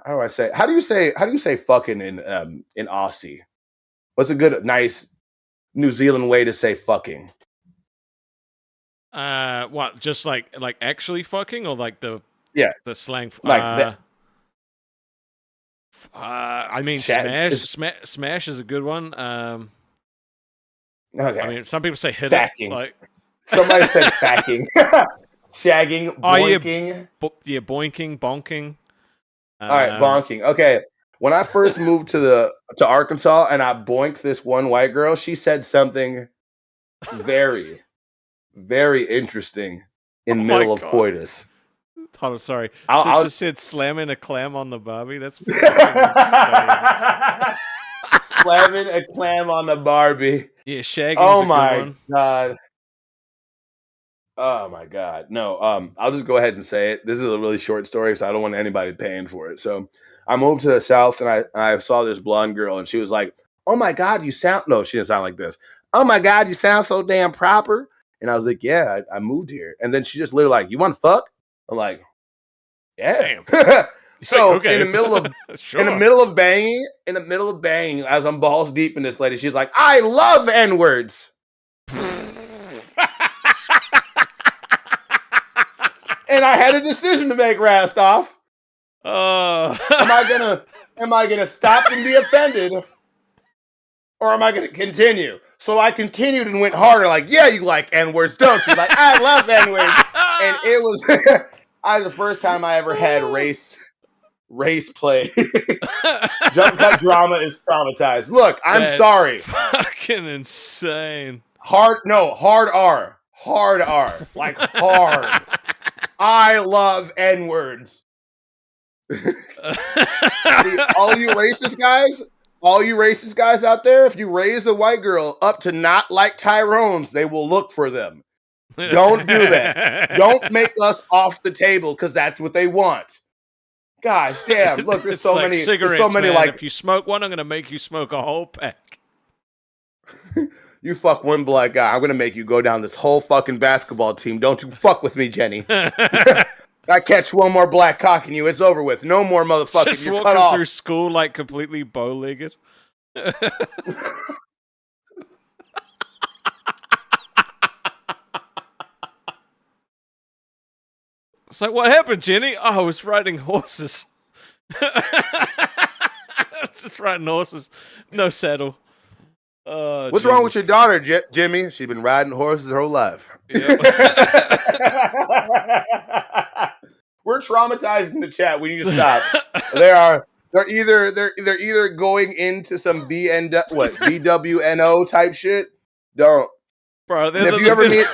do I say? How do you say fucking in Aussie? What's a good, nice New Zealand way to say fucking? What? Just like actually fucking, or like the Yeah, slang? like that. I mean, Shag- smash is a good one. Okay. I mean, some people say hit Facking. it. Like Somebody said facking, shagging, Oh, yeah. boinking. yeah, boinking, bonking. All right, bonking. Okay. When I first moved to Arkansas and I boinked this one white girl, she said something very, very interesting in Oh my middle of God. coitus. Hold on, sorry. I'll just said slamming a clam on the Barbie. That's fucking insane. Slamming a clam on the Barbie. Yeah, shagging's Oh a good my one. God. Oh my God. No, I'll just go ahead and say it. This is a really short story, so I don't want anybody paying for it. So I moved to the South and I saw this blonde girl and she was like, "Oh my God, you sound," no, she didn't sound like this. "Oh my God, you sound so damn proper." And I was like, "Yeah, I moved here." And then she just literally like, "You want to fuck?" I'm like, "Yeah." So okay. in the middle of Sure. in the middle of banging, as I'm balls deep in this lady, she's like, "I love N-words." And I had a decision to make, Rastoff. Am I gonna stop and be offended? Or am I gonna continue? So I continued and went harder, like, "Yeah, you like N-words, don't you?" Like, "I love N-words." And it was the first time I ever had race play. Jump cut drama is traumatized. Look, I'm That's sorry. Fucking insane. Hard R. Like hard. I love N-words. See, all you racist guys out there, if you raise a white girl up to not like Tyrones, they will look for them. Don't do that. Don't make us off the table because that's what they want. Gosh damn! Look, there's It's so like many. cigarettes, There's so many man. like If you smoke one, I'm gonna make you smoke a whole pack. you fuck one black guy, I'm gonna make you go down this whole fucking basketball team. Don't you fuck with me, Jenny. I catch one more black cock in you, it's over with. No more motherfucking. Just You're cut walking off. through school like completely bow-legged. It's like, what happened, Jenny? Oh, I was riding horses. Just riding horses, no saddle. What's wrong with your daughter, Jimmy? She's been riding horses her whole life. Yep. We're traumatized in the chat. We need to stop. They're either going into some BWNO type shit. Don't, Bro, if you ever meet.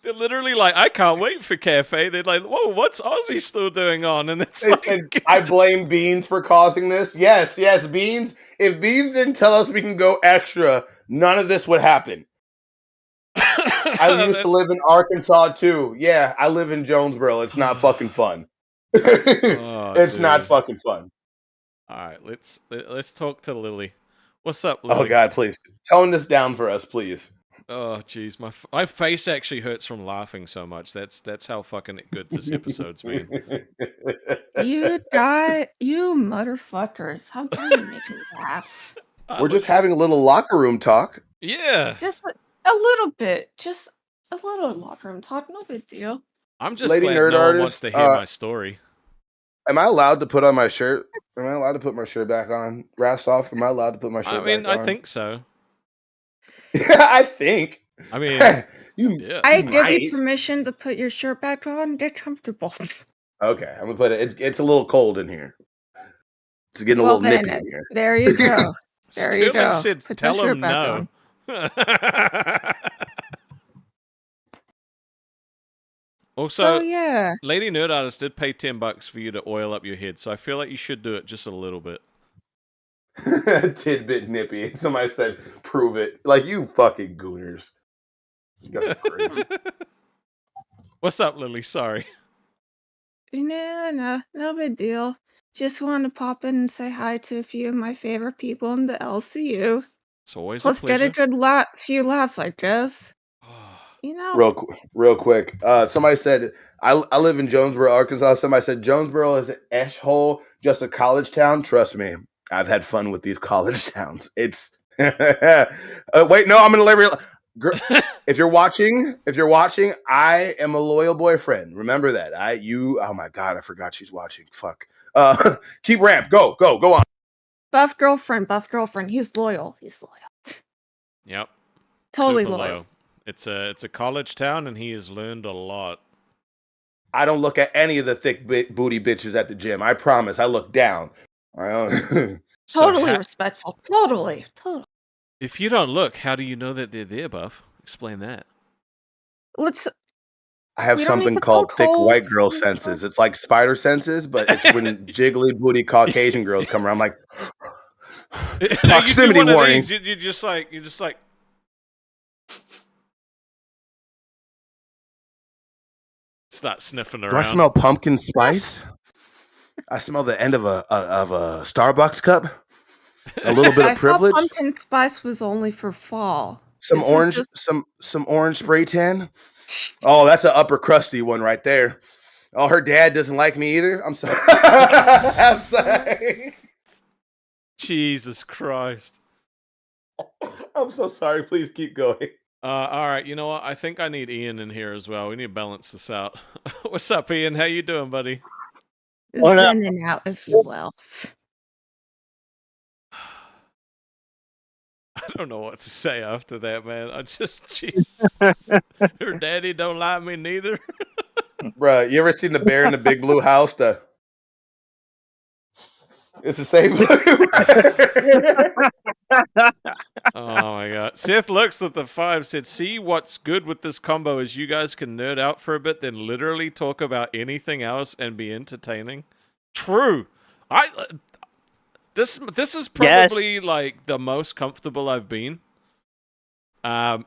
They're literally like, I can't wait for cafe. They're like, whoa, what's Aussie still doing on? And it's They like, said, I blame Beans for causing this. Yes, Beans. If Beans didn't tell us we can go extra, none of this would happen. I used to live in Arkansas too. Yeah, I live in Jonesboro. It's not fucking fun. It's not fucking fun. All right, let's talk to Lily. What's up, Lily? Oh God, please tone this down for us, please. Oh jeez, my face actually hurts from laughing so much. That's how fucking good this episode's been. You motherfuckers. How dare you make me laugh? We're just having a little locker room talk. Yeah. Just a little bit. Just a little locker room talk. No big deal. I'm just Lady glad Nerd no one Artist, wants to hear my story. Am I allowed to put on my shirt? Am I allowed to put my shirt back on? Rastoff, am I allowed to put my shirt back on? I think so. I think. I mean, I give you permission to put your shirt back on. Get comfortable. Okay, I'm gonna put it. It's a little cold in here. It's getting a little nippy in here. There you go. There you go. Said, put tell your shirt him back no. on. Also, yeah. Lady Nerd Artist did pay $10 for you to oil up your head, so I feel like you should do it just a little bit. Tidbit nippy. Somebody said, "Prove it." Like, you fucking gooners. You guys are crazy. What's up, Lily? Sorry. No big deal. Just want to pop in and say hi to a few of my favorite people in the LCU. It's always Let's a pleasure. get a good few laughs, I guess. You know. Real quick. Somebody said I live in Jonesboro, Arkansas. Somebody said Jonesboro is an esh hole, just a college town. Trust me, I've had fun with these college towns. It's wait, no, I'm gonna let if you're watching, I am a loyal boyfriend. Remember that. Oh my god, I forgot she's watching. Fuck. Keep ramp. Go on. Buff girlfriend. He's loyal. Yep. Totally Super loyal. It's a college town, and he has learned a lot. I don't look at any of the thick booty bitches at the gym. I promise. I look down. I don't. Totally respectful. Totally. If you don't look, how do you know that they're there, Buff? Explain that. I have We don't need something to called poke thick white holes girl and stuff. senses. It's like spider senses, but it's when jiggly booty Caucasian girls come around. I'm like, proximity you do one warning. of these, you're just like. Start sniffing around. Do I smell pumpkin spice? I smell the end of a Starbucks cup. A little bit I of privilege. thought pumpkin spice was only for fall. Some This is orange, just- some orange spray tan. Oh, that's an upper crusty one right there. Oh, her dad doesn't like me either. I'm sorry. I'm sorry. Jesus Christ. I'm so sorry. Please keep going. All right, you know what? I think I need Ian in here as well. We need to balance this out. What's up, Ian? How you doing, buddy? zenning out, if you will. I don't know what to say after that, man. I just, Jesus. Her daddy don't like me neither. Bruh, you ever seen the bear in the big blue house? It's the same. Oh my god. Seth looks at the 5, said, see what's good with this combo is you guys can nerd out for a bit, then literally talk about anything else and be entertaining. True. This is probably like the most comfortable I've been. And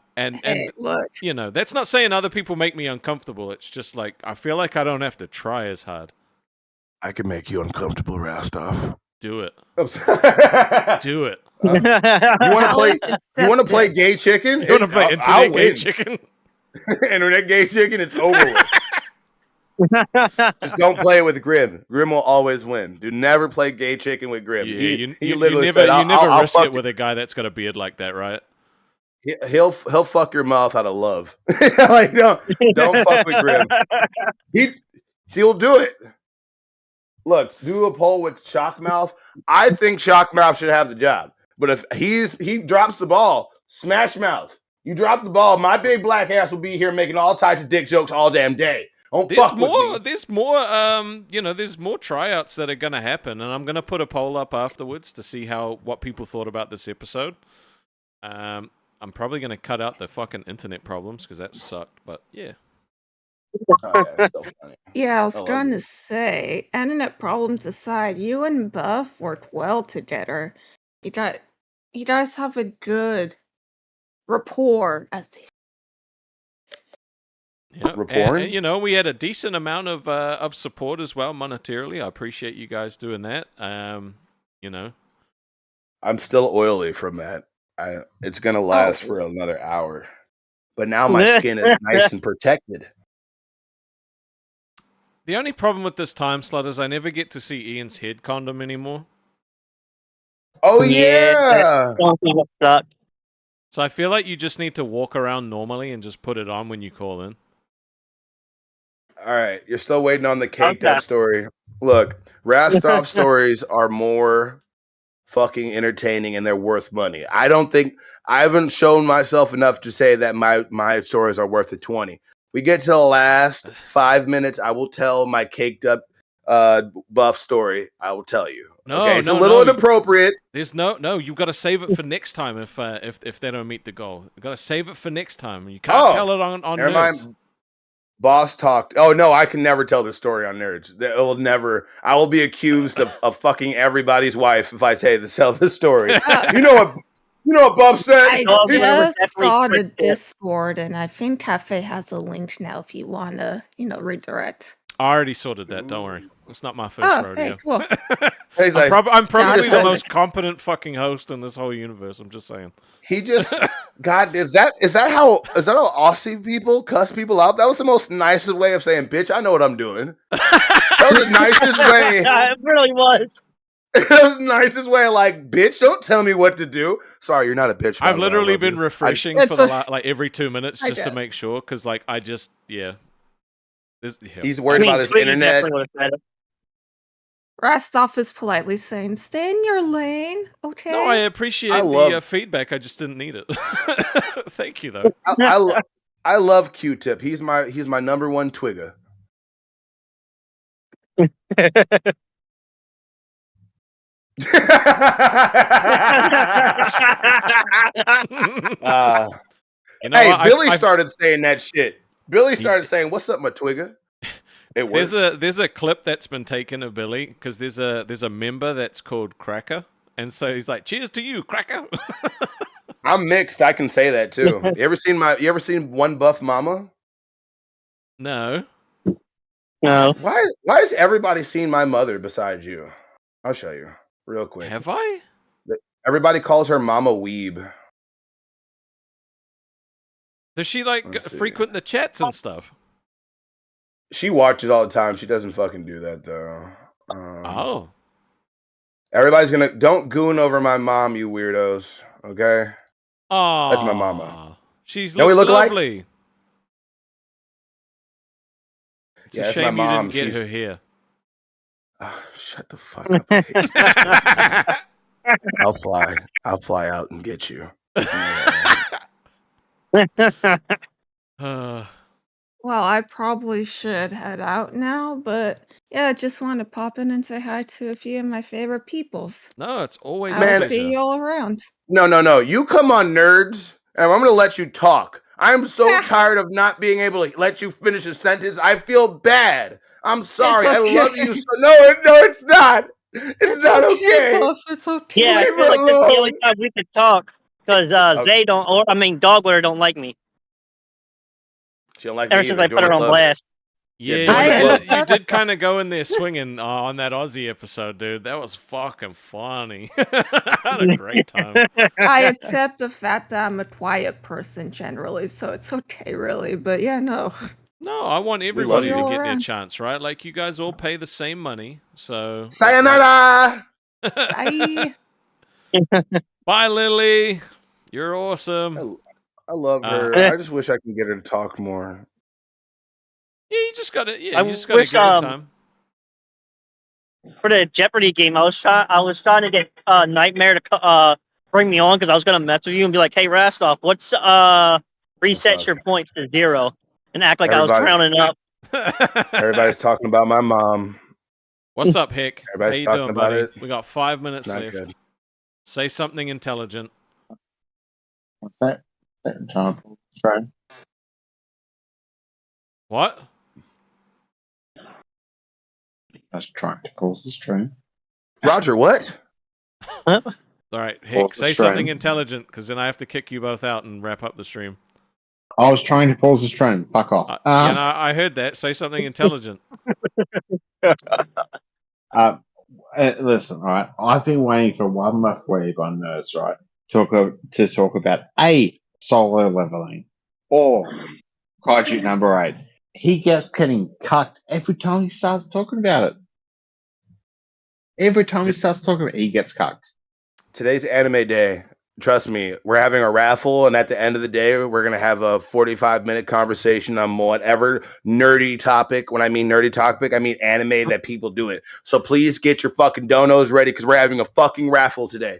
Look. you know, that's not saying other people make me uncomfortable. It's just like I feel like I don't have to try as hard. I can make you uncomfortable, Rastov. Do it. Do it. You want to play? You want to play gay chicken? You want to play internet gay chicken? Internet gay chicken. It's over with. Just don't play it with Grim. Grim will always win. Do never play gay chicken with Grim. Yeah, He literally said, you never I'll risk it with a guy that's got a beard like that, right? He'll fuck your mouth out of love. Like don't fuck with Grim. He'll do it. Look, do a poll with Shockmouth. I think Shockmouth should have the job. But if he drops the ball, Smash Mouth. You drop the ball, my big black ass will be here making all types of dick jokes all damn day. Don't fuck with me. There's more tryouts that are gonna happen, and I'm gonna put a poll up afterwards to see what people thought about this episode. I'm probably gonna cut out the fucking internet problems because that sucked, but yeah. It's so funny. Yeah, I was trying to say, internet problems aside, you and Buff worked well together. You guys have a good rapport, as they say. Yeah, Rapport? and, you know, we had a decent amount of support as well monetarily. I appreciate you guys doing that. You know, I'm still oily from that. It's gonna last for another hour. But now my skin is nice and protected. the only problem with this time slot is I never get to see Ian's head condom anymore. Oh yeah. So I feel like you just need to walk around normally and just put it on when you call in. All right, you're still waiting on the caked up story. Look, Rastov stories are more fucking entertaining and they're worth money. I haven't shown myself enough to say that my stories are worth the 20. We get to the last 5 minutes, I will tell my caked up Buff story. I will tell you. No, okay? It's a little inappropriate. There's no. You've got to save it for next time if they don't meet the goal. You've got to save it for next time. You can't tell it on Never Nerds. mind. Boss talked. Oh no, I can never tell this story on Nerds. It will never. I will be accused of fucking everybody's wife if I say to tell this story. You know what Buff said? I just saw the Discord, and I think Cafe has a link now if you want to, redirect. I already sorted that. Don't worry. It's not my first Oh, rodeo. hey, cool. He's I'm, like, I'm probably just the don't- most competent fucking host in this whole universe. I'm just saying. he just, God, is that how Aussie people cuss people out? That was the most nicest way of saying, bitch, I know what I'm doing. That was the nicest way. Yeah, it really was. That was the nicest way, like, bitch, don't tell me what to do. Sorry, you're not a bitch. by I've the way, I literally love been you. refreshing It's for the a- like every 2 minutes I just to get it. make sure, because like I just yeah. He's worried about his Tweety internet. definitely would have said it. Rastov is politely saying, "Stay in your lane, okay?" No, I appreciate I the love- feedback. I just didn't need it. Thank you though. I love Q-Tip. He's my number one twigger. You know Hey, what? Billy started saying that shit. Billy started saying, "What's up, my twigger?" It works. There's a clip that's been taken of Billy because there's a member that's called Cracker, and so he's like, "Cheers to you, Cracker." I'm mixed. I can say that too. You ever seen One Buff Mama? No. No. Why has everybody seen my mother besides you? I'll show you real quick. Have I? Everybody calls her Mama Weeb. Does she like Let's see. frequent the chats and stuff? She watches all the time. She doesn't fucking do that though. Oh. Everybody's don't goon over my mom, you weirdos. Okay. Oh. That's my mama. She's Don't we looks look alike? lovely. It's Yeah, a that's my shame you mom. didn't get She's- her here. Shut the fuck up. I hate you. I'll fly out and get you. Yeah. Well, I probably should head out now, but yeah, just want to pop in and say hi to a few of my favorite peoples. No, it's always Man. I'll a pleasure. see you all around. No. You come on, nerds, and I'm gonna let you talk. I'm so tired of not being able to let you finish a sentence. I feel bad. I'm sorry. okay. I love you so. No, it's not. It's not okay. Buff, it's okay. Yeah, I Leave feel her like that's the alone. only time we could talk. Because Okay. Dogwater don't like me. She don't like Ever me since either. I put her on Love blast. Yeah, Yeah, you did kind of go in there swinging on that Aussie episode, dude. That was fucking funny. I had a great time. I accept the fact that I'm a quiet person generally, so it's okay, really. But yeah, no. No, I want love everybody you. to All get their around. chance, right? Like, you guys all pay the same money, so... Sayonara. Bye. Bye, Lily. You're awesome. I love her. I just wish I could get her to talk more. Yeah, you just gotta I give wish, her time. For the Jeopardy game, I was trying to get Nightmare to bring me on because I was gonna mess with you and be like, "Hey, Rastov, what's reset fuck? your points to 0 and act like I was Everybody- crowning up." Everybody's talking about my mom. What's up, Hick? How Everybody's you talking doing, about buddy? it. We got 5 minutes Not left. good. Say something intelligent. What's that? I'm trying to pull the string. What? I was trying to pause the stream. Roger, what? All right, Hick, Pause the say something stream. intelligent, because then I have to kick you both out and wrap up the stream. I was trying to pause the stream. Fuck off. Yeah, no, I heard that. Say something intelligent. Listen, right. I've been waiting for one Buff Weeb on Nerds, right? To talk about a solo leveling or Kaiju number 8. He gets getting cut every time he starts talking about it. Every time he starts talking about it, he gets cut. Today's anime day. Trust me, we're having a raffle, and at the end of the day, we're going to have a 45-minute conversation on whatever nerdy topic. When I mean nerdy topic, I mean anime that people do it. So please get your fucking donos ready, because we're having a fucking raffle today.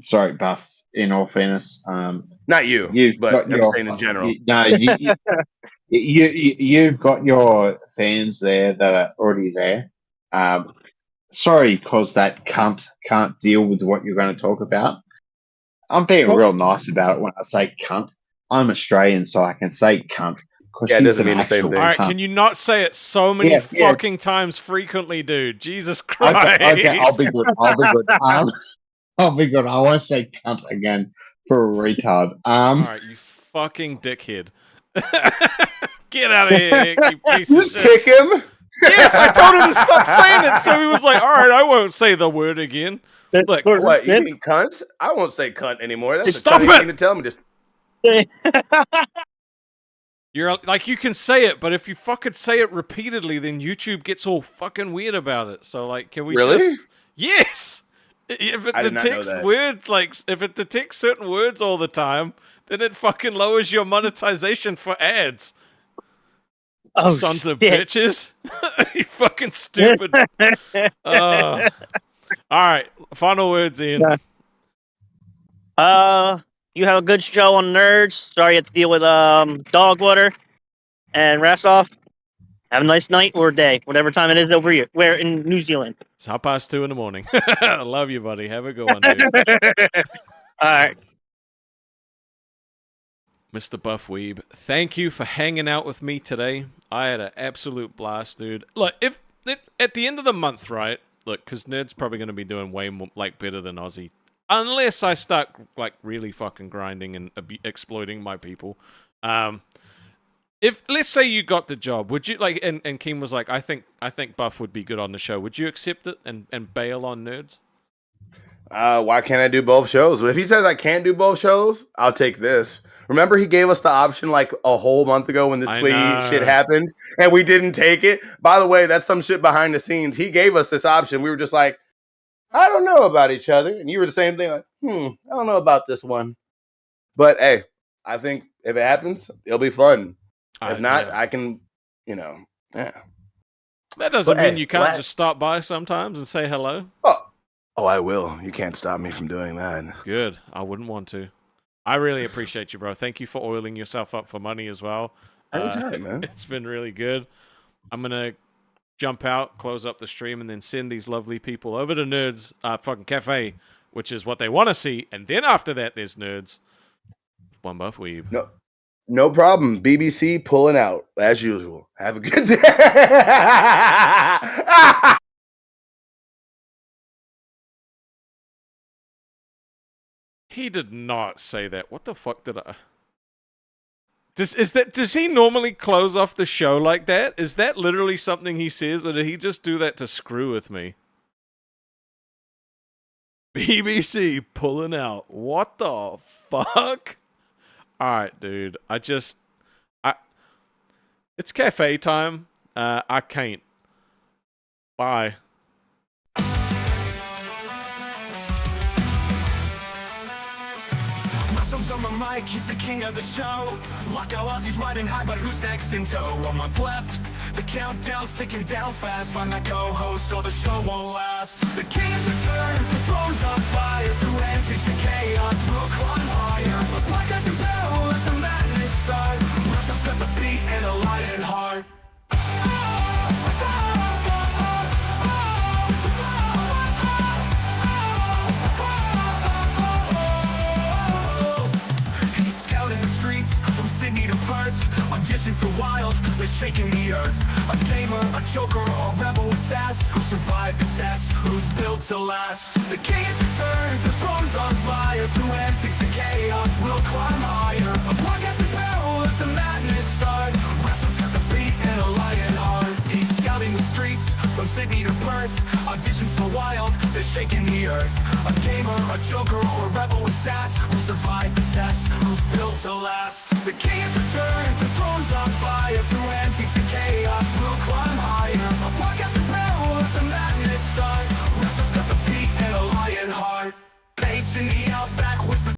Sorry, Buff, in all fairness, Not you, you've but got I'm your, saying in general. you've got your fans there that are already there. Sorry, because that cunt can't deal with what you're going to talk about. I'm being real nice about it when I say cunt. I'm Australian, so I can say cunt. Yeah, it she's doesn't an mean the same actual thing. All right, cunt. can you not say it so many Yeah. fucking times frequently, dude? Jesus Christ. Okay, I'll be good. I'll be good. I won't say cunt again for a retard. All right, you fucking dickhead. Get out of here, you piece of Just shit. kick him. Yes, I told him to stop saying it, so he was like, all right, I won't say the word again. Look, What, you mean cunt? I won't say cunt anymore. That's Stop a it! cunning thing to tell me. Just you're like, you can say it, but if you fucking say it repeatedly, then YouTube gets all fucking weird about it. So, like, can we Really? just... Yes! If it I did not know detects that. words, like, if it detects certain words all the time, then it fucking lowers your monetization for ads. Oh, Sons of shit. bitches. You fucking stupid. All right, final words, Ian. You have a good show on Nerds. Sorry you have to deal with dog water and Rastoff. Have a nice night or day, whatever time it is over here. We're in New Zealand. It's 2:30 in the morning. I love you, buddy. Have a good one, dude. All right. Mr. Buff Weeb, thank you for hanging out with me today. I had an absolute blast, dude. Look, if at the end of the month, right? Look, because Nerd's probably going to be doing way more, like, better than Aussie, unless I start like really fucking grinding and exploiting my people. If let's say you got the job, would you like? And Keem was like, I think Buff would be good on the show. Would you accept it and bail on Nerds? why can't I do both shows? But if he says I can't do both shows, I'll take this. Remember, he gave us the option like a whole month ago when this I tweet know. shit happened, and we didn't take it. By the way, that's some shit behind the scenes. He gave us this option. We were just like, I don't know about each other, and you were the same thing. Like, I don't know about this one. But hey, I think if it happens, it'll be fun. If not, yeah. I can, yeah. That doesn't But, mean hey, you can't just stop by sometimes and say hello. Oh, I will. You can't stop me from doing that. Good. I wouldn't want to. I really appreciate you, bro. Thank you for oiling yourself up for money as well. Anytime, man. It's been really good. I'm gonna jump out, close up the stream, and then send these lovely people over to Nerds fucking Cafe, which is what they want to see. And then after that, there's Nerds. One Buff Weeb. No problem. BBC pulling out as usual. Have a good day. He did not say that. What the fuck did I? Does he normally close off the show like that? Is that literally something he says, or did he just do that to screw with me? BBC pulling out. What the fuck? Alright, dude. It's cafe time. I can't. Bye. Muscles on my mic, he's the king of the show. Lolcow Aussie's riding high, but who's next in tow? 1 month left, the countdown's ticking down fast. Find that co-host or the show won't last. The king has returned, the throne's on fire. Through antics and chaos, we'll climb higher. A podcast and barrel, let the madness start. Russell's got the beat and a lion heart. He's scouting the streets from Sydney to Perth. Auditions so wild, they're shaking the earth. A gamer, a joker, a rebel with sass. Who survived the test, who's built to last. The king has returned, the throne's on fire. Through antics and chaos, we'll climb higher. A podcast and barrel, let the madness start. Wrestle's got the beat and a lion heart. He's scouting the streets from Sydney to Perth. Auditions so wild, they're shaking the earth. A gamer, a joker, or a rebel with sass. Who survived the test, who's built to last. The king has returned, the throne's on fire. Through